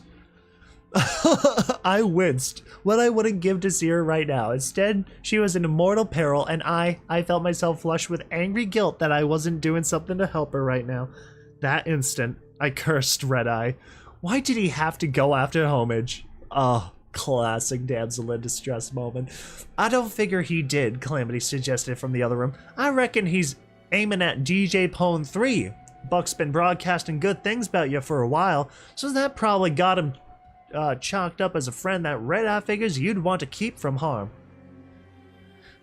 [SPEAKER 1] I winced. What I wouldn't give to see her right now. Instead, she was in mortal peril, and I felt myself flush with angry guilt that I wasn't doing something to help her right now. That instant, I cursed Red Eye. Why did he have to go after Homage? Oh, classic damsel in distress moment. I don't figure he did, Calamity suggested from the other room. I reckon he's aiming at DJ Pone 3. Buck's been broadcasting good things about you for a while, so that probably got him chalked up as a friend that Red Eye figures you'd want to keep from harm.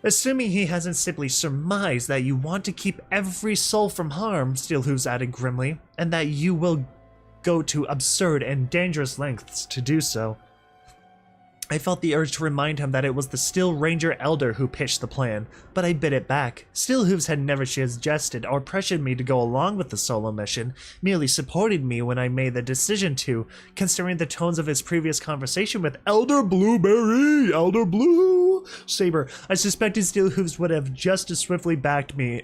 [SPEAKER 1] Assuming he hasn't simply surmised that you want to keep every soul from harm, Steelhooves added grimly, and that you will go to absurd and dangerous lengths to do so. I felt the urge to remind him that it was the Steel Ranger Elder who pitched the plan, but I bit it back. Steelhooves had never suggested or pressured me to go along with the solo mission, merely supported me when I made the decision to, considering the tones of his previous conversation with Elder Blueberry, Elder Blue Saber. I suspected Steelhooves would have just as swiftly backed me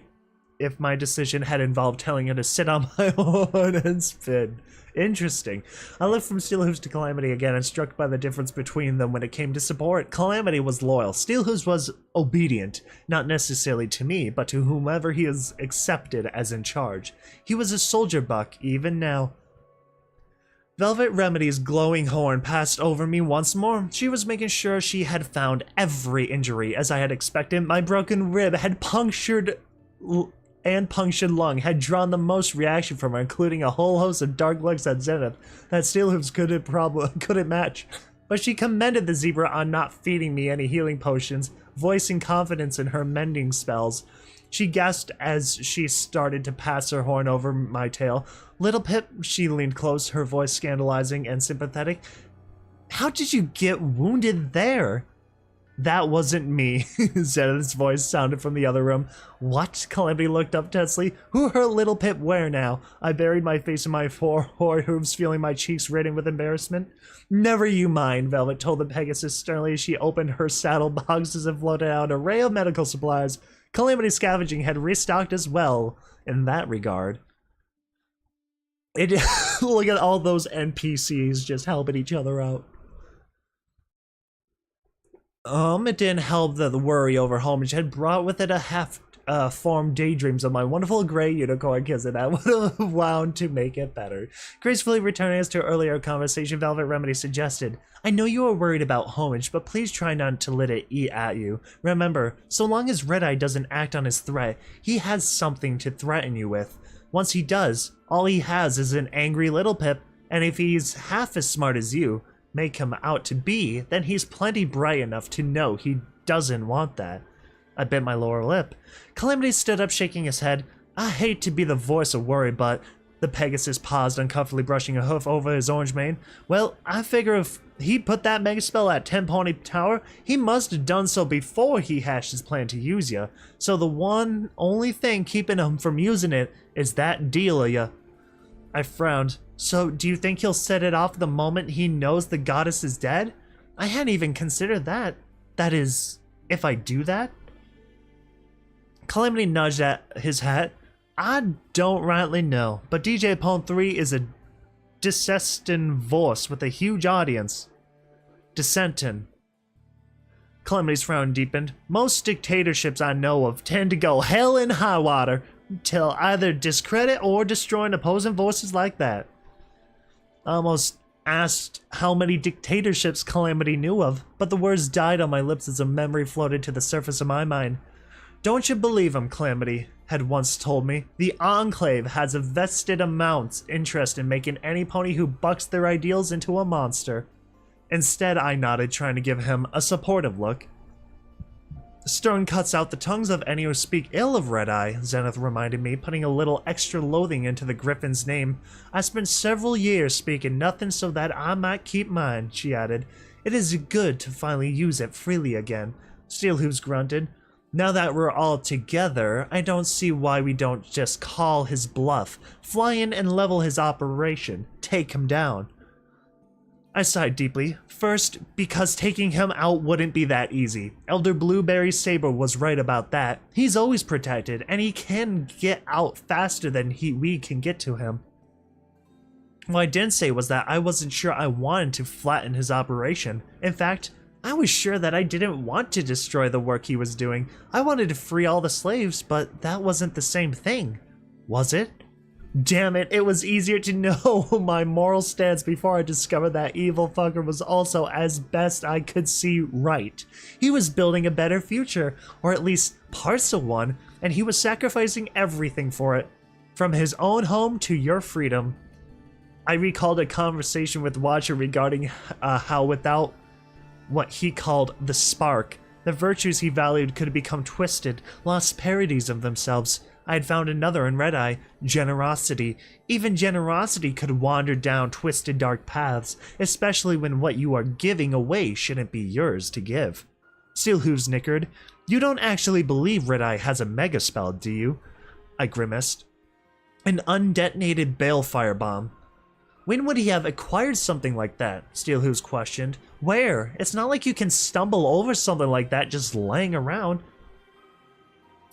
[SPEAKER 1] if my decision had involved telling him to sit on my horn and spin. Interesting. I looked from Steelhooves to Calamity again and struck by the difference between them when it came to support. Calamity was loyal. Steelhooves was obedient, not necessarily to me, but to whomever he is accepted as in charge. He was a soldier buck, even now. Velvet Remedy's glowing horn passed over me once more. She was making sure she had found every injury, as I had expected. My broken rib had punctured lung had drawn the most reaction from her, including a whole host of dark looks at Zenith that Steelhooves couldn't match. But she commended the zebra on not feeding me any healing potions, voicing confidence in her mending spells. She gasped as she started to pass her horn over my tail. Little Pip, she leaned close, her voice scandalizing and sympathetic. How did you get wounded there? That wasn't me, Zenith's voice sounded from the other room. What? Calamity looked up tensely. Who hurt Little Pip where now? I buried my face in my hooves, feeling my cheeks reddening with embarrassment. Never you mind, Velvet told the Pegasus sternly as she opened her saddle boxes and floated out an array of medical supplies. Calamity's scavenging had restocked as well in that regard. Look at all those NPCs just helping each other out. It didn't help that the worry over Homage had brought with it a half-formed daydreams of my wonderful gray unicorn kissing that would have wound to make it better. Gracefully returning us to our earlier conversation, Velvet Remedy suggested, I know you are worried about Homage, but please try not to let it eat at you. Remember, so long as Red Eye doesn't act on his threat, he has something to threaten you with. Once he does, all he has is an angry Little Pip, and if he's half as smart as you make him out to be, then he's plenty bright enough to know he doesn't want that. I bit my lower lip. Calamity stood up, shaking his head. I hate to be the voice of worry, but The Pegasus paused, uncomfortably brushing a hoof over his orange mane. Well, I figure if he put that mega spell at 10 Pony Tower, he must have done so before he hashed his plan to use ya. So the only thing keeping him from using it is that deal of ya. I frowned. So, do you think he'll set it off the moment he knows the goddess is dead? I hadn't even considered that. That is, if I do that? Calamity nudged at his hat. I don't rightly know, but DJ Pone 3 is a dissenting voice with a huge audience. Dissenting. Calamity's frown deepened. Most dictatorships I know of tend to go hell in high water till either discredit or destroying opposing voices like that. I almost asked how many dictatorships Calamity knew of, but the words died on my lips as a memory floated to the surface of my mind. Don't you believe him, Calamity had once told me. The Enclave has a vested amount interest in making any pony who bucks their ideals into a monster. Instead, I nodded, trying to give him a supportive look. Stone cuts out the tongues of any who speak ill of Red Eye, Zenith reminded me, putting a little extra loathing into the Griffin's name. I spent several years speaking nothing so that I might keep mine, she added. It is good to finally use it freely again. Steelhooves grunted. Now that we're all together, I don't see why we don't just call his bluff, fly in and level his operation, take him down. I sighed deeply. First, because taking him out wouldn't be that easy. Elder Blueberry Saber was right about that. He's always protected, and he can get out faster than we can get to him. What I didn't say was that I wasn't sure I wanted to flatten his operation. In fact, I was sure that I didn't want to destroy the work he was doing. I wanted to free all the slaves, but that wasn't the same thing. Was it? Damn it, it was easier to know my moral stance before I discovered that evil fucker was also, as best I could see, right. He was building a better future, or at least parts of one, and he was sacrificing everything for it. From his own home to your freedom. I recalled a conversation with Watcher regarding how without what he called the spark, the virtues he valued could become twisted, lost parodies of themselves. I had found another in Red Eye, generosity. Even generosity could wander down twisted dark paths, especially when what you are giving away shouldn't be yours to give. Steelhooves nickered. You don't actually believe Red Eye has a mega spell, do you? I grimaced. An undetonated balefire bomb. When would he have acquired something like that? Steelhooves questioned. Where? It's not like you can stumble over something like that just laying around.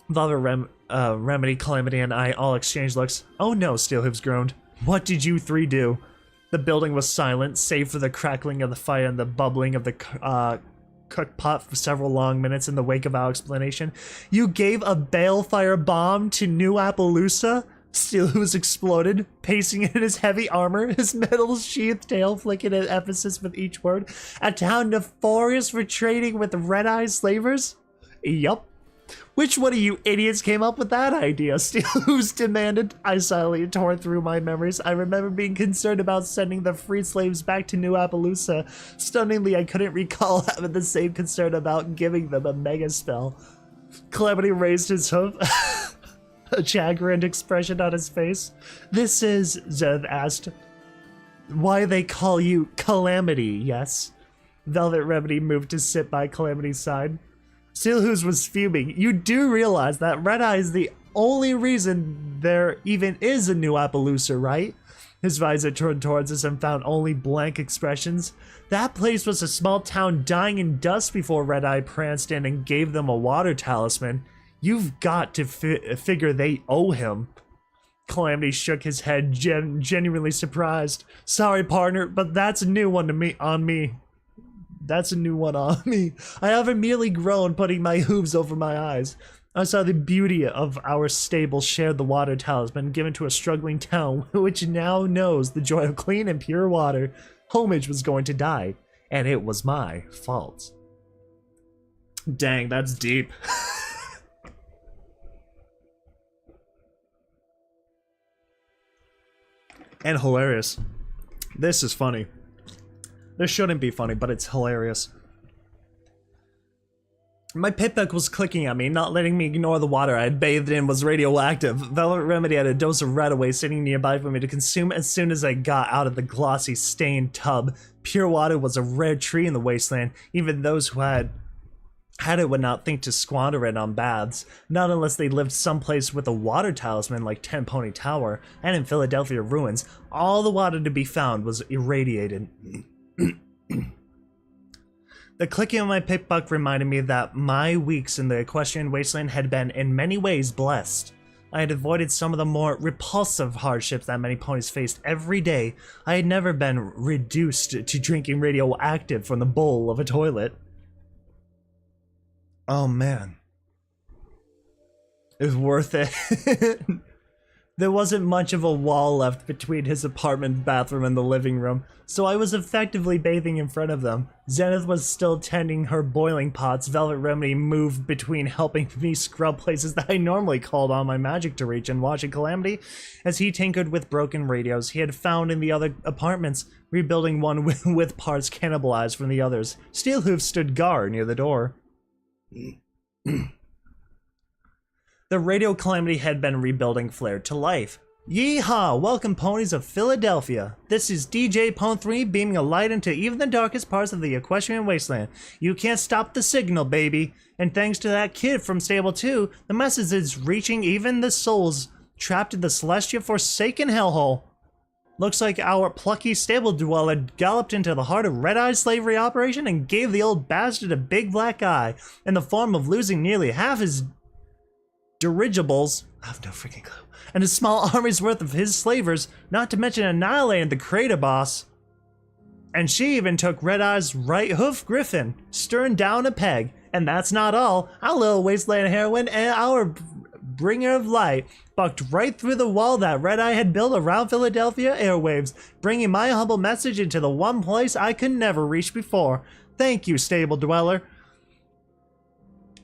[SPEAKER 1] Velvet Remedy, Calamity, and I all exchanged looks. Oh no, Steelhooves groaned. What did you three do? The building was silent, save for the crackling of the fire and the bubbling of the cooked pot for several long minutes in the wake of our explanation. You gave a balefire bomb to New Appaloosa? Steelhooves exploded, pacing in his heavy armor, his metal-sheathed tail flicking at emphasis with each word. A town notorious for trading with red-eye slavers? Yup. Which one of you idiots came up with that idea? Steelhooves demanded. I silently tore through my memories. I remember being concerned about sending the free slaves back to New Appaloosa. Stunningly, I couldn't recall having the same concern about giving them a mega spell. Calamity raised his hoof. A chagrined expression on his face. This is, Zenith asked, why they call you Calamity, yes? Velvet Remedy moved to sit by Calamity's side. Steelhooves was fuming. You do realize that Red Eye is the only reason there even is a New Appaloosa, right? His visor turned towards us and found only blank expressions. That place was a small town dying in dust before Red Eye pranced in and gave them a water talisman. You've got to figure they owe him. Calamity shook his head, genuinely surprised. Sorry, partner, but that's a new one on me. That's a new one on me. I haven't merely grown putting my hooves over my eyes. I saw the beauty of our stable shared the water talisman given to a struggling town which now knows the joy of clean and pure water. Homage was going to die, and it was my fault. Dang, that's deep. And hilarious. This is funny. This shouldn't be funny, but it's hilarious. My pitbuck was clicking at me, not letting me ignore the water I had bathed in was radioactive. Velvet Remedy had a dose of red away sitting nearby for me to consume as soon as I got out of the glossy, stained tub. Pure water was a rare tree in the wasteland. Even those who had it would not think to squander it on baths, not unless they lived someplace with a water talisman like Ten Pony Tower, and in Philadelphia ruins, all the water to be found was irradiated. The clicking of my pickbuck reminded me that my weeks in the equestrian wasteland had been in many ways blessed. I had avoided some of the more repulsive hardships that many ponies faced every day. I had never been reduced to drinking radioactive from the bowl of a toilet. Oh man. It was worth it. There wasn't much of a wall left between his apartment bathroom and the living room, so I was effectively bathing in front of them. Zenith was still tending her boiling pots. Velvet Remedy moved between helping me scrub places that I normally called on my magic to reach and watching Calamity as he tinkered with broken radios he had found in the other apartments, rebuilding one with parts cannibalized from the others. Steelhoof stood guard near the door. The radio Calamity had been rebuilding flared to life. Yeehaw! Welcome, ponies of Philadelphia. This is DJ Pone 3 beaming a light into even the darkest parts of the equestrian wasteland. You can't stop the signal, baby. And thanks to that kid from Stable 2, the message is reaching even the souls trapped in the celestial forsaken hellhole. Looks like our plucky stable dweller galloped into the heart of Red Eye's slavery operation and gave the old bastard a big black eye in the form of losing nearly half his dirigibles, I have no freaking clue, and a small army's worth of his slavers, not to mention annihilating the crater boss. And she even took Red Eye's right hoof griffin, stirring down a peg. And that's not all. Our little wasteland heroine and our bringer of light bucked right through the wall that Red Eye had built around Philadelphia airwaves, bringing my humble message into the one place I could never reach before. Thank you, stable dweller.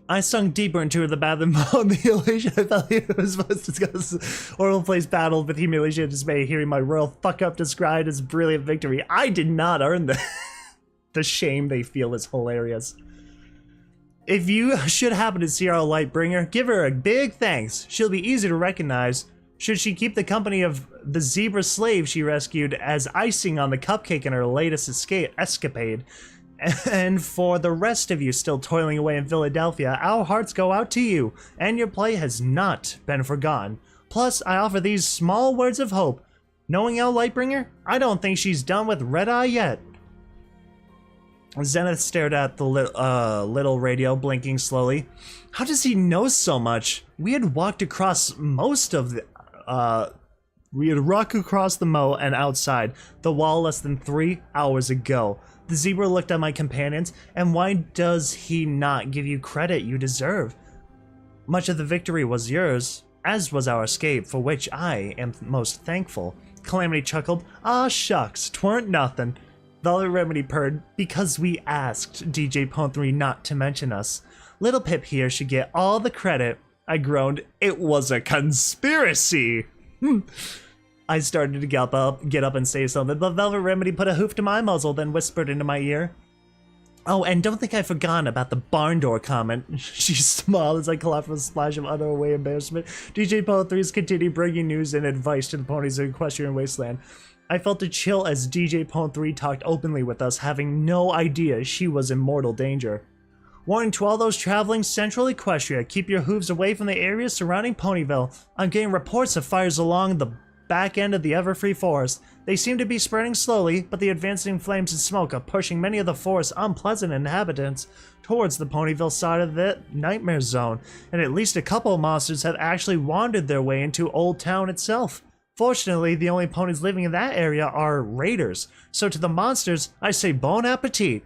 [SPEAKER 1] I sunk deeper into the bathroom the elation I felt it was supposed to discuss. Oral place battled with humiliation and dismay, hearing my royal fuck-up described as brilliant victory. I did not earn the the shame they feel is hilarious. If you should happen to see our Lightbringer, give her a big thanks. She'll be easy to recognize. Should she keep the company of the zebra slave she rescued as icing on the cupcake in her latest escapade. And for the rest of you still toiling away in Philadelphia, our hearts go out to you, and your play has not been forgotten. Plus, I offer these small words of hope. Knowing our Lightbringer, I don't think she's done with Red Eye yet. Zenith stared at the little radio, blinking slowly. How does he know so much? We had walked across most of the, we had walked across the mow and outside the wall less than 3 hours ago. The zebra looked at my companions, and why does he not give you credit you deserve? Much of the victory was yours, as was our escape, for which I am most thankful. Calamity chuckled. Ah shucks, 'tweren't nothing. Velvet Remedy purred, because we asked DJ Pone 3 not to mention us. Little Pip here should get all the credit. I groaned. It was a conspiracy! I started to get up and say something, but Velvet Remedy put a hoof to my muzzle, then whispered into my ear. Oh, and don't think I've forgotten about the barn door comment. She smiled as I collapsed with a splash of unaware embarrassment. DJ Pone 3's continued bringing news and advice to the ponies of Equestrian Wasteland. I felt a chill as DJ Pone 3 talked openly with us, having no idea she was in mortal danger. Warning to all those traveling Central Equestria, keep your hooves away from the areas surrounding Ponyville. I'm getting reports of fires along the back end of the Everfree Forest. They seem to be spreading slowly, but the advancing flames and smoke are pushing many of the forest's unpleasant inhabitants towards the Ponyville side of the Nightmare Zone, and at least a couple of monsters have actually wandered their way into Old Town itself. Fortunately, the only ponies living in that area are raiders, so to the monsters, I say bon appetit.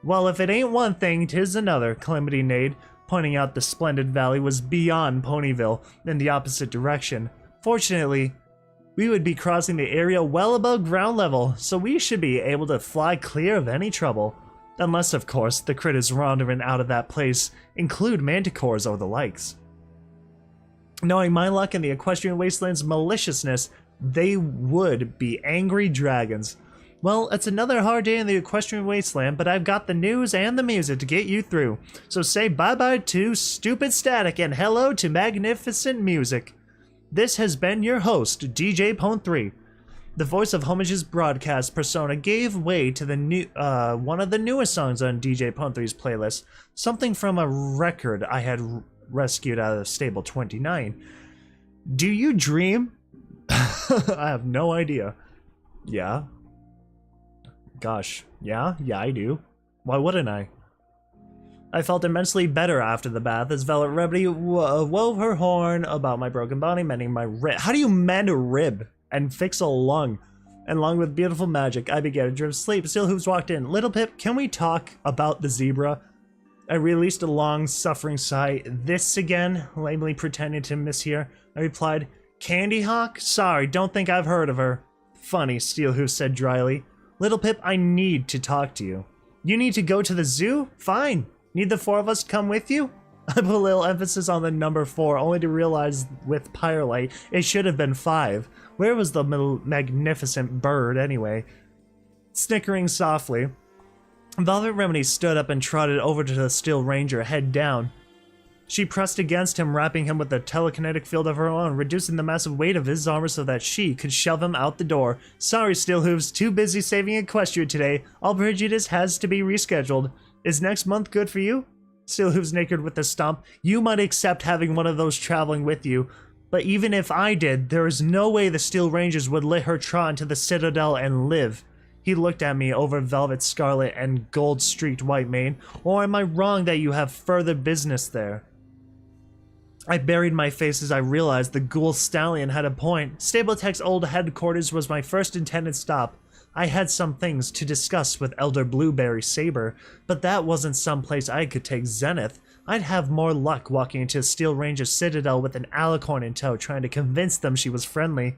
[SPEAKER 1] Well, if it ain't one thing, 'tis another, Calamity neighed, pointing out the splendid valley was beyond Ponyville, in the opposite direction. Fortunately, we would be crossing the area well above ground level, so we should be able to fly clear of any trouble. Unless, of course, the critters wandering out of that place include manticores or the likes. Knowing my luck and the Equestrian Wasteland's maliciousness, they would be angry dragons. Well, it's another hard day in the equestrian wasteland, but I've got the news and the music to get you through. So say bye-bye to stupid static and hello to magnificent music. This has been your host, DJ Pone3. The voice of Homage's broadcast persona gave way to the new, one of the newest songs on DJ Pone3's playlist, something from a record I had rescued out of Stable 29. Do you dream? I have no idea. Yeah. Gosh, yeah, I do. Why wouldn't I? I felt immensely better after the bath as Velvet Remedy wove her horn about my broken body, mending my rib. How do you mend a rib and fix a lung? And along with beautiful magic, I began to drift sleep. Steel Hooves walked in. Little Pip, can we talk about the zebra? I released a long, suffering sigh. This again? Lamely pretending to mishear. I replied, Candy Hawk? Sorry, don't think I've heard of her. Funny, Steel Hooves said dryly. Little Pip, I need to talk to you. You need to go to the zoo? Fine. Need the four of us to come with you? I put a little emphasis on the number 4, only to realize with Pyrelight it should have been 5. Where was the magnificent bird anyway? Snickering softly, Velvet Remedy stood up and trotted over to the Steel Ranger, head down. She pressed against him, wrapping him with a telekinetic field of her own, reducing the massive weight of his armor so that she could shove him out the door. Sorry, Steel Hooves, too busy saving Equestria today. All prejudice has to be rescheduled. Is next month good for you? Steel Hooves naked with a stomp. You might accept having one of those traveling with you, but even if I did, there is no way the Steel Rangers would let her trot into the Citadel and live. He looked at me over velvet scarlet and gold-streaked white mane. Or am I wrong that you have further business there? I buried my face as I realized the ghoul stallion had a point. Stabletech's old headquarters was my first intended stop. I had some things to discuss with Elder Blueberry Saber, but that wasn't some place I could take Zenith. I'd have more luck walking into Steel Ranger's Citadel with an alicorn in tow, trying to convince them she was friendly.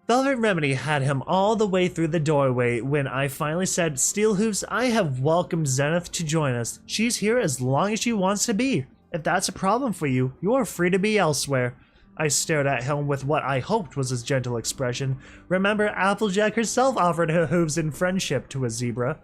[SPEAKER 1] Velvet Remedy had him all the way through the doorway when I finally said, Steel Hooves, I have welcomed Zenith to join us. She's here as long as she wants to be. If that's a problem for you, you are free to be elsewhere. I stared at him with what I hoped was his gentle expression. Remember, Applejack herself offered her hooves in friendship to a zebra.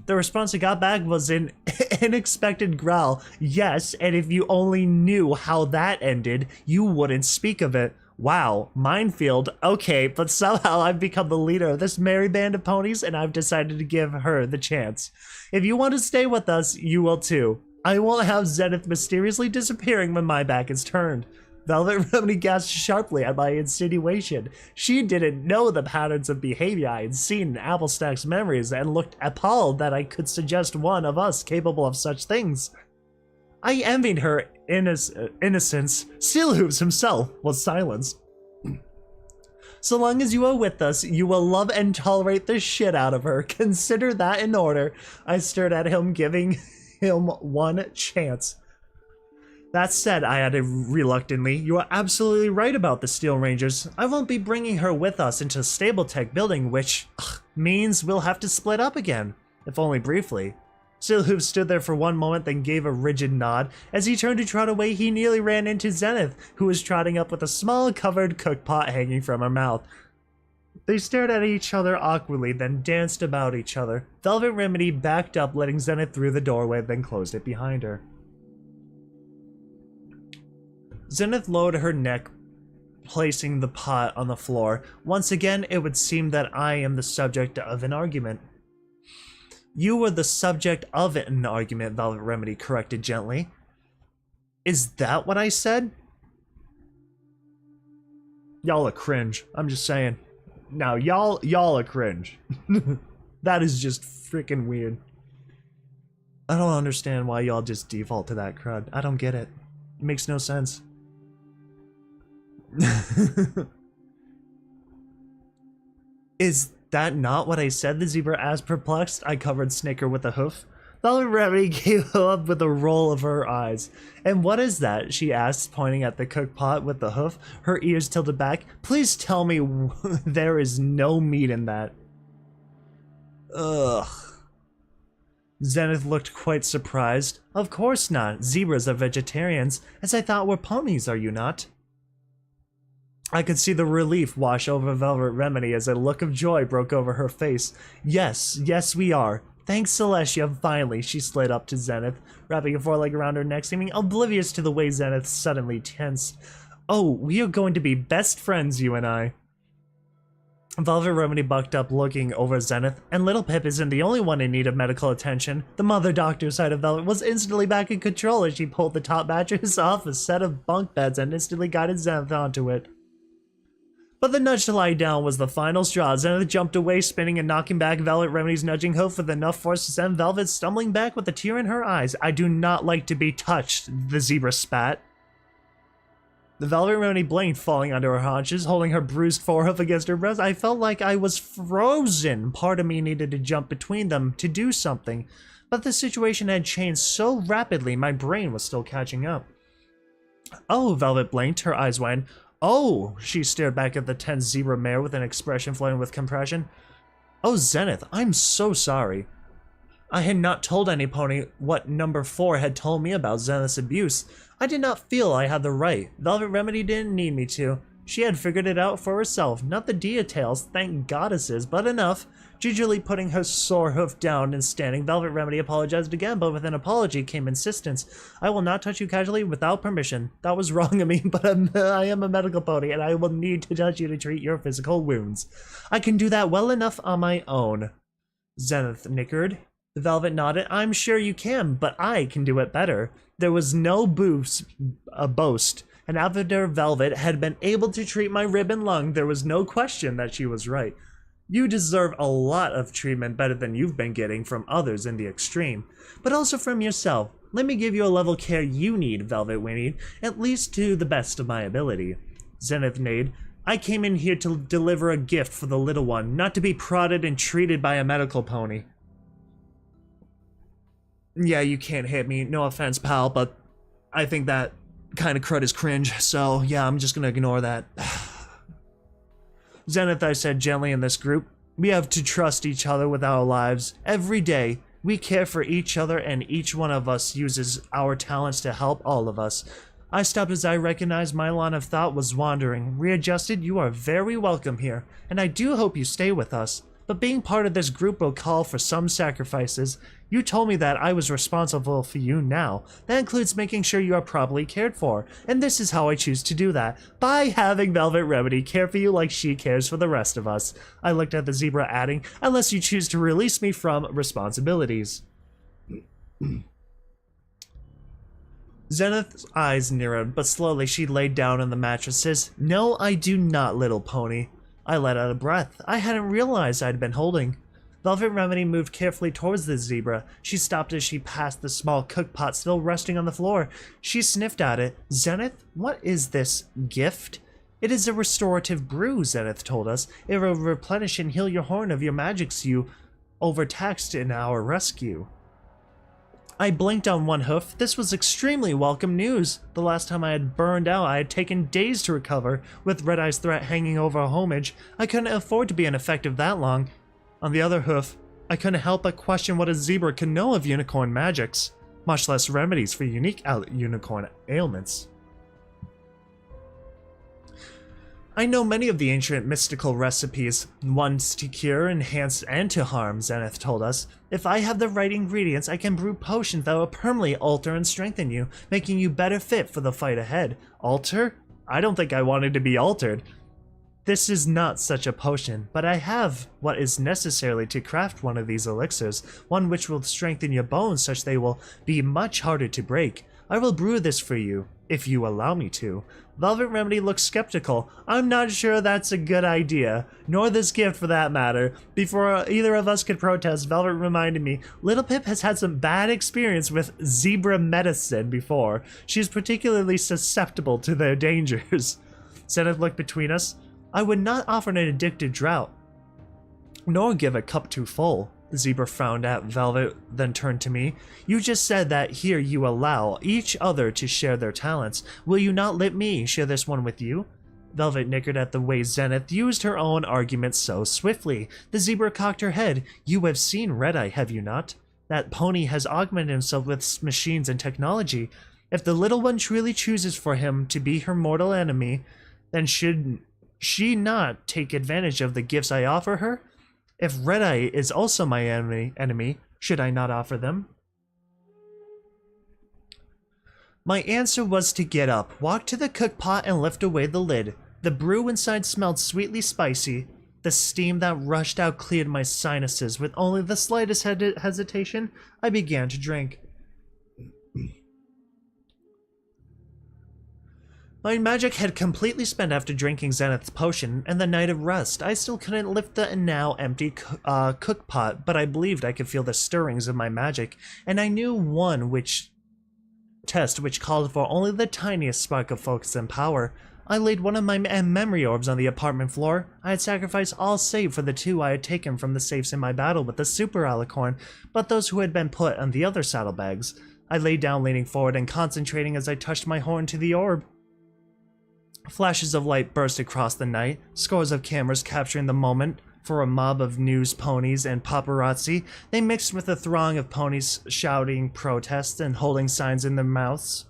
[SPEAKER 1] The response I got back was an unexpected growl. Yes, and if you only knew how that ended, you wouldn't speak of it. Wow, minefield. Okay, but somehow I've become the leader of this merry band of ponies, and I've decided to give her the chance. If you want to stay with us, you will too. I won't have Zenith mysteriously disappearing when my back is turned. Velvet Remedy gasped sharply at my insinuation. She didn't know the patterns of behavior I had seen in Applestack's memories and looked appalled that I could suggest one of us capable of such things. I envied her innocence. Steel Hooves himself was silenced. So long as you are with us, you will love and tolerate the shit out of her. Consider that in order. I stared at him, giving him one chance. That said, I added reluctantly, you are absolutely right about the Steel Rangers. I won't be bringing her with us into the Stabletech building, which means we'll have to split up again, if only briefly. Steel Hooves stood there for one moment, then gave a rigid nod. As he turned to trot away, he nearly ran into Zenith, who was trotting up with a small covered cookpot hanging from her mouth. They stared at each other awkwardly, then danced about each other. Velvet Remedy backed up, letting Zenith through the doorway, then closed it behind her. Zenith lowered her neck, placing the pot on the floor. Once again, it would seem that I am the subject of an argument. You were the subject of an argument, Velvet Remedy corrected gently. Is that what I said? Y'all are cringe. I'm just saying. Now, y'all are cringe. That is just freaking weird. I don't understand why y'all just default to that crud. I don't get it. It makes no sense. Is that not what I said? The zebra asked, perplexed. I covered Snicker with a hoof. Velvet Remedy gave up with a roll of her eyes. And what is that? She asked, pointing at the cook pot with the hoof, her ears tilted back. Please tell me there is no meat in that. Ugh. Zenith looked quite surprised. Of course not. Zebras are vegetarians, as I thought were ponies, are you not? I could see the relief wash over Velvet Remedy as a look of joy broke over her face. Yes, we are. Thanks, Celestia, finally, she slid up to Zenith, wrapping a foreleg around her neck, seeming oblivious to the way Zenith suddenly tensed. Oh, we are going to be best friends, you and I. Velvet Remedy bucked up, looking over Zenith, and Little Pip isn't the only one in need of medical attention. The mother doctor side of Velvet was instantly back in control as she pulled the top mattress off a set of bunk beds and instantly guided Zenith onto it. But the nudge to lie down was the final straw. Zenith jumped away, spinning and knocking back Velvet Remedy's nudging hoof with enough force to send Velvet stumbling back with a tear in her eyes. I do not like to be touched, the zebra spat. The Velvet Remedy blinked, falling onto her haunches, holding her bruised forehoof against her breast. I felt like I was frozen. Part of me needed to jump between them to do something, but the situation had changed so rapidly, my brain was still catching up. Oh, Velvet blinked, her eyes wide. Oh, she stared back at the tense zebra mare with an expression flowing with compression. Oh, Zenith, I'm so sorry. I had not told any pony what number 4 had told me about Zenith's abuse. I did not feel I had the right. Velvet Remedy didn't need me to. She had figured it out for herself. Not the details, thank goddesses, but enough. Gingerly putting her sore hoof down and standing, Velvet Remedy apologized again, but with an apology came insistence. I will not touch you casually without permission. That was wrong of me, but I am a medical pony, and I will need to touch you to treat your physical wounds. I can do that well enough on my own. Zenith nickered. The Velvet nodded. I'm sure you can, but I can do it better. There was no boast, and after Velvet had been able to treat my rib and lung, there was no question that she was right. You deserve a lot of treatment better than you've been getting from others in the extreme, but also from yourself. Let me give you a level care you need, Velvet whinnied, at least to the best of my ability. Zenith neighed. I came in here to deliver a gift for the little one, not to be prodded and treated by a medical pony. Yeah, you can't hit me, no offense, pal, but I think that kind of crud is cringe, so yeah, I'm just gonna ignore that. Zenith, I said gently in this group, we have to trust each other with our lives. Every day, we care for each other and each one of us uses our talents to help all of us. I stopped as I recognized my line of thought was wandering. Readjusted, you are very welcome here, and I do hope you stay with us. But being part of this group will call for some sacrifices. You told me that I was responsible for you now. That includes making sure you are properly cared for, and this is how I choose to do that. By having Velvet Remedy care for you like she cares for the rest of us. I looked at the zebra, adding, unless you choose to release me from responsibilities. Zenith's eyes narrowed, but slowly she laid down on the mattresses. No, I do not, little pony. I let out a breath. I hadn't realized I'd been holding. Velvet Remedy moved carefully towards the zebra. She stopped as she passed the small cookpot still resting on the floor. She sniffed at it. Zenith, what is this gift? It is a restorative brew, Zenith told us. It will replenish and heal your horn of your magics you overtaxed in our rescue. I blinked on one hoof. This was extremely welcome news. The last time I had burned out, I had taken days to recover. With Red Eye's threat hanging over our homage, I couldn't afford to be ineffective that long. On the other hoof, I couldn't help but question what a zebra could know of unicorn magics, much less remedies for unique unicorn ailments. I know many of the ancient mystical recipes, ones to cure, enhance, and to harm, Zenith told us. If I have the right ingredients, I can brew potions that will permanently alter and strengthen you, making you better fit for the fight ahead. Alter? I don't think I wanted to be altered. This is not such a potion, but I have what is necessary to craft one of these elixirs, one which will strengthen your bones such they will be much harder to break. I will brew this for you, if you allow me to. Velvet Remedy looked skeptical. I'm not sure that's a good idea, nor this gift for that matter. Before either of us could protest, Velvet reminded me, Little Pip has had some bad experience with zebra medicine before. She is particularly susceptible to their dangers. Zenith looked between us. I would not offer an addictive draught, nor give a cup too full. The zebra frowned at Velvet, then turned to me. You just said that here you allow each other to share their talents. Will you not let me share this one with you? Velvet nickered at the way Zenith used her own argument so swiftly. The zebra cocked her head. You have seen Red Eye, have you not? That pony has augmented himself with machines and technology. If the little one truly chooses for him to be her mortal enemy, then should she not take advantage of the gifts I offer her? If Red Eye is also my enemy, should I not offer them? My answer was to get up, walk to the cook pot, and lift away the lid. The brew inside smelled sweetly spicy. The steam that rushed out cleared my sinuses. With only the slightest hesitation, I began to drink. My magic had completely spent after drinking Zenith's potion and the night of rest. I still couldn't lift the now empty cook pot, but I believed I could feel the stirrings of my magic, and I knew one which called for only the tiniest spark of focus and power. I laid one of my memory orbs on the apartment floor. I had sacrificed all save for the two I had taken from the safes in my battle with the super alicorn, but those who had been put on the other saddlebags. I lay down, leaning forward and concentrating as I touched my horn to the orb. Flashes of light burst across the night, scores of cameras capturing the moment. For a mob of news ponies and paparazzi, they mixed with a throng of ponies shouting protests and holding signs in their mouths.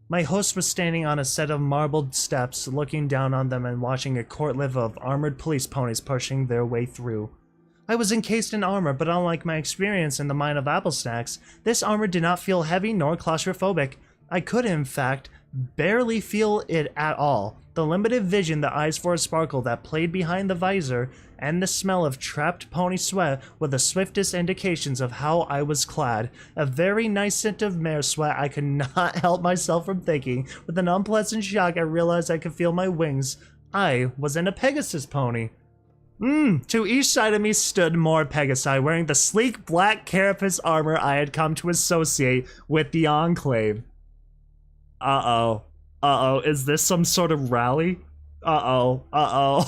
[SPEAKER 1] My host was standing on a set of marbled steps, looking down on them and watching a courtlive of armored police ponies pushing their way through. I was encased in armor, but unlike my experience in the mine of apple snacks, this armor did not feel heavy nor claustrophobic. I could, in fact, barely feel it at all. The limited vision, the eyes for a sparkle that played behind the visor, and the smell of trapped pony sweat were the swiftest indications of how I was clad. A very nice scent of mare sweat. I could not help myself from thinking. With an unpleasant shock, I realized I could feel my wings. I was in a Pegasus pony. To each side of me stood more Pegasi, wearing the sleek black carapace armor I had come to associate with the Enclave. Uh-oh. Uh-oh, is this some sort of rally? Uh-oh.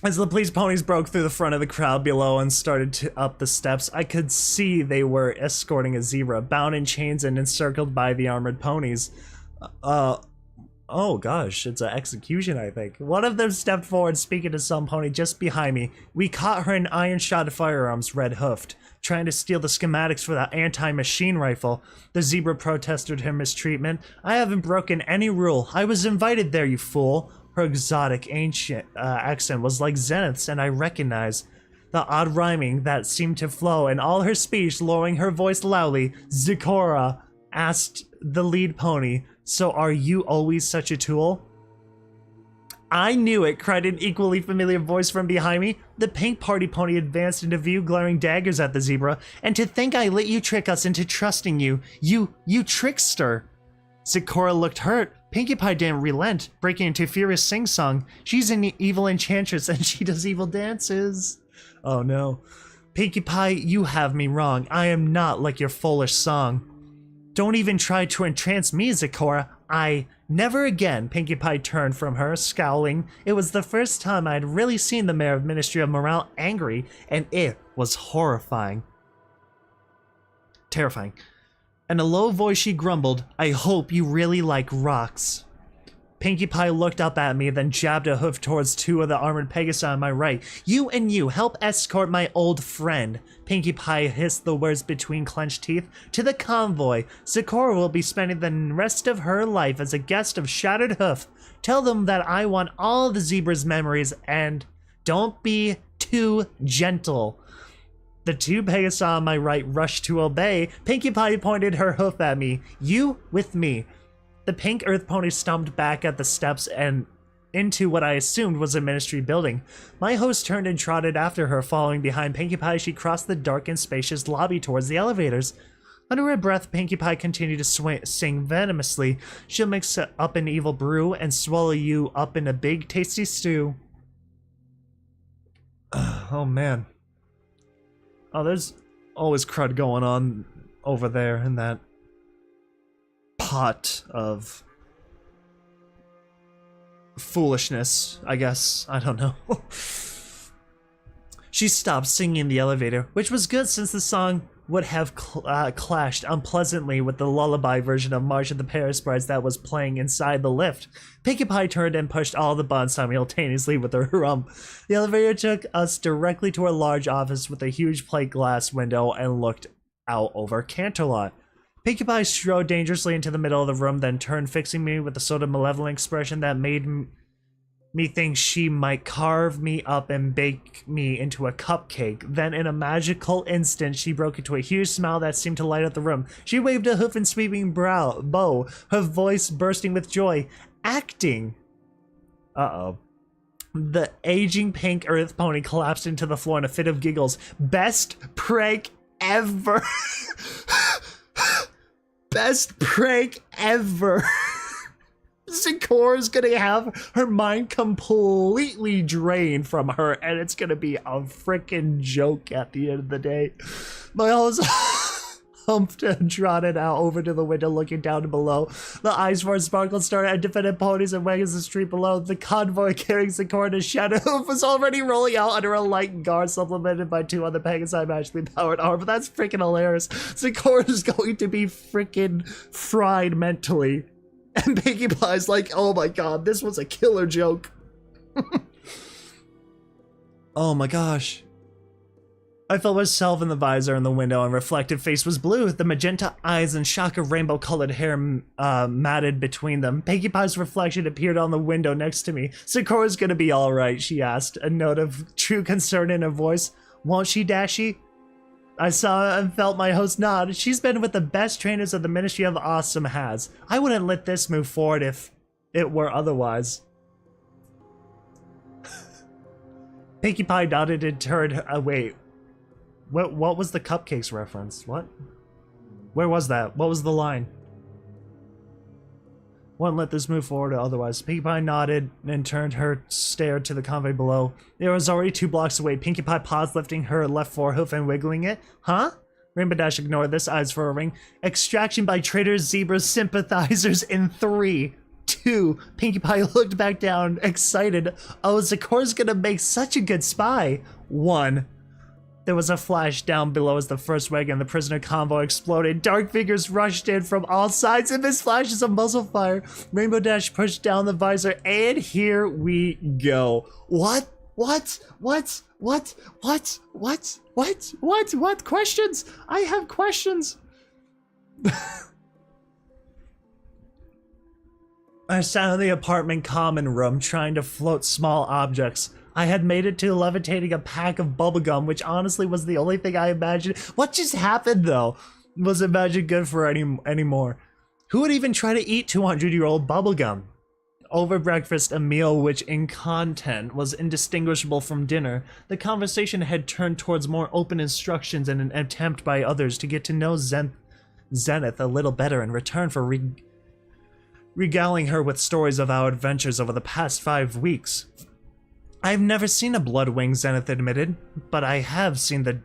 [SPEAKER 1] As the police ponies broke through the front of the crowd below and started up the steps, I could see they were escorting a zebra, bound in chains and encircled by the armored ponies. Oh gosh, it's an execution, I think. One of them stepped forward, speaking to some pony just behind me. We caught her in iron-shot firearms, red-hoofed, trying to steal the schematics for that anti-machine rifle. The zebra protested her mistreatment. I haven't broken any rule. I was invited there, you fool. Her exotic, ancient accent was like Zenith's, and I recognized the odd rhyming that seemed to flow in all her speech. Lowering her voice loudly, Zikora asked the lead pony, "So are you always such a tool?" I knew it, cried an equally familiar voice from behind me. The pink party pony advanced into view, glaring daggers at the zebra. "And to think I let you trick us into trusting you. You trickster." Zikora looked hurt. Pinkie Pie didn't relent, breaking into furious sing-song. She's an evil enchantress and she does evil dances. Oh no. Pinkie Pie, you have me wrong. I am not like your foolish song. Don't even try to entrance me, Zikora. Never again. Pinkie Pie turned from her, scowling. It was the first time I had really seen the mayor of Ministry of Morale angry, and it was horrifying. Terrifying. In a low voice she grumbled, "I hope you really like rocks." Pinkie Pie looked up at me, then jabbed a hoof towards two of the armored Pegasi on my right. "You and you, help escort my old friend." Pinkie Pie hissed the words between clenched teeth. "To the convoy. Zikora will be spending the rest of her life as a guest of Shattered Hoof. Tell them that I want all the zebra's memories, and don't be too gentle." The two Pegasi on my right rushed to obey. Pinkie Pie pointed her hoof at me. "You with me." The pink earth pony stomped back at the steps and into what I assumed was a ministry building. My host turned and trotted after her, following behind Pinkie Pie. She crossed the dark and spacious lobby towards the elevators. Under her breath, Pinkie Pie continued to sing venomously. "She'll mix up an evil brew and swallow you up in a big tasty stew." Oh man. Oh, there's always crud going on over there in that pot of foolishness, I guess. I don't know. She stopped singing in the elevator, which was good since the song would have clashed unpleasantly with the lullaby version of March of the Paris Brides that was playing inside the lift. Pinkie Pie turned and pushed all the buttons simultaneously with her rump. The elevator took us directly to a large office with a huge plate glass window and looked out over Canterlot. Pinkie Pie strode dangerously into the middle of the room, then turned, fixing me with a sort of malevolent expression that made me think she might carve me up and bake me into a cupcake. Then, in a magical instant, she broke into a huge smile that seemed to light up the room. She waved a hoof and sweeping bow, her voice bursting with joy. Acting! Uh-oh. The aging pink earth pony collapsed into the floor in a fit of giggles. Best prank ever! Best prank ever! Zecora's gonna have her mind completely drained from her, and it's gonna be a freaking joke at the end of the day. My host humped and trotted out over to the window, looking down and below. The eyes for sparkled, started at defended ponies and wagons the street below. The convoy carrying Zecora to Shadow was already rolling out under a light guard, supplemented by 2 other Pegasus magically powered armor. That's freaking hilarious. Zecora is going to be freaking fried mentally. And Pinkie Pie's like, oh my god, this was a killer joke. Oh my gosh. I felt myself in the visor in the window, and reflected face was blue. The magenta eyes and shock of rainbow-colored hair matted between them. Pinkie Pie's reflection appeared on the window next to me. Zecora's gonna be alright, she asked, a note of true concern in her voice. Won't she, Dashie? I saw and felt my host nod. She's been with the best trainers of the Ministry of Awesome has. I wouldn't let this move forward if it were otherwise. Pinkie Pie nodded and turned. Wait. What was the cupcakes reference? What? Where was that? What was the line? Wouldn't let this move forward or otherwise. Pinkie Pie nodded and turned her stare to the convoy below. It was already 2 blocks away. Pinkie Pie paused, lifting her left forehoof and wiggling it. Huh? Rainbow Dash ignored this, eyes for a ring. Extraction by traitors, zebras, sympathizers in 3, 2. Pinkie Pie looked back down, excited. Oh, Zecora's gonna make such a good spy. 1. There was a flash down below as the first wagon and the prisoner convoy exploded. Dark figures rushed in from all sides, and this flashes of muzzle fire. Rainbow Dash pushed down the visor, and here we go. What? Questions? I have questions. I sat in the apartment common room trying to float small objects. I had made it to levitating a pack of bubblegum, which honestly was the only thing I imagined. What just happened, though? Was imagined good for anymore. Who would even try to eat 200-year-old bubblegum? Over breakfast, a meal which in content was indistinguishable from dinner, the conversation had turned towards more open instructions and an attempt by others to get to know Zenith a little better in return for regaling her with stories of our adventures over the past 5 weeks. I've never seen a bloodwing, Zenith admitted, but I have seen the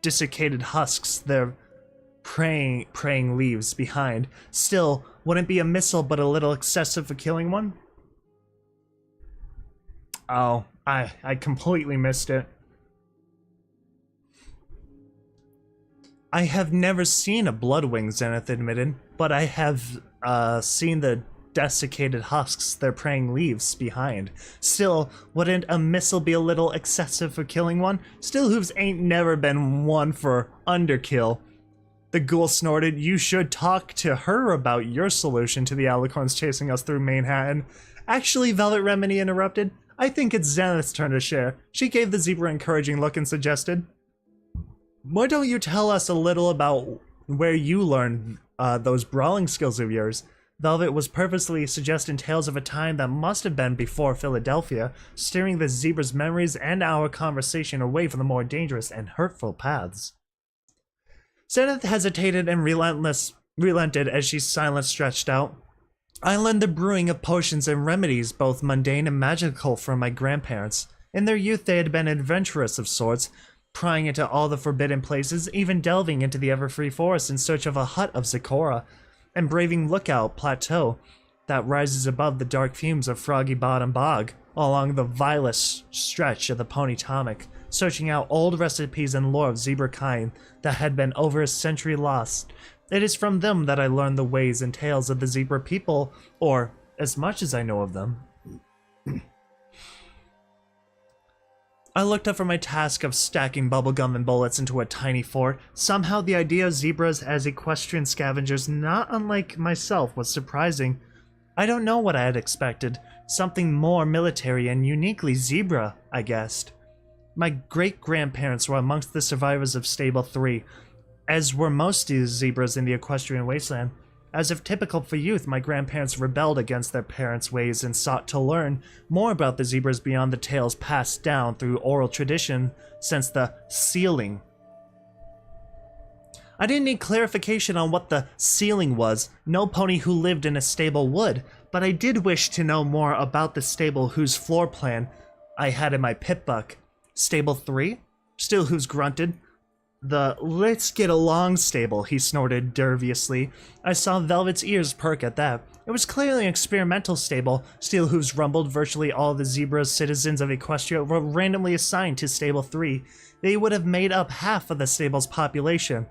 [SPEAKER 1] desiccated husks their praying leaves behind. Still, wouldn't be a missile but a little excessive for killing one? Oh, I completely missed it. I have never seen a bloodwing, Zenith admitted, but I have seen the desiccated husks their praying leaves behind. Still, wouldn't a missile be a little excessive for killing one? Still hooves ain't never been one for underkill. The ghoul snorted. You should talk to her about your solution to the alicorns chasing us through Manhattan. Actually, Velvet Remedy interrupted. I think it's Zenith's turn to share. She gave the zebra an encouraging look and suggested, why don't you tell us a little about where you learned those brawling skills of yours? Velvet was purposely suggesting tales of a time that must have been before Philadelphia, steering the zebra's memories and our conversation away from the more dangerous and hurtful paths. Zenith hesitated and relented as she silent stretched out. I learned the brewing of potions and remedies, both mundane and magical, from my grandparents. In their youth they had been adventurous of sorts, prying into all the forbidden places, even delving into the ever-free forest in search of a hut of Zecora, and braving Lookout Plateau that rises above the dark fumes of Froggy Bottom Bog along the vilest stretch of the Ponytomic, searching out old recipes and lore of zebra kind that had been over a century lost. It is from them that I learned the ways and tales of the zebra people, or as much as I know of them. I looked up from my task of stacking bubblegum and bullets into a tiny fort. Somehow the idea of zebras as equestrian scavengers, not unlike myself, was surprising. I don't know what I had expected. Something more military and uniquely zebra, I guessed. My great-grandparents were amongst the survivors of Stable 3, as were most of the zebras in the equestrian wasteland. As if typical for youth, my grandparents rebelled against their parents' ways and sought to learn more about the zebras beyond the tales passed down through oral tradition since the sealing. I didn't need clarification on what the sealing was. No pony who lived in a stable would, but I did wish to know more about the stable whose floor plan I had in my pit book. Stable 3? Still who's grunted. The let's get along stable, he snorted derviously. I saw Velvet's ears perk at that. It was clearly an experimental stable. Steel Hooves rumbled. Virtually all the zebras citizens of Equestria were randomly assigned to Stable 3. They would have made up half of the stable's population.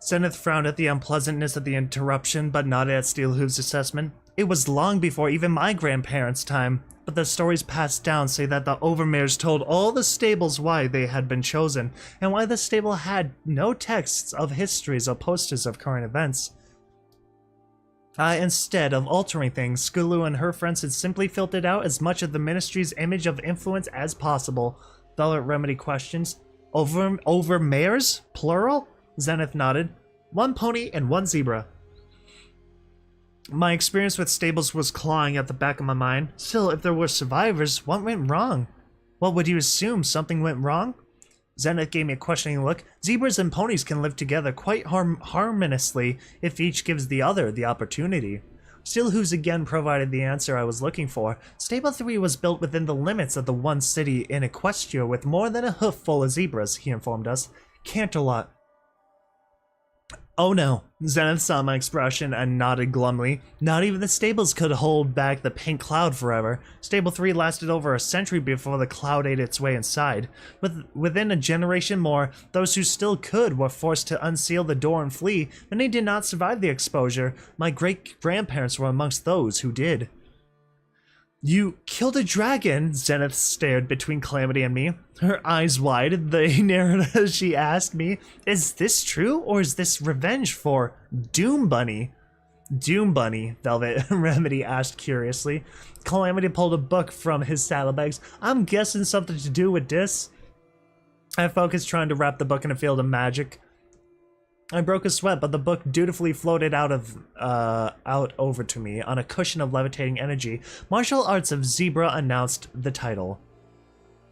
[SPEAKER 1] Zenith frowned at the unpleasantness of the interruption, but nodded at Steel Hooves' assessment. It was long before even my grandparents' time, but the stories passed down say that the overmares told all the stables why they had been chosen, and why the stable had no texts of histories or posters of current events. Instead of altering things, Skulu and her friends had simply filtered out as much of the Ministry's image of influence as possible. Velvet Remedy questions. Overmares? Plural? Zenith nodded. One pony and one zebra. My experience with stables was clawing at the back of my mind. Still, if there were survivors, what went wrong? What would you assume? Something went wrong? Zenith gave me a questioning look. Zebras and ponies can live together quite harmoniously if each gives the other the opportunity. Steel Hooves again provided the answer I was looking for. Stable 3 was built within the limits of the one city in Equestria with more than a hoof full of zebras, he informed us. Canterlot. Oh no, Zenith saw my expression and nodded glumly. Not even the stables could hold back the pink cloud forever. Stable 3 lasted over a century before the cloud ate its way inside. Within a generation more, those who still could were forced to unseal the door and flee. Many did not survive the exposure. My great-grandparents were amongst those who did. You killed a dragon? Zenith stared between Calamity and me. Her eyes wide, they narrowed as she asked me, is this true, or is this revenge for Doom Bunny? Doom Bunny, Velvet Remedy asked curiously. Calamity pulled a book from his saddlebags. I'm guessing something to do with this. I focused trying to wrap the book in a field of magic. I broke a sweat, but the book dutifully floated out over to me on a cushion of levitating energy. Martial Arts of Zebra announced the title.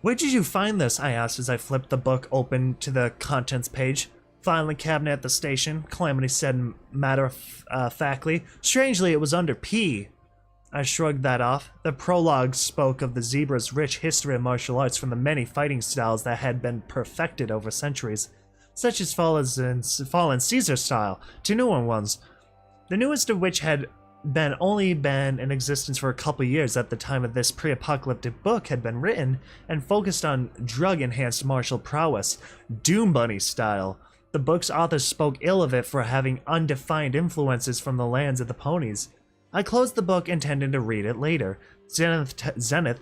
[SPEAKER 1] Where did you find this? I asked as I flipped the book open to the contents page. Filing cabinet at the station, Calamity said matter-of-factly. Strangely, it was under P. I shrugged that off. The prologue spoke of the zebra's rich history of martial arts from the many fighting styles that had been perfected over centuries, such as Fallen Caesar style, to newer ones, the newest of which had only been in existence for a couple years at the time of this pre-apocalyptic book had been written, and focused on drug-enhanced martial prowess, Doom Bunny style. The book's author spoke ill of it for having undefined influences from the lands of the ponies. I closed the book intending to read it later. Zenith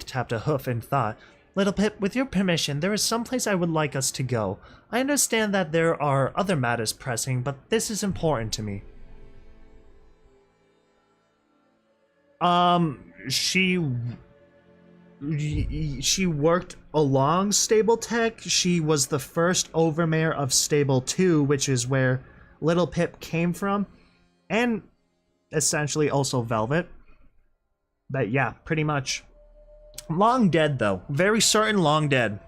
[SPEAKER 1] tapped a hoof in thought. Little Pip, with your permission, there is someplace I would like us to go. I understand that there are other matters pressing, but this is important to me. She worked along Stable Tech. She was the first overmare of Stable 2, which is where Little Pip came from, and essentially also Velvet. But yeah, pretty much. Long dead, though. Very certain long dead.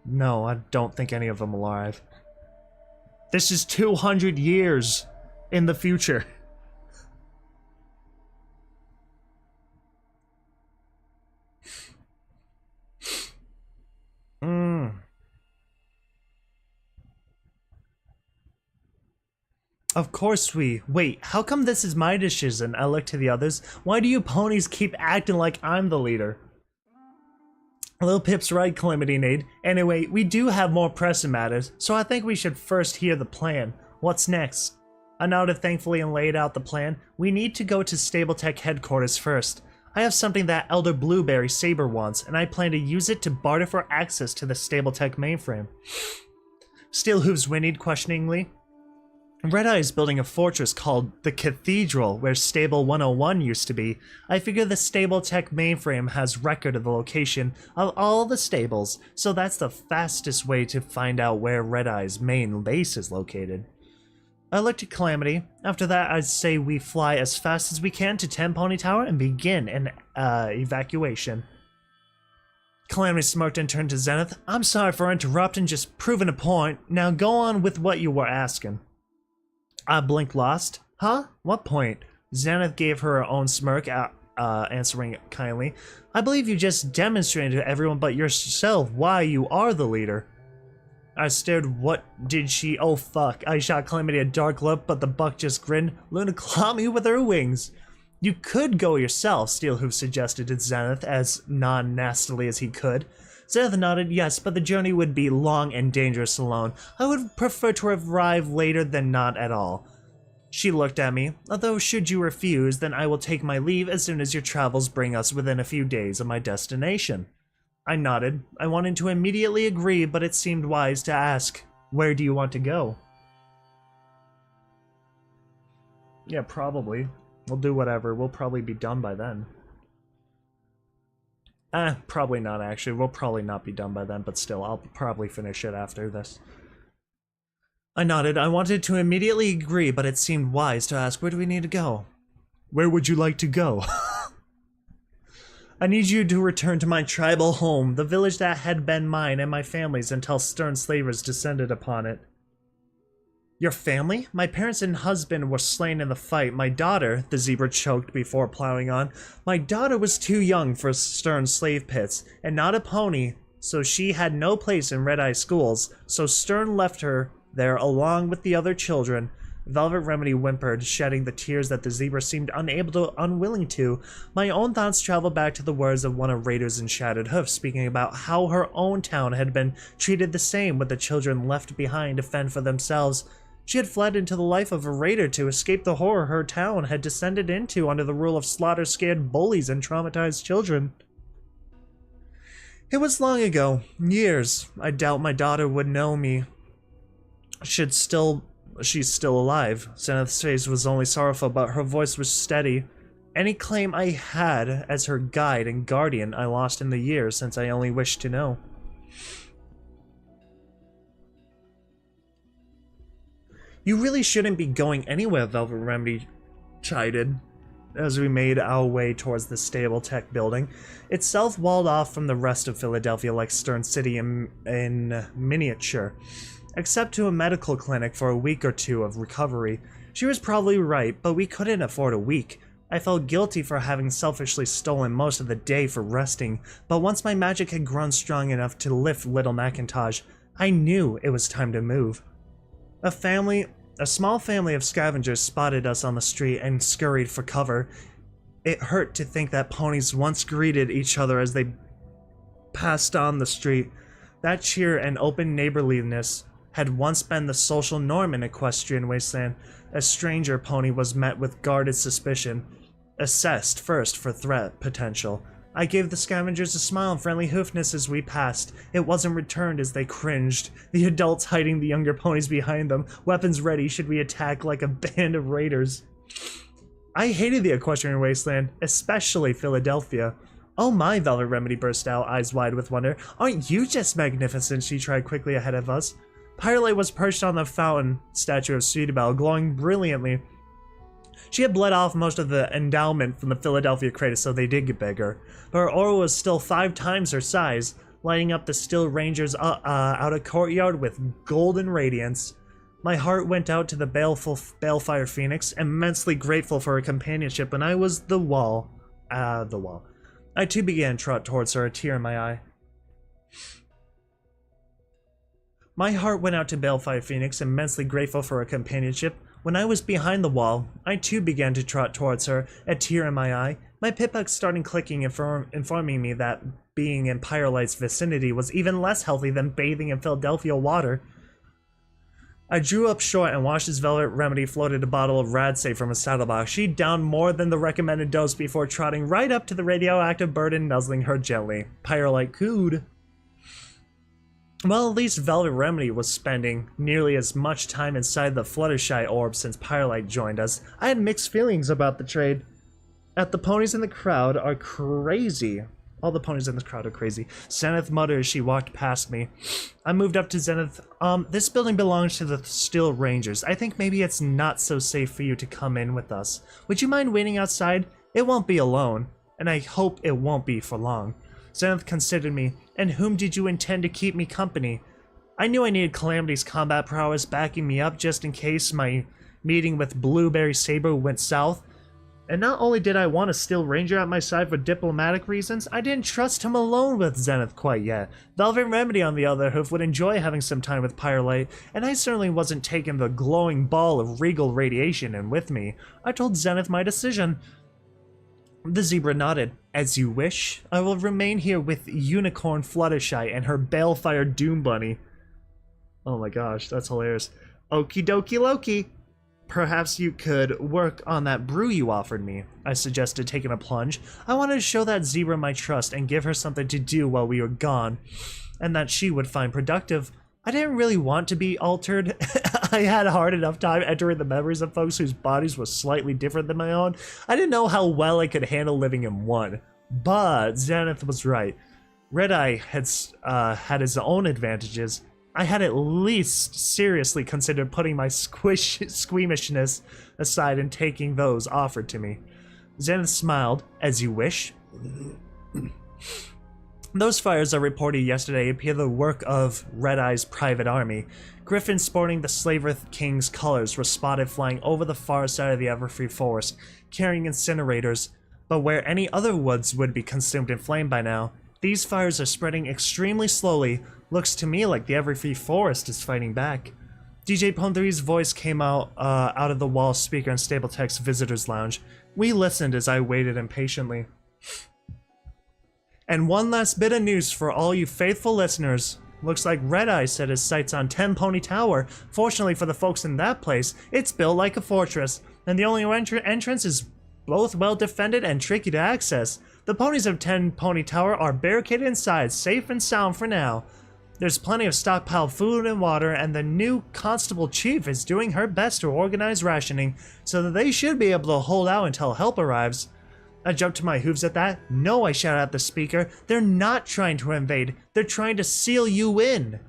[SPEAKER 1] No, I don't think any of them alive. This is 200 years in the future. Of course wait, how come this is my decision? I look to the others. Why do you ponies keep acting like I'm the leader? Little Pip's right, Calamity Nade. Anyway, we do have more pressing matters, so I think we should first hear the plan. What's next? I nodded thankfully and laid out the plan. We need to go to Stable Tech headquarters first. I have something that Elder Blueberry Saber wants, and I plan to use it to barter for access to the Stable Tech mainframe. Steelhooves whinnied questioningly. Red Eye is building a fortress called the Cathedral, where Stable 101 used to be. I figure the Stable Tech mainframe has record of the location of all the stables, so that's the fastest way to find out where Red Eye's main base is located. I looked at Calamity. After that, I'd say we fly as fast as we can to 10 Pony Tower and begin an evacuation. Calamity smirked and turned to Zenith. I'm sorry for interrupting, just proving a point. Now go on with what you were asking. I blinked lost. Huh? What point? Zenith gave her own smirk, answering kindly. I believe you just demonstrated to everyone but yourself why you are the leader. I stared. What did she? Oh fuck. I shot Calamity a dark look, but the buck just grinned. Luna clawed me with her wings. You could go yourself, Steelhoof suggested to Zenith as non-nastily as he could. Zenith nodded, yes, but the journey would be long and dangerous alone. I would prefer to arrive later than not at all. She looked at me. Although should you refuse, then I will take my leave as soon as your travels bring us within a few days of my destination. I nodded. I wanted to immediately agree, but it seemed wise to ask, where do you want to go? Yeah, probably. We'll do whatever. We'll probably be done by then. Probably not actually. We'll probably not be done by then, but still, I'll probably finish it after this. I nodded. I wanted to immediately agree, but it seemed wise to ask, where do we need to go? Where would you like to go? I need you to return to my tribal home, the village that had been mine and my family's until stern slavers descended upon it. Your family? My parents and husband were slain in the fight. My daughter, the zebra choked before plowing on. My daughter was too young for stern slave pits, and not a pony, so she had no place in Red Eye schools, so Stern left her there along with the other children. Velvet Remedy whimpered, shedding the tears that the zebra seemed unwilling to. My own thoughts traveled back to the words of one of Raiders in Shattered Hoof, speaking about how her own town had been treated the same, with the children left behind to fend for themselves. She had fled into the life of a raider to escape the horror her town had descended into under the rule of slaughter-scared bullies and traumatized children. It was long ago, years. I doubt my daughter would know me. She's still alive. Zenith's face was only sorrowful, but her voice was steady. Any claim I had as her guide and guardian I lost in the years since I only wished to know. You really shouldn't be going anywhere, Velvet Remedy chided, as we made our way towards the Stable Tech building, itself walled off from the rest of Philadelphia like Stern City in miniature, except to a medical clinic for a week or two of recovery. She was probably right, but we couldn't afford a week. I felt guilty for having selfishly stolen most of the day for resting, but once my magic had grown strong enough to lift little Macintosh, I knew it was time to move. A small family of scavengers spotted us on the street and scurried for cover. It hurt to think that ponies once greeted each other as they passed on the street. That cheer and open neighborliness had once been the social norm in Equestrian Wasteland. A stranger pony was met with guarded suspicion, assessed first for threat potential. I gave the scavengers a smile and friendly hoofness as we passed. It wasn't returned as they cringed, the adults hiding the younger ponies behind them, weapons ready should we attack like a band of raiders. I hated the Equestrian Wasteland, especially Philadelphia. Oh my, Velvet Remedy burst out, eyes wide with wonder. Aren't you just magnificent? She tried quickly ahead of us. Pirate was perched on the fountain statue of Sweetbelle, glowing brilliantly. She had bled off most of the endowment from the Philadelphia crater, so they did get bigger. But her aura was still 5 times her size, lighting up the still rangers outer courtyard with golden radiance. My heart went out to the Balefire Phoenix, immensely grateful for her companionship when I was the wall. I too began to trot towards her, a tear in my eye. My heart went out to Balefire Phoenix, immensely grateful for her companionship. When I was behind the wall, I too began to trot towards her, a tear in my eye. My pitbuck started clicking, informing me that being in Pyrolight's vicinity was even less healthy than bathing in Philadelphia water. I drew up short and watched as Velvet Remedy floated a bottle of Radsafe from a saddle box. She downed more than the recommended dose before trotting right up to the radioactive bird and nuzzling her gently. Pyrolite cooed. Well, at least Velvet Remedy was spending nearly as much time inside the Fluttershy orb since Pyrolite joined us. I had mixed feelings about the trade. The ponies in the crowd are crazy. All the ponies in this crowd are crazy. Zenith muttered as she walked past me. I moved up to Zenith. This building belongs to the Steel Rangers. I think maybe it's not so safe for you to come in with us. Would you mind waiting outside? It won't be alone, and I hope it won't be for long. Zenith considered me. And whom did you intend to keep me company? I knew I needed Calamity's combat prowess backing me up just in case my meeting with Blueberry Saber went south. And not only did I want a Steel Ranger at my side for diplomatic reasons, I didn't trust him alone with Zenith quite yet. Velvet Remedy, on the other hoof, would enjoy having some time with Pyrolite, and I certainly wasn't taking the glowing ball of regal radiation in with me. I told Zenith my decision. The zebra nodded. As you wish. I will remain here with Unicorn Fluttershy and her Balefire Doom Bunny. Oh my gosh, that's hilarious. Okie dokie Loki. Perhaps you could work on that brew you offered me, I suggested, taking a plunge. I wanted to show that zebra my trust and give her something to do while we were gone, and that she would find productive. I didn't really want to be altered. I had a hard enough time entering the memories of folks whose bodies were slightly different than my own. I didn't know how well I could handle living in one. But Zenith was right. Red Eye had his own advantages. I had at least seriously considered putting my squeamishness aside and taking those offered to me. Zenith smiled. As you wish. Those fires I reported yesterday appear the work of Red Eye's private army. Griffins sporting the Slaverth King's colors were spotted flying over the far side of the Everfree Forest, carrying incinerators, but where any other woods would be consumed in flame by now, these fires are spreading extremely slowly. Looks to me like the Everfree Forest is fighting back. DJ Pon3's voice came out of the wall speaker in Stapletech's visitors lounge. We listened as I waited impatiently. And one last bit of news for all you faithful listeners. Looks like Red Eye set his sights on 10 Pony Tower. Fortunately for the folks in that place, it's built like a fortress, and the only entrance is both well defended and tricky to access. The ponies of 10 Pony Tower are barricaded inside, safe and sound for now. There's plenty of stockpiled food and water, and the new Constable Chief is doing her best to organize rationing, so that they should be able to hold out until help arrives. I jumped to my hooves at that. No, I shouted at the speaker. They're not trying to invade. They're trying to seal you in.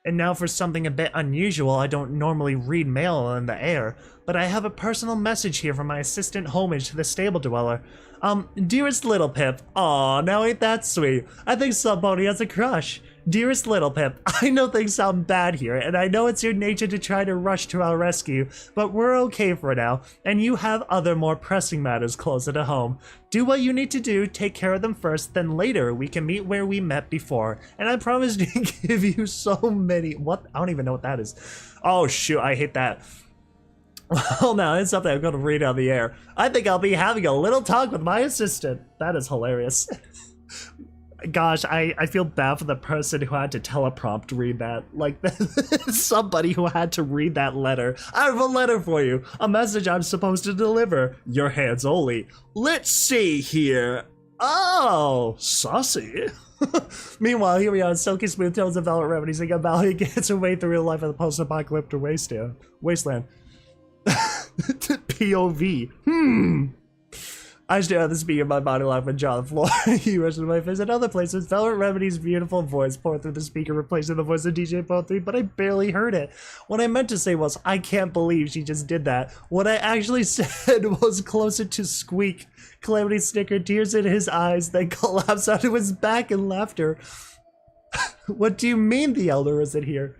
[SPEAKER 1] And now for something a bit unusual. I don't normally read mail in the air, but I have a personal message here from my assistant homage to the stable dweller. Dearest Little Pip. Aw, now ain't that sweet. I think somebody has a crush. Dearest Little Pip, I know things sound bad here, and I know it's your nature to try to rush to our rescue, but we're okay for now, and you have other more pressing matters closer to home. Do what you need to do, take care of them first, then later we can meet where we met before, and I promise to give you so many— what? I don't even know what that is. Oh shoot, I hate that. Well, now it's something I'm going to read on the air. I think I'll be having a little talk with my assistant. That is hilarious. Gosh, I feel bad for the person who had to teleprompt read that. Like, somebody who had to read that letter. I have a letter for you. A message I'm supposed to deliver. Your hands only. Let's see here. Oh, saucy. Meanwhile, here we are in silky smooth tones of Velvet Remedy singing about how he gets her way through real life in the post-apocalyptic wasteland. POV. I stare at the speaker, my body locked my jaw on the floor. He rushes my face at other places. Velvet Remedy's beautiful voice poured through the speaker, replacing the voice of DJ Pon3, but I barely heard it. What I meant to say was, I can't believe she just did that. What I actually said was closer to squeak. Calamity snickered, tears in his eyes, then collapsed onto his back in laughter. What do you mean the Elder isn't here?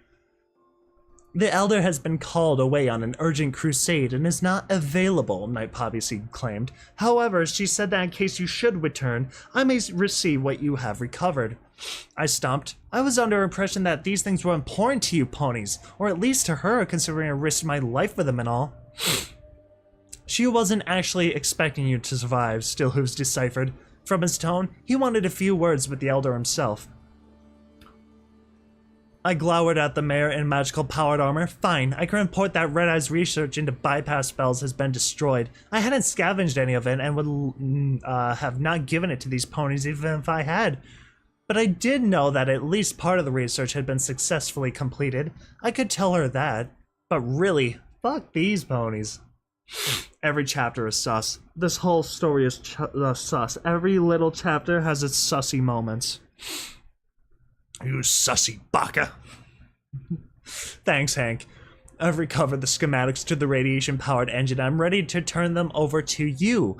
[SPEAKER 1] The Elder has been called away on an urgent crusade and is not available, Night Poppy Seed claimed. However, she said that in case you should return, I may receive what you have recovered. I stomped. I was under the impression that these things were important to you ponies, or at least to her, considering I risked my life for them and all. She wasn't actually expecting you to survive, Stillhooves deciphered. From his tone, he wanted a few words with the Elder himself. I glowered at the mayor in magical powered armor. Fine, I can report that Red Eye's research into bypass spells has been destroyed. I hadn't scavenged any of it and would have not given it to these ponies even if I had. But I did know that at least part of the research had been successfully completed. I could tell her that. But really, fuck these ponies. Every chapter is sus. This whole story is sus. Every little chapter has its sussy moments. You sussy baka. Thanks, Hank. I've recovered the schematics to the radiation-powered engine. I'm ready to turn them over to you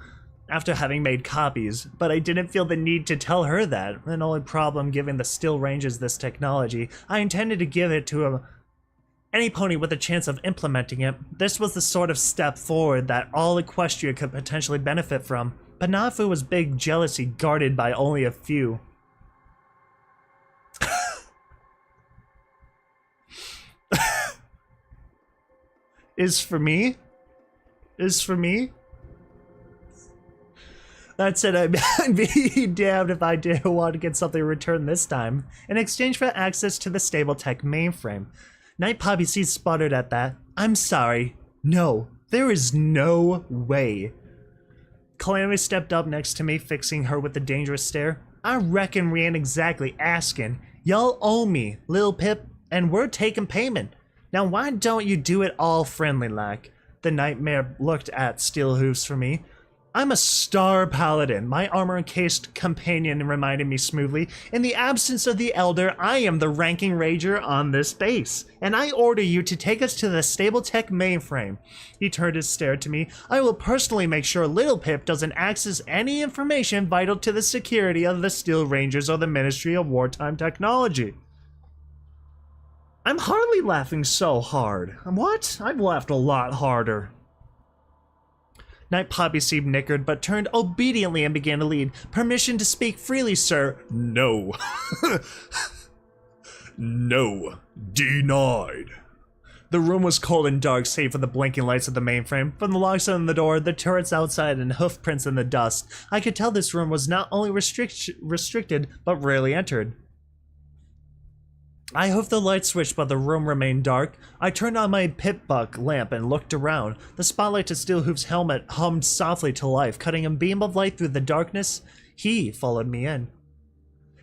[SPEAKER 1] after having made copies, but I didn't feel the need to tell her that. An only problem giving the Still Rangers this technology. I intended to give it to any pony with a chance of implementing it. This was the sort of step forward that all Equestria could potentially benefit from, but not if it was big jealousy guarded by only a few. Is for me? Is for me? That said, I'd be damned if I didn't want to get something in return this time, in exchange for access to the Stable Tech mainframe. Night Poppy Seed sputtered at that. I'm sorry. No, there is no way. Calamity stepped up next to me, fixing her with a dangerous stare. I reckon we ain't exactly asking. Y'all owe me, Lil Pip, and we're taking payment. Now why don't you do it all friendly-like? The nightmare looked at Steelhooves for me. I'm a star paladin, my armor-encased companion reminded me smoothly. In the absence of the Elder, I am the ranking rager on this base, and I order you to take us to the Stable Tech mainframe. He turned his stare to me. I will personally make sure Little Pip doesn't access any information vital to the security of the Steel Rangers or the Ministry of Wartime Technology. I'm hardly laughing so hard. What? I've laughed a lot harder. Night Poppy Seed nickered, but turned obediently and began to lead. Permission to speak freely, sir.
[SPEAKER 2] No. No. Denied.
[SPEAKER 1] The room was cold and dark, save for the blinking lights of the mainframe. From the locks on the door, the turrets outside, and hoof prints in the dust, I could tell this room was not only restricted, but rarely entered. I hoofed the light switch, but the room remained dark. I turned on my pip-buck lamp and looked around. The spotlight to Steelhoof's helmet hummed softly to life, cutting a beam of light through the darkness. He followed me in.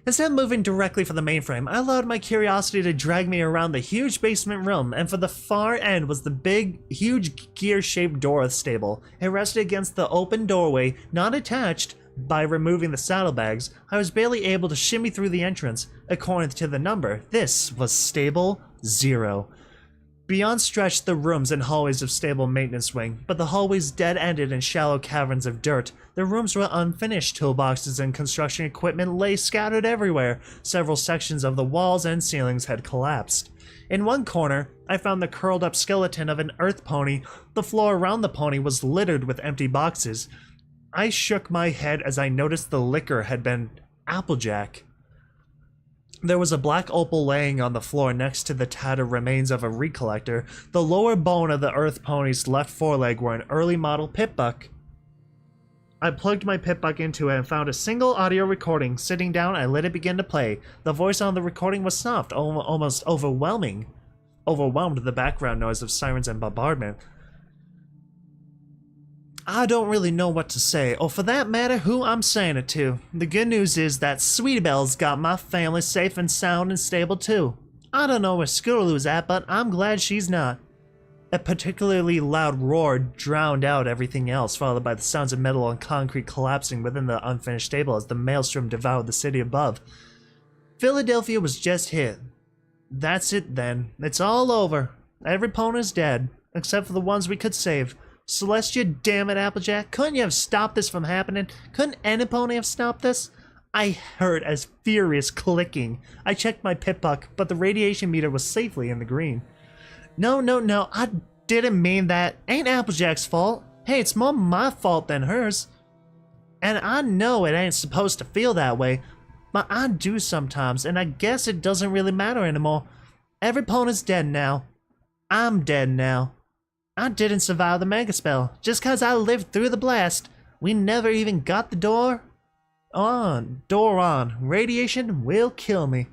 [SPEAKER 1] Instead of moving directly for the mainframe, I allowed my curiosity to drag me around the huge basement room, and for the far end was the big, huge gear-shaped door of the stable. It rested against the open doorway, not attached. By removing the saddlebags, I was barely able to shimmy through the entrance. According to the number, this was Stable 0. Beyond stretched the rooms and hallways of stable maintenance wing, but the hallways dead-ended in shallow caverns of dirt. The rooms were unfinished. Toolboxes and construction equipment lay scattered everywhere. Several sections of the walls and ceilings had collapsed. In one corner, I found the curled-up skeleton of an earth pony. The floor around the pony was littered with empty boxes. I shook my head as I noticed the liquor had been Applejack. There was a black opal laying on the floor next to the tattered remains of a recollector. The lower bone of the earth pony's left foreleg were an early model pip-buck. I plugged my pip-buck into it and found a single audio recording. Sitting down, I let it begin to play. The voice on the recording was soft, almost overwhelmed the background noise of sirens and bombardment. I don't really know what to say, or for that matter, who I'm saying it to. The good news is that Sweetie Belle's got my family safe and sound and stable too. I don't know where Scootaloo's at, but I'm glad she's not. A particularly loud roar drowned out everything else, followed by the sounds of metal and concrete collapsing within the unfinished stable as the maelstrom devoured the city above. Philadelphia was just hit. That's it then. It's all over. Every pony's dead, except for the ones we could save. Celestia, damn it, Applejack, couldn't you have stopped this from happening? Couldn't any pony have stopped this? I heard a furious clicking. I checked my pip-buck, but the radiation meter was safely in the green. No, I didn't mean that. Ain't Applejack's fault. Hey, it's more my fault than hers. And I know it ain't supposed to feel that way, but I do sometimes, and I guess it doesn't really matter anymore. Every pony's dead now. I'm dead now. I didn't survive the mega spell. Just 'cause I lived through the blast. We never even got the door on. Radiation will kill me.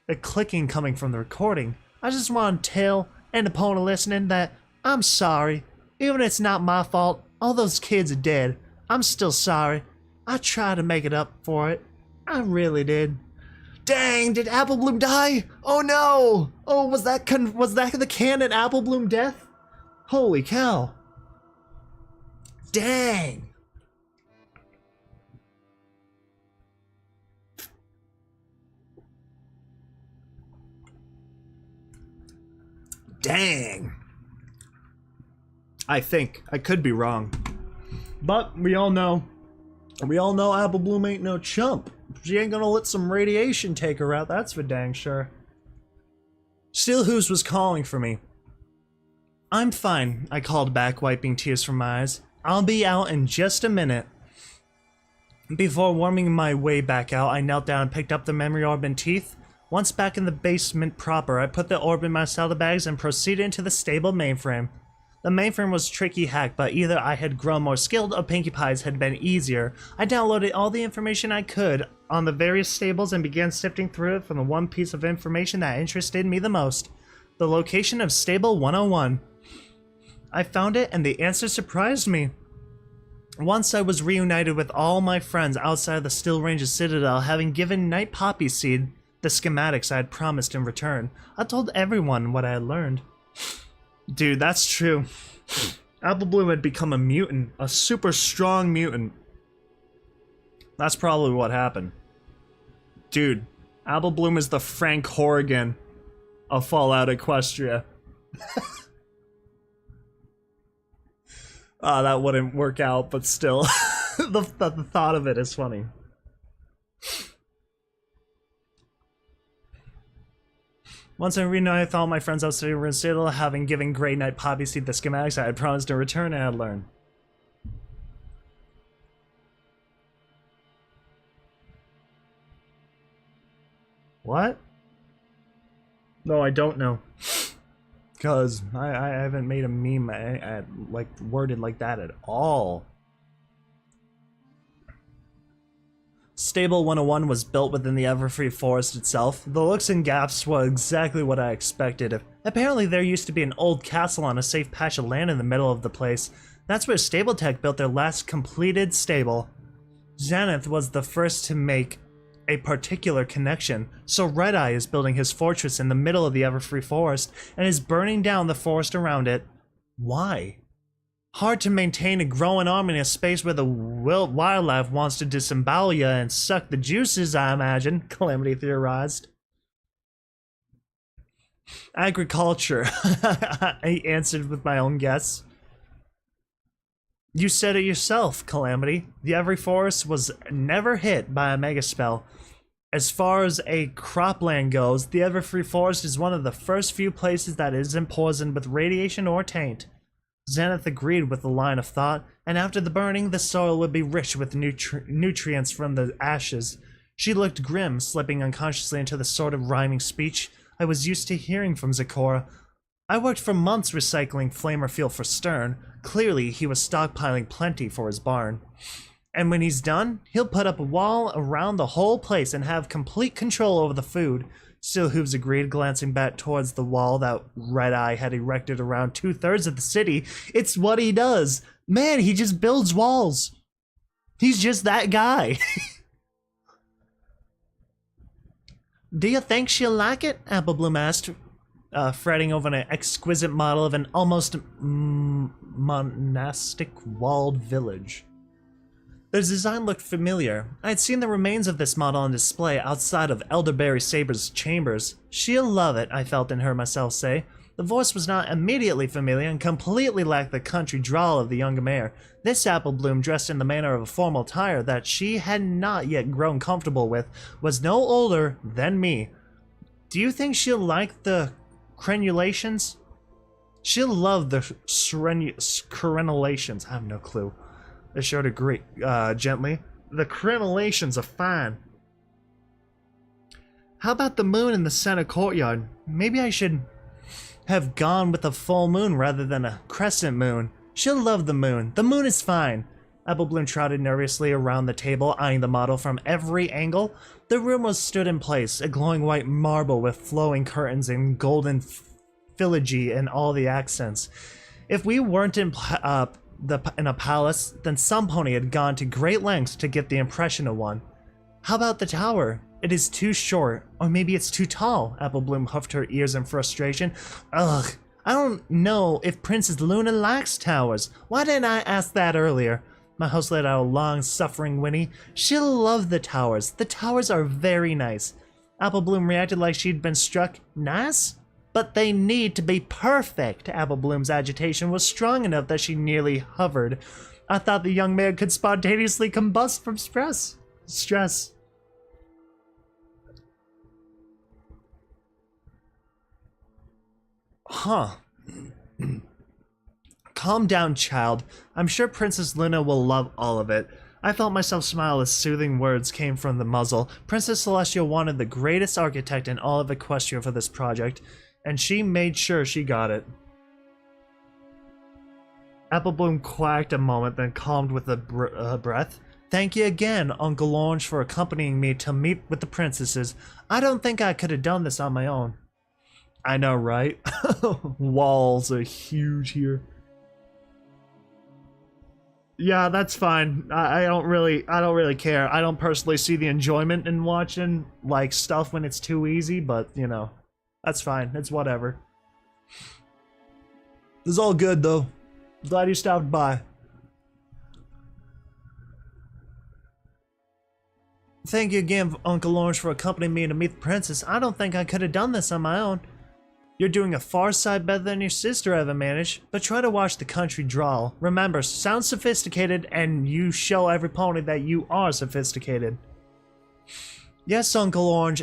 [SPEAKER 1] a clicking coming from the recording. I just want to tell any pony listening that I'm sorry. Even if it's not my fault, all those kids are dead. I'm still sorry. I tried to make it up for it. I really did. Dang, did Apple Bloom die? Oh no! Oh, was that the canon Apple Bloom death? Holy cow. Dang. Dang. I think. I could be wrong. But we all know Apple Bloom ain't no chump. She ain't gonna let some radiation take her out, that's for dang sure. Steel Hooves was calling for me. I'm fine, I called back, wiping tears from my eyes. I'll be out in just a minute. Before worming my way back out, I knelt down and picked up the memory orb and teeth. Once back in the basement proper, I put the orb in my saddlebags and proceeded into the stable mainframe. The mainframe was tricky hack, but either I had grown more skilled or Pinkie Pie's had been easier. I downloaded all the information I could on the various stables and began sifting through it for the one piece of information that interested me the most. The location of Stable 101. I found it and the answer surprised me. Once I was reunited with all my friends outside the Still Range's Citadel, having given Night Poppy Seed the schematics I had promised in return. I told everyone what I had learned. Dude, that's true. Apple Bloom had become a mutant, a super strong mutant. That's probably what happened. Dude, Apple Bloom is the Frank Horrigan of Fallout Equestria. That wouldn't work out, but still. the thought of it is funny. Once I reunited with all my friends outside of Citadel, having given Grey Knight Poppy Seed the schematics I had promised to return and had learned. What? No, I don't know. Because I haven't made a meme like worded like that at all. Stable 101 was built within the Everfree Forest itself. The looks and gaps were exactly what I expected. Apparently there used to be an old castle on a safe patch of land in the middle of the place. That's where Stable-Tech built their last completed stable. Zenith was the first to make a particular connection, so Red Eye is building his fortress in the middle of the Everfree Forest and is burning down the forest around it. Why? Hard to maintain a growing army in a space where the wildlife wants to disembowel you and suck the juices, I imagine, Calamity theorized. Agriculture, I answered with my own guess. You said it yourself, Calamity. The Every Forest was never hit by a mega spell. As far as a cropland goes, the Everfree Forest is one of the first few places that isn't poisoned with radiation or taint. Zenith agreed with the line of thought, and after the burning, the soil would be rich with nutrients from the ashes. She looked grim, slipping unconsciously into the sort of rhyming speech I was used to hearing from Zecora. I worked for months recycling flamer fuel for Stern. Clearly, he was stockpiling plenty for his barn. And when he's done, he'll put up a wall around the whole place and have complete control over the food. Steel Hooves agreed, glancing back towards the wall that Red Eye had erected around 2/3 of the city. It's what he does. Man, he just builds walls. He's just that guy. Do you think she'll like it? Apple Bloom asked, fretting over an exquisite model of an almost monastic walled village. The design looked familiar. I had seen the remains of this model on display outside of Elderberry Saber's chambers. She'll love it, I felt and heard myself say. The voice was not immediately familiar and completely lacked the country drawl of the younger mayor. This Apple Bloom, dressed in the manner of a formal attire that she had not yet grown comfortable with, was no older than me. Do you think she'll like the crenulations? She'll love the crenulations. I have no clue. I showed agree, gently. The crenulations are fine. How about the moon in the center courtyard? Maybe I should have gone with a full moon rather than a crescent moon. She'll love the moon. The moon is fine. Apple Bloom trotted nervously around the table, eyeing the model from every angle. The room was stood in place, a glowing white marble with flowing curtains and golden filigree in all the accents. If we weren't in a palace, then some pony had gone to great lengths to get the impression of one. How about the tower? It is too short, or maybe it's too tall. Apple Bloom huffed her ears in frustration. Ugh, I don't know if Princess Luna likes towers. Why didn't I ask that earlier? My host let out a long, suffering whinny. She'll love the towers. The towers are very nice. Apple Bloom reacted like she'd been struck. Nice? But they need to be perfect. Apple Bloom's agitation was strong enough that she nearly hovered. I thought the young man could spontaneously combust from stress. Huh. Calm down, child. I'm sure Princess Luna will love all of it. I felt myself smile as soothing words came from the muzzle. Princess Celestia wanted the greatest architect in all of Equestria for this project, and she made sure she got it. Apple Bloom quacked a moment, then calmed with a breath. Thank you again, Uncle Orange, for accompanying me to meet with the princesses. I don't think I could have done this on my own. I know, right? Walls are huge here. Yeah, that's fine. I don't really care. I don't personally see the enjoyment in watching like stuff when it's too easy, but you know, that's fine. It's whatever. It's all good though. Glad you stopped by. Thank you again, Uncle Orange, for accompanying me to meet the princess. I don't think I could have done this on my own. You're doing a far side better than your sister ever managed, but try to watch the country drawl. Remember, sound sophisticated, and you show every pony that you are sophisticated. Yes, Uncle Orange.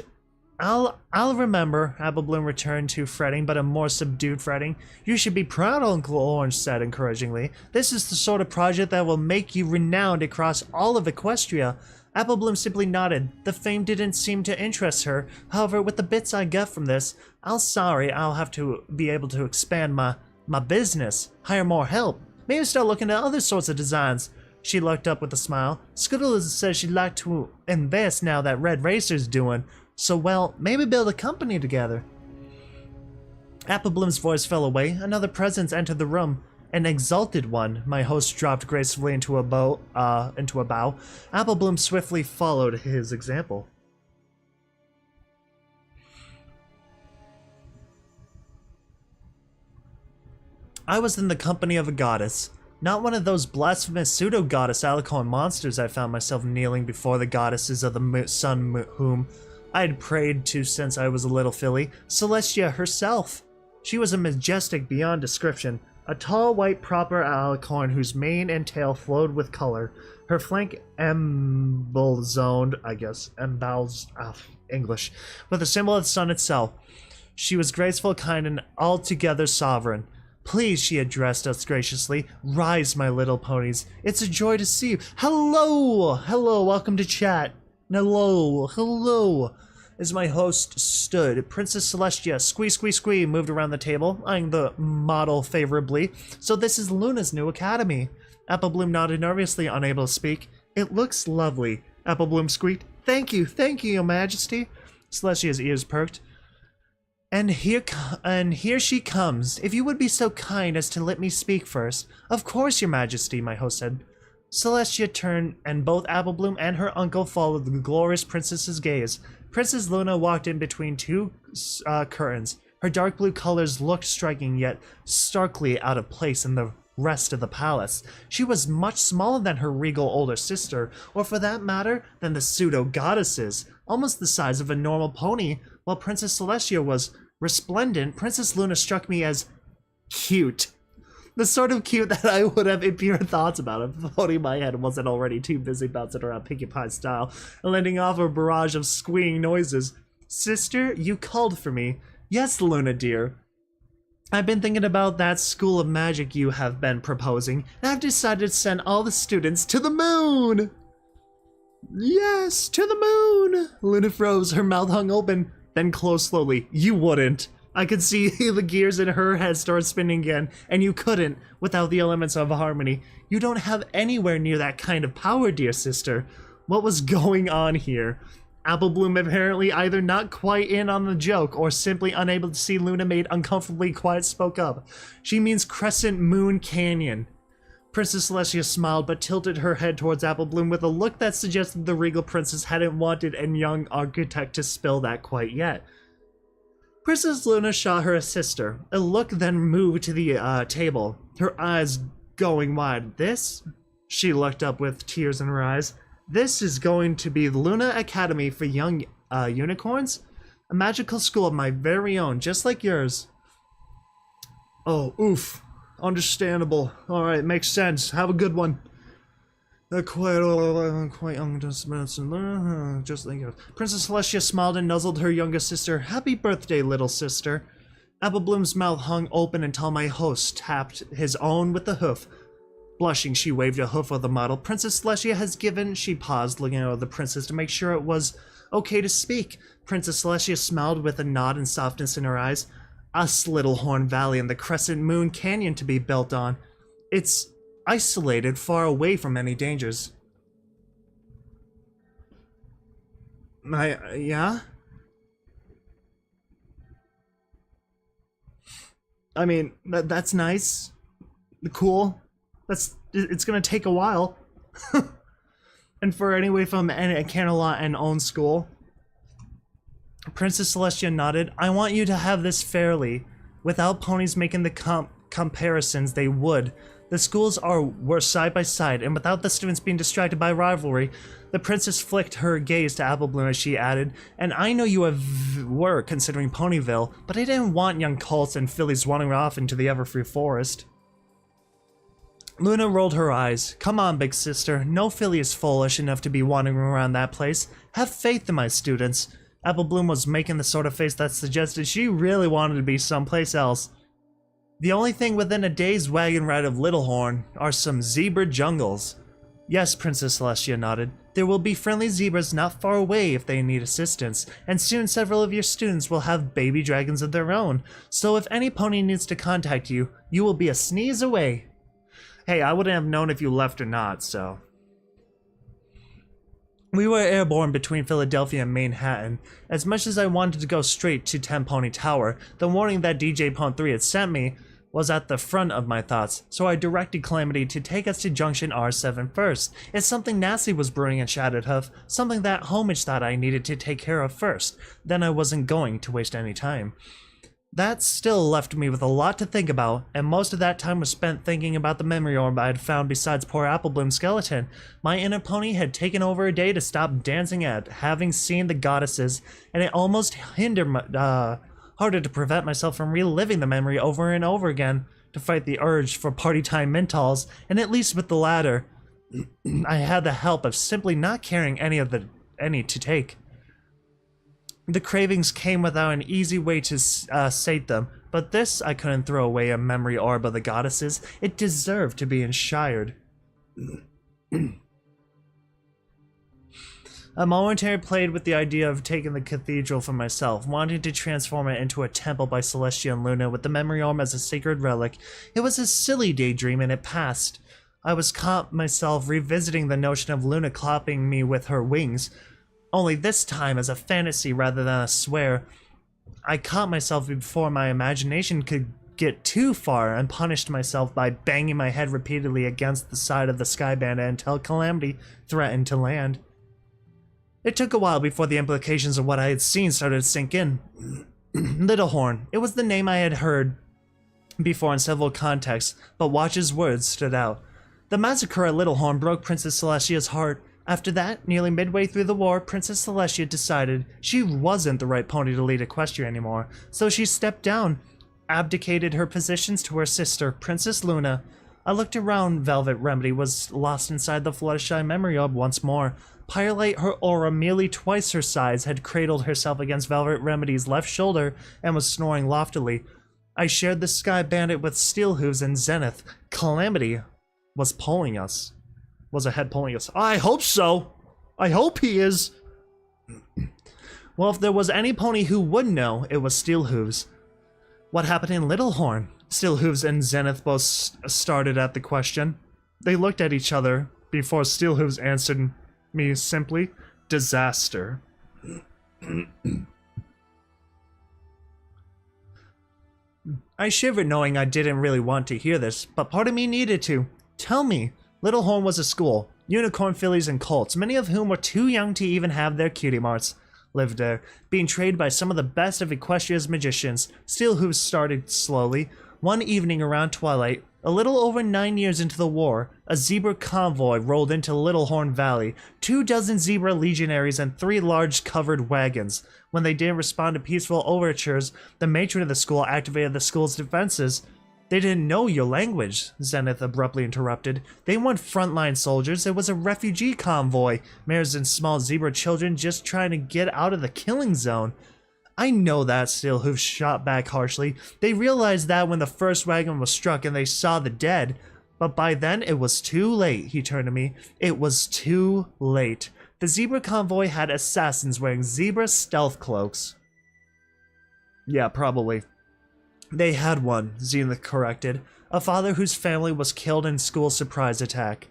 [SPEAKER 1] I'll remember, Apple Bloom returned to fretting, but a more subdued fretting. You should be proud, Uncle Orange said encouragingly. This is the sort of project that will make you renowned across all of Equestria. Apple Bloom simply nodded. The fame didn't seem to interest her. However, with the bits I get from this, I'll have to be able to expand my business, hire more help, maybe start looking at other sorts of designs. She looked up with a smile. Scoodle says she'd like to invest now that Red Racer's doing, so well, maybe build a company together. Apple Bloom's voice fell away. Another presence entered the room. An exalted one. My host dropped gracefully into a bow. Apple Bloom swiftly followed his example. I was in the company of a goddess. Not one of those blasphemous pseudo-goddess alicorn monsters. I found myself kneeling before the goddesses of the sun whom I had prayed to since I was a little filly. Celestia herself. She was a majestic beyond description. A tall, white, proper alicorn whose mane and tail flowed with color. Her flank embellisoned, English, with a symbol of the sun itself. She was graceful, kind, and altogether sovereign. Please, she addressed us graciously, rise, my little ponies. It's a joy to see you. Hello! Hello, welcome to chat. Hello. As my host stood, Princess Celestia, squee, moved around the table, eyeing the model favorably. So this is Luna's new academy. Apple Bloom nodded nervously, unable to speak. It looks lovely. Apple Bloom squeaked. Thank you, your majesty. Celestia's ears perked. And here she comes. If you would be so kind as to let me speak first. Of course, your majesty, my host said. Celestia turned, and both Apple Bloom and her uncle followed the glorious princess's gaze. Princess Luna walked in between two curtains. Her dark blue colors looked striking, yet starkly out of place in the rest of the palace. She was much smaller than her regal older sister, or for that matter, than the pseudo-goddesses, almost the size of a normal pony. While Princess Celestia was resplendent, Princess Luna struck me as cute. The sort of cute that I would have impure thoughts about if the pony in my head wasn't already too busy bouncing around Pinkie Pie style and letting off a barrage of squeeing noises. Sister, you called for me. Yes, Luna dear. I've been thinking about that school of magic you have been proposing, and I've decided to send all the students to the moon! Yes, to the moon! Luna froze, her mouth hung open, then closed slowly. You wouldn't. I could see the gears in her head start spinning again, and you couldn't without the elements of harmony. You don't have anywhere near that kind of power, dear sister. What was going on here? Apple Bloom apparently either not quite in on the joke or simply unable to see Luna made uncomfortably quiet spoke up. She means Crescent Moon Canyon. Princess Celestia smiled but tilted her head towards Apple Bloom with a look that suggested the regal princess hadn't wanted a young architect to spill that quite yet. Princess Luna shot her a sister. A look then moved to the table, her eyes going wide. This? She looked up with tears in her eyes. This is going to be Luna Academy for Young Unicorns? A magical school of my very own, just like yours. Oh, oof. Understandable. Alright, makes sense. Have a good one. Quite young, just like yours. Princess Celestia smiled and nuzzled her younger sister. Happy birthday, little sister. Apple Bloom's mouth hung open until my host tapped his own with the hoof. Blushing, she waved a hoof of the model. Princess Celestia has given. She paused, looking at the princess to make sure it was okay to speak. Princess Celestia smiled with a nod and softness in her eyes. Us, Little Horn Valley and the Crescent Moon Canyon to be built on. It's isolated, far away from any dangers. Yeah? I mean, that's nice. Cool. It's gonna take a while. And for anyway from a Canalot and own school. Princess Celestia nodded. I want you to have this fairly. Without ponies making the comparisons they would. The schools were side by side, and without the students being distracted by rivalry, the princess flicked her gaze to Apple Bloom as she added, and I know you were considering Ponyville, but I didn't want young colts and fillies wandering off into the Everfree Forest. Luna rolled her eyes. Come on, big sister. No filly is foolish enough to be wandering around that place. Have faith in my students. Apple Bloom was making the sort of face that suggested she really wanted to be someplace else. The only thing within a day's wagon ride of Littlehorn are some zebra jungles. Yes, Princess Celestia nodded. There will be friendly zebras not far away if they need assistance, and soon several of your students will have baby dragons of their own, so if any pony needs to contact you, you will be a sneeze away. Hey, I wouldn't have known if you left or not, so... We were airborne between Philadelphia and Manhattan. As much as I wanted to go straight to 10 Pony Tower, the warning that DJ Pone 3 had sent me was at the front of my thoughts, so I directed Calamity to take us to Junction R7 first. If something nasty was brewing in Shattered Hoof, something that Homage thought I needed to take care of first, then I wasn't going to waste any time. That still left me with a lot to think about, and most of that time was spent thinking about the memory orb I had found besides poor Apple Bloom's skeleton. My inner pony had taken over a day to stop dancing at, having seen the goddesses, and it almost harder to prevent myself from reliving the memory over and over again to fight the urge for party time mentals, and at least with the latter, I had the help of simply not caring any to take. The cravings came without an easy way to sate them, but this I couldn't throw away a memory orb of the goddesses. It deserved to be enshrined. A momentary played with the idea of taking the cathedral for myself, wanting to transform it into a temple by Celestia and Luna with the memory orb as a sacred relic. It was a silly daydream and it passed. I was caught myself revisiting the notion of Luna clapping me with her wings. Only this time as a fantasy rather than a swear. I caught myself before my imagination could get too far and punished myself by banging my head repeatedly against the side of the Sky Bandit until Calamity threatened to land. It took a while before the implications of what I had seen started to sink in. Littlehorn. It was the name I had heard before in several contexts, but Watch's words stood out. The massacre at Littlehorn broke Princess Celestia's heart. After that, nearly midway through the war, Princess Celestia decided she wasn't the right pony to lead Equestria anymore, so she stepped down, abdicated her positions to her sister, Princess Luna. I looked around. Velvet Remedy was lost inside the Fluttershy memory orb once more. Pyrelite, her aura merely twice her size, had cradled herself against Velvet Remedy's left shoulder and was snoring loftily. I shared the Sky Bandit with Steelhooves and Zenith. Calamity was pulling us. Was ahead pulling us. I hope so. I hope he is. Well, if there was any pony who would know, it was Steelhooves. What happened in Littlehorn? Steelhooves and Zenith both started at the question. They looked at each other before Steelhooves answered me simply, disaster. I shivered knowing I didn't really want to hear this, but part of me needed to. Tell me. Littlehorn was a school. Unicorn fillies and colts, many of whom were too young to even have their cutie marks, lived there, being trained by some of the best of Equestria's magicians. Steelhooves started slowly. One evening around twilight, a little over 9 years into the war, a zebra convoy rolled into Littlehorn Valley, 24 zebra legionaries and 3 large covered wagons. When they didn't respond to peaceful overtures, the matron of the school activated the school's defenses. They didn't know your language, Zenith abruptly interrupted. They weren't frontline soldiers, it was a refugee convoy, mares and small zebra children just trying to get out of the killing zone. I know that, Steelhooves shot back harshly. They realized that when the first wagon was struck and they saw the dead. But by then, it was too late, he turned to me. It was too late. The zebra convoy had assassins wearing zebra stealth cloaks. Yeah, probably. They had one, Zenith corrected. A father whose family was killed in school surprise attack.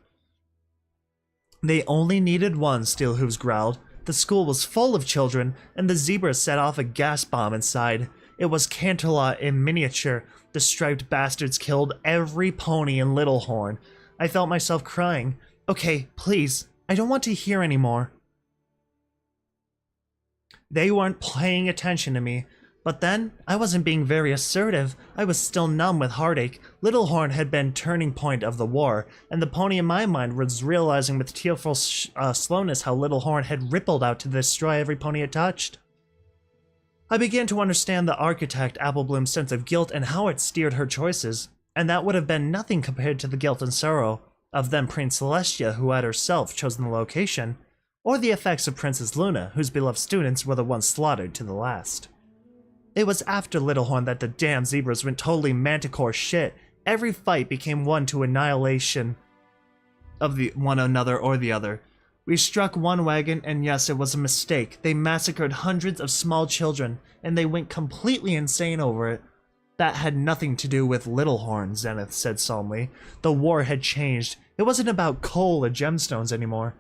[SPEAKER 1] They only needed one, Steelhooves growled. The school was full of children, and the zebra set off a gas bomb inside. It was Canterlot in miniature. The striped bastards killed every pony in Littlehorn. I felt myself crying. Okay, please, I don't want to hear anymore. They weren't paying attention to me. But then, I wasn't being very assertive. I was still numb with heartache. Littlehorn had been turning point of the war, and the pony in my mind was realizing with tearful slowness how Littlehorn had rippled out to destroy every pony it touched. I began to understand the architect Applebloom's sense of guilt and how it steered her choices, and that would have been nothing compared to the guilt and sorrow of then Prince Celestia, who had herself chosen the location, or the effects of Princess Luna, whose beloved students were the ones slaughtered to the last. It was after Littlehorn that the damn zebras went totally manticore shit. Every fight became one to annihilation of the one another or the other. We struck one wagon, and yes, it was a mistake. They massacred hundreds of small children, and they went completely insane over it. That had nothing to do with Littlehorn, Zenith said solemnly. The war had changed. It wasn't about coal or gemstones anymore.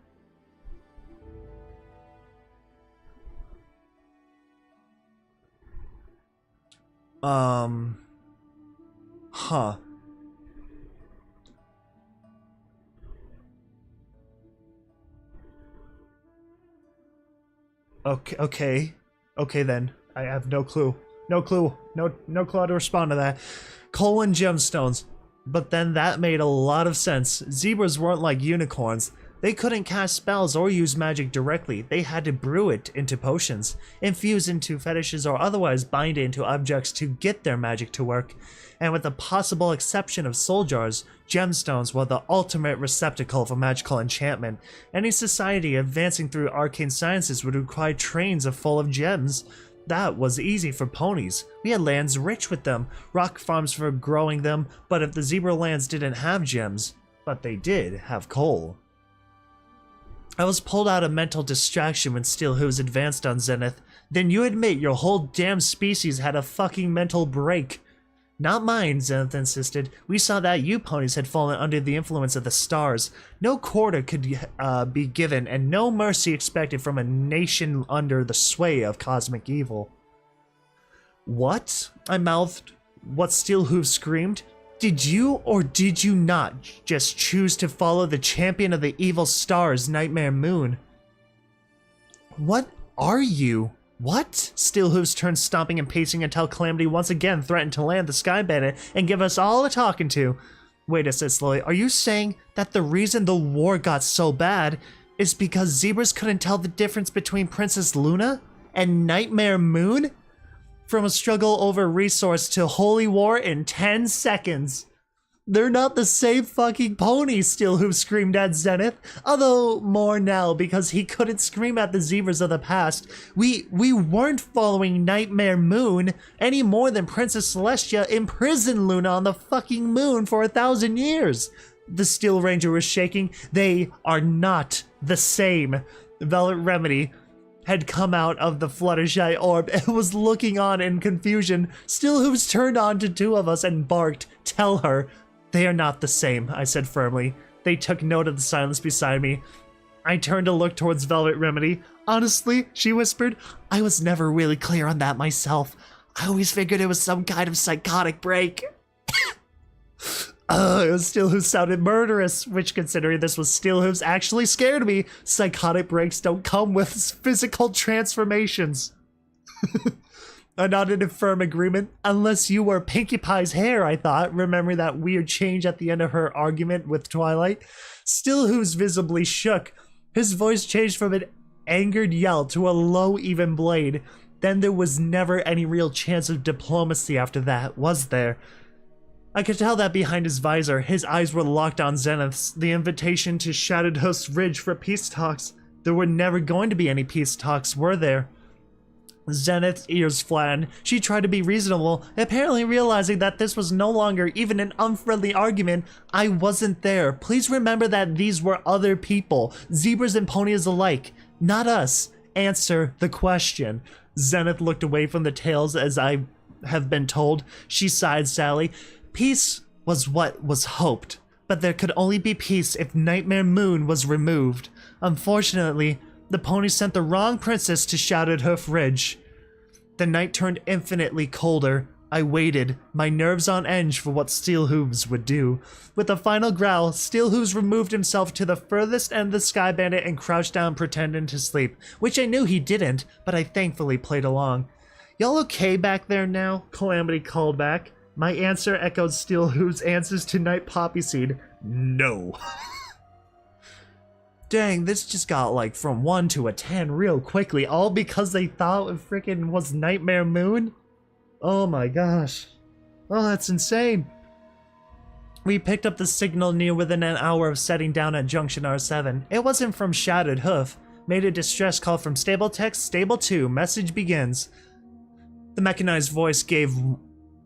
[SPEAKER 1] Huh. Okay then. I have no clue. No clue how to respond to that. Coal and gemstones. But then that made a lot of sense. Zebras weren't like unicorns. They couldn't cast spells or use magic directly. They had to brew it into potions, infuse into fetishes, or otherwise bind it into objects to get their magic to work. And with the possible exception of soul jars, gemstones were the ultimate receptacle for magical enchantment. Any society advancing through arcane sciences would require trains full of gems. That was easy for ponies. We had lands rich with them, rock farms for growing them, but if the zebra lands didn't have gems, but they did have coal. I was pulled out of mental distraction when Steelhooves advanced on Zenith. Then you admit your whole damn species had a fucking mental break. Not mine, Zenith insisted. We saw that you ponies had fallen under the influence of the stars. No quarter could be given, and no mercy expected from a nation under the sway of cosmic evil. What? I mouthed. What Steelhooves screamed. Did you or did you not just choose to follow the champion of the evil stars, Nightmare Moon? What are you? What? Steelhooves turned stomping and pacing until Calamity once again threatened to land the Sky Bandit and give us all a talking to. Wait, I said slowly, are you saying that the reason the war got so bad is because zebras couldn't tell the difference between Princess Luna and Nightmare Moon? From a struggle over resource to holy war in 10 seconds. They're not the same fucking ponies, Steelhooves screamed at Zenith. Although more now because he couldn't scream at the zebras of the past. We weren't following Nightmare Moon any more than Princess Celestia imprisoned Luna on the fucking moon for 1,000 years. The Steel Ranger was shaking. They are not the same. Velvet Remedy had come out of the Fluttershy orb and was looking on in confusion. Steelhooves turned on to two of us and barked, "Tell her." "They are not the same," I said firmly. They took note of the silence beside me. I turned to look towards Velvet Remedy. "Honestly," she whispered, "I was never really clear on that myself. I always figured it was some kind of psychotic break." It was Steelhooves sounded murderous, which, considering this was Steelhooves, actually scared me. Psychotic breaks don't come with physical transformations. I nodded in firm agreement. "Unless you were Pinkie Pie's hair," I thought, remembering that weird change at the end of her argument with Twilight. Steelhooves visibly shook. His voice changed from an angered yell to a low, even blade. Then there was never any real chance of diplomacy after that, was there? I could tell that behind his visor, his eyes were locked on Zenith's, the invitation to Shattered Host Ridge for peace talks. There were never going to be any peace talks, were there? Zenith's ears flattened. She tried to be reasonable, apparently realizing that this was no longer even an unfriendly argument. "I wasn't there. Please remember that these were other people, zebras and ponies alike, not us. Answer the question." Zenith looked away from the tales as I have been told. She sighed sadly. "Peace was what was hoped, but there could only be peace if Nightmare Moon was removed. Unfortunately, the ponies sent the wrong princess to Shattered Hoof Ridge." The night turned infinitely colder. I waited, my nerves on edge for what Steelhooves would do. With a final growl, Steelhooves removed himself to the furthest end of the Sky Bandit and crouched down pretending to sleep, which I knew he didn't, but I thankfully played along. "Y'all okay back there now?" Calamity called back. My answer echoed Steelhooves' answers to Night Poppyseed. "No." Dang, this just got like from 1 to a 10 real quickly, all because they thought it freaking was Nightmare Moon? Oh my gosh. Oh, that's insane. We picked up the signal near within an hour of setting down at Junction R7. It wasn't from Shattered Hoof. Made a distress call from Stable Text, Stable 2, message begins. The mechanized voice gave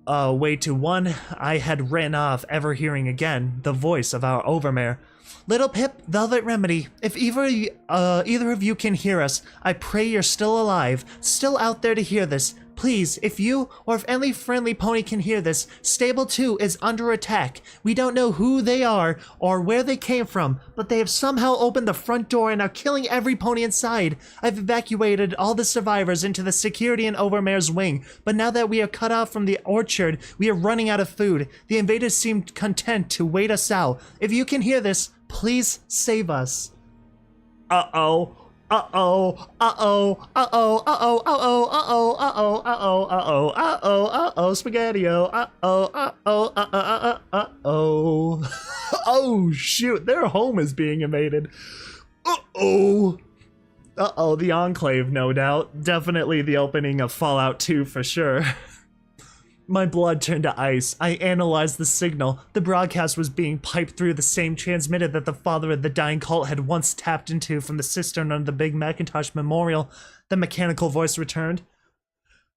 [SPEAKER 1] way to one I had written off ever hearing again, the voice of our Overmare. "Little Pip, Velvet Remedy, if either of you can hear us, I pray you're still alive, still out there to hear this. Please, if you, or if any friendly pony can hear this, Stable 2 is under attack. We don't know who they are or where they came from, but they have somehow opened the front door and are killing every pony inside. I've evacuated all the survivors into the security in Overmare's wing, but now that we are cut off from the orchard, we are running out of food. The invaders seem content to wait us out. If you can hear this, please save us." Uh-oh. Uh-oh, uh-oh, uh-oh, uh-oh, uh-oh, uh-oh, uh-oh, uh-oh, uh-oh, uh-oh, uh-oh, spaghetti-o, uh-oh, uh-oh, uh-oh. Oh, shoot, their home is being invaded. Uh-oh. Uh-oh, the Enclave, no doubt. Definitely the opening of Fallout 2 for sure. My blood turned to ice. I analyzed the signal. The broadcast was being piped through the same transmitter that the father of the dying cult had once tapped into from the cistern under the big Macintosh Memorial. The mechanical voice returned.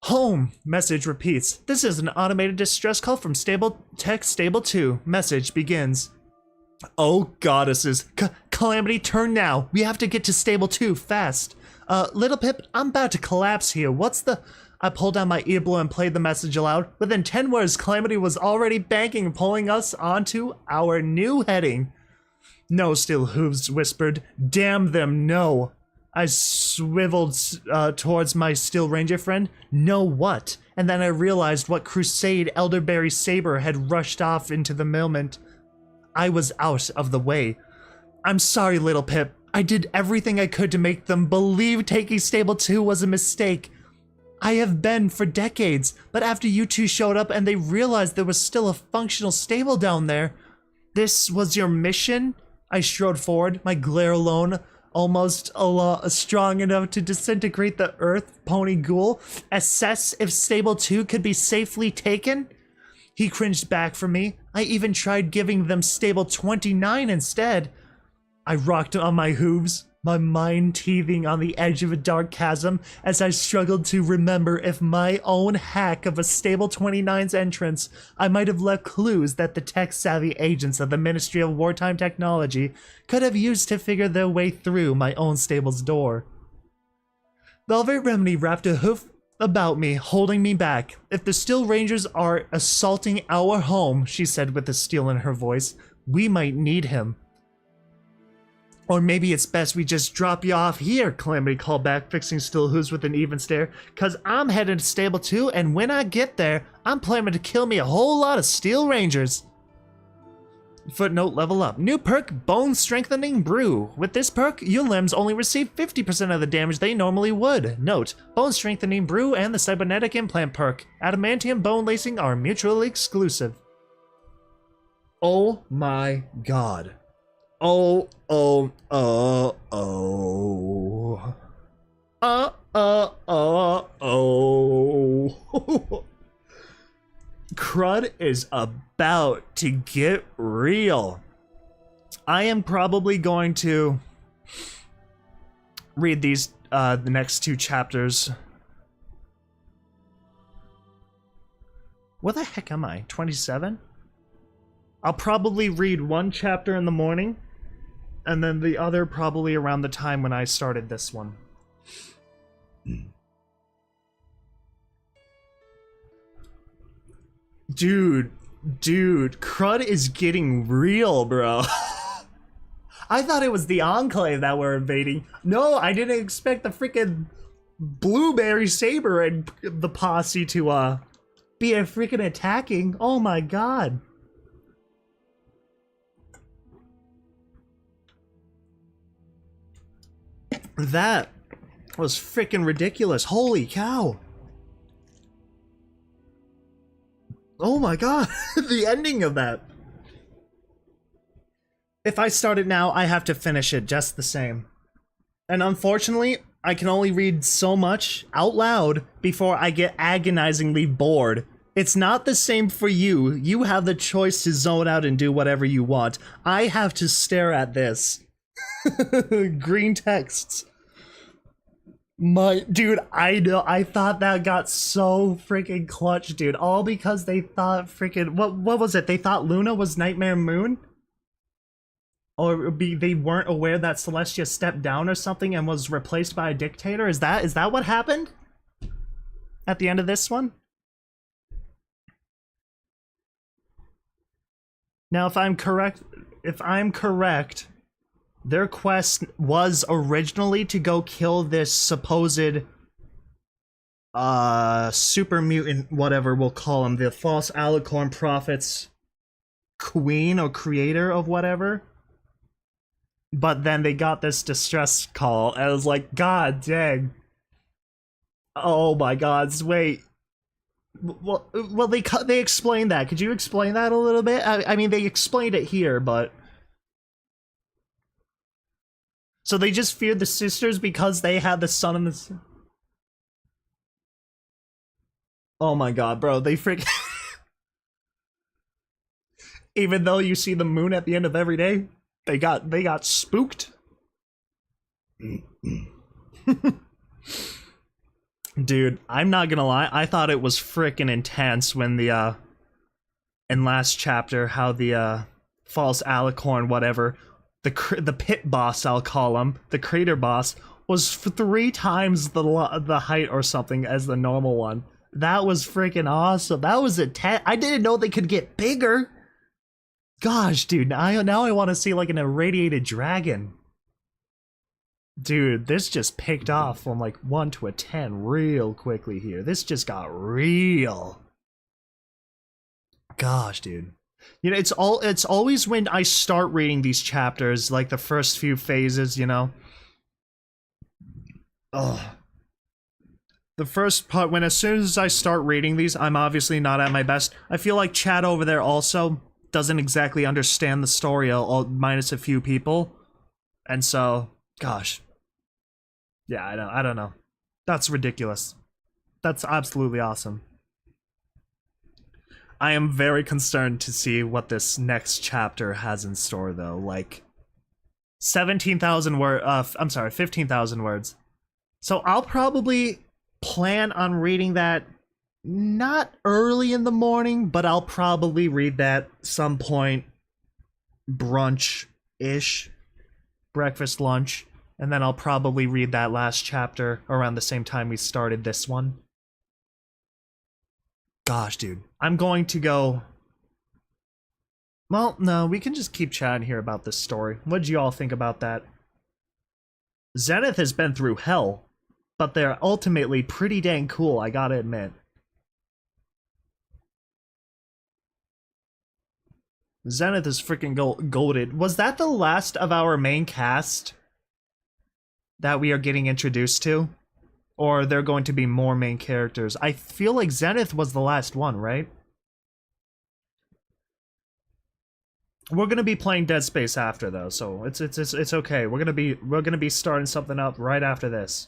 [SPEAKER 1] "Home," message repeats. "This is an automated distress call from Stable Text Stable 2. Message begins." Oh, goddesses. Calamity, turn now. We have to get to Stable 2 fast. Little Pip, I'm about to collapse here. What's the... I pulled out my earblow and played the message aloud. Within 10 words, Calamity was already banking and pulling us onto our new heading. "No," Steelhooves whispered. "Damn them, no." I swiveled towards my Steel Ranger friend. "No what?" And then I realized what Crusade Elderberry Saber had rushed off into the moment. I was out of the way. "I'm sorry, Little Pip. I did everything I could to make them believe taking Stable 2 was a mistake. I have been for decades, but after you two showed up and they realized there was still a functional stable down there. This was your mission?" I strode forward, my glare alone almost strong enough to disintegrate the Earth Pony Ghoul. "Assess if Stable 2 could be safely taken?" He cringed back from me. I even tried giving them Stable 29 instead. I rocked on my hooves, my mind teething on the edge of a dark chasm as I struggled to remember if my own hack of a Stable 29's entrance, I might have left clues that the tech-savvy agents of the Ministry of Wartime Technology could have used to figure their way through my own stable's door. Velvet Remedy wrapped a hoof about me, holding me back. If the Steel Rangers are assaulting our home, she said with the steel in her voice, we might need him. Or maybe it's best we just drop you off here, Calamity called back, fixing Steel hooves with an even stare. Cause I'm headed to stable too, and when I get there, I'm planning to kill me a whole lot of Steel Rangers. Footnote, level up. New perk, Bone Strengthening Brew. With this perk, your limbs only receive 50% of the damage they normally would. Note, Bone Strengthening Brew and the Cybernetic Implant perk, Adamantium Bone Lacing, are mutually exclusive. Oh my god. Oh. Crud is about to get real. I am probably going to read these, the next 2 chapters. What the heck am I? 27? I'll probably read 1 chapter in the morning, and then the other probably around the time when I started this one. Dude, Crud is getting real, bro. I thought it was the Enclave that were invading. No, I didn't expect the freaking Blueberry Saber and the posse to, be a freaking attacking. Oh my god. That was freaking ridiculous. Holy cow. Oh my god, the ending of that. If I start it now, I have to finish it just the same. And unfortunately, I can only read so much out loud before I get agonizingly bored. It's not the same for you. You have the choice to zone out and do whatever you want. I have to stare at this. Green texts. Dude, I know, I thought that got so freaking clutch, dude. All because they thought freaking, what was it? They thought Luna was Nightmare Moon? Or they weren't aware that Celestia stepped down or something and was replaced by a dictator? Is that what happened? At the end of this one? Now, if I'm correct, their quest was originally to go kill this supposed super mutant, whatever we'll call him, the false alicorn prophet's queen or creator of whatever. But then they got this distress call, and I was like, god dang. Oh my god, wait. Well, they explained that. Could you explain that a little bit? I mean, they explained it here, but... So they just feared the sisters because they had the sun and the... Oh my god, bro, they freaking... Even though you see the moon at the end of every day, they got spooked. Dude, I'm not gonna lie, I thought it was freaking intense when the, in last chapter, how the, false alicorn, whatever, the pit boss, I'll call him, the crater boss, was 3 times the height or something as the normal one. That was freaking awesome. That was intense. I didn't know they could get bigger. Gosh, dude, now I want to see like an irradiated dragon. Dude, this just picked off from like 1 to a 10 real quickly here. This just got real. Gosh, dude. You know, it's always when I start reading these chapters, like the first few phases, you know. Ugh. The first part, as soon as I start reading these, I'm obviously not at my best. I feel like chat over there also doesn't exactly understand the story, minus a few people. And so, gosh. Yeah, I don't know. That's ridiculous. That's absolutely awesome. I am very concerned to see what this next chapter has in store, though. Like, 17,000 words, I'm sorry, 15,000 words. So I'll probably plan on reading that not early in the morning, but I'll probably read that some point brunch-ish, breakfast, lunch. And then I'll probably read that last chapter around the same time we started this one. Gosh, dude. I'm going to go... Well, no, we can just keep chatting here about this story. What'd you all think about that? Zenith has been through hell, but they're ultimately pretty dang cool, I gotta admit. Zenith is freaking goated. Was that the last of our main cast that we are getting introduced to? Or are there going to be more main characters? I feel like Zenith was the last one, right? We're gonna be playing Dead Space after though, so it's okay. We're gonna be starting something up right after this.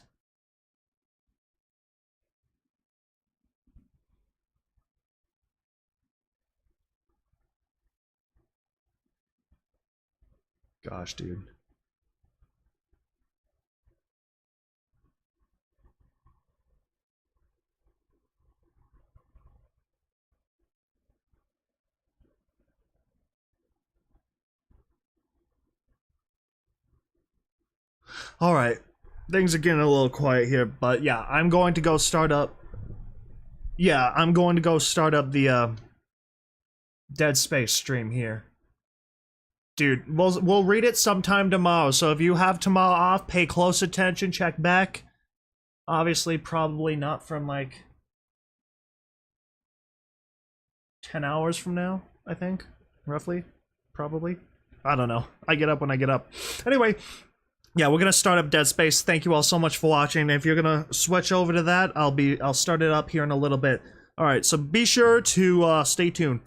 [SPEAKER 1] Gosh, dude. Alright, things are getting a little quiet here, but yeah, I'm going to go start up... Yeah, I'm going to go start up the, Dead Space stream here. Dude, we'll read it sometime tomorrow, so if you have tomorrow off, pay close attention, check back. Obviously, probably not from, like... 10 hours from now, I think, roughly, probably. I don't know. I get up when I get up. Anyway... Yeah, we're gonna start up Dead Space. Thank you all so much for watching. If you're gonna switch over to that, I'll start it up here in a little bit. Alright, so be sure to stay tuned.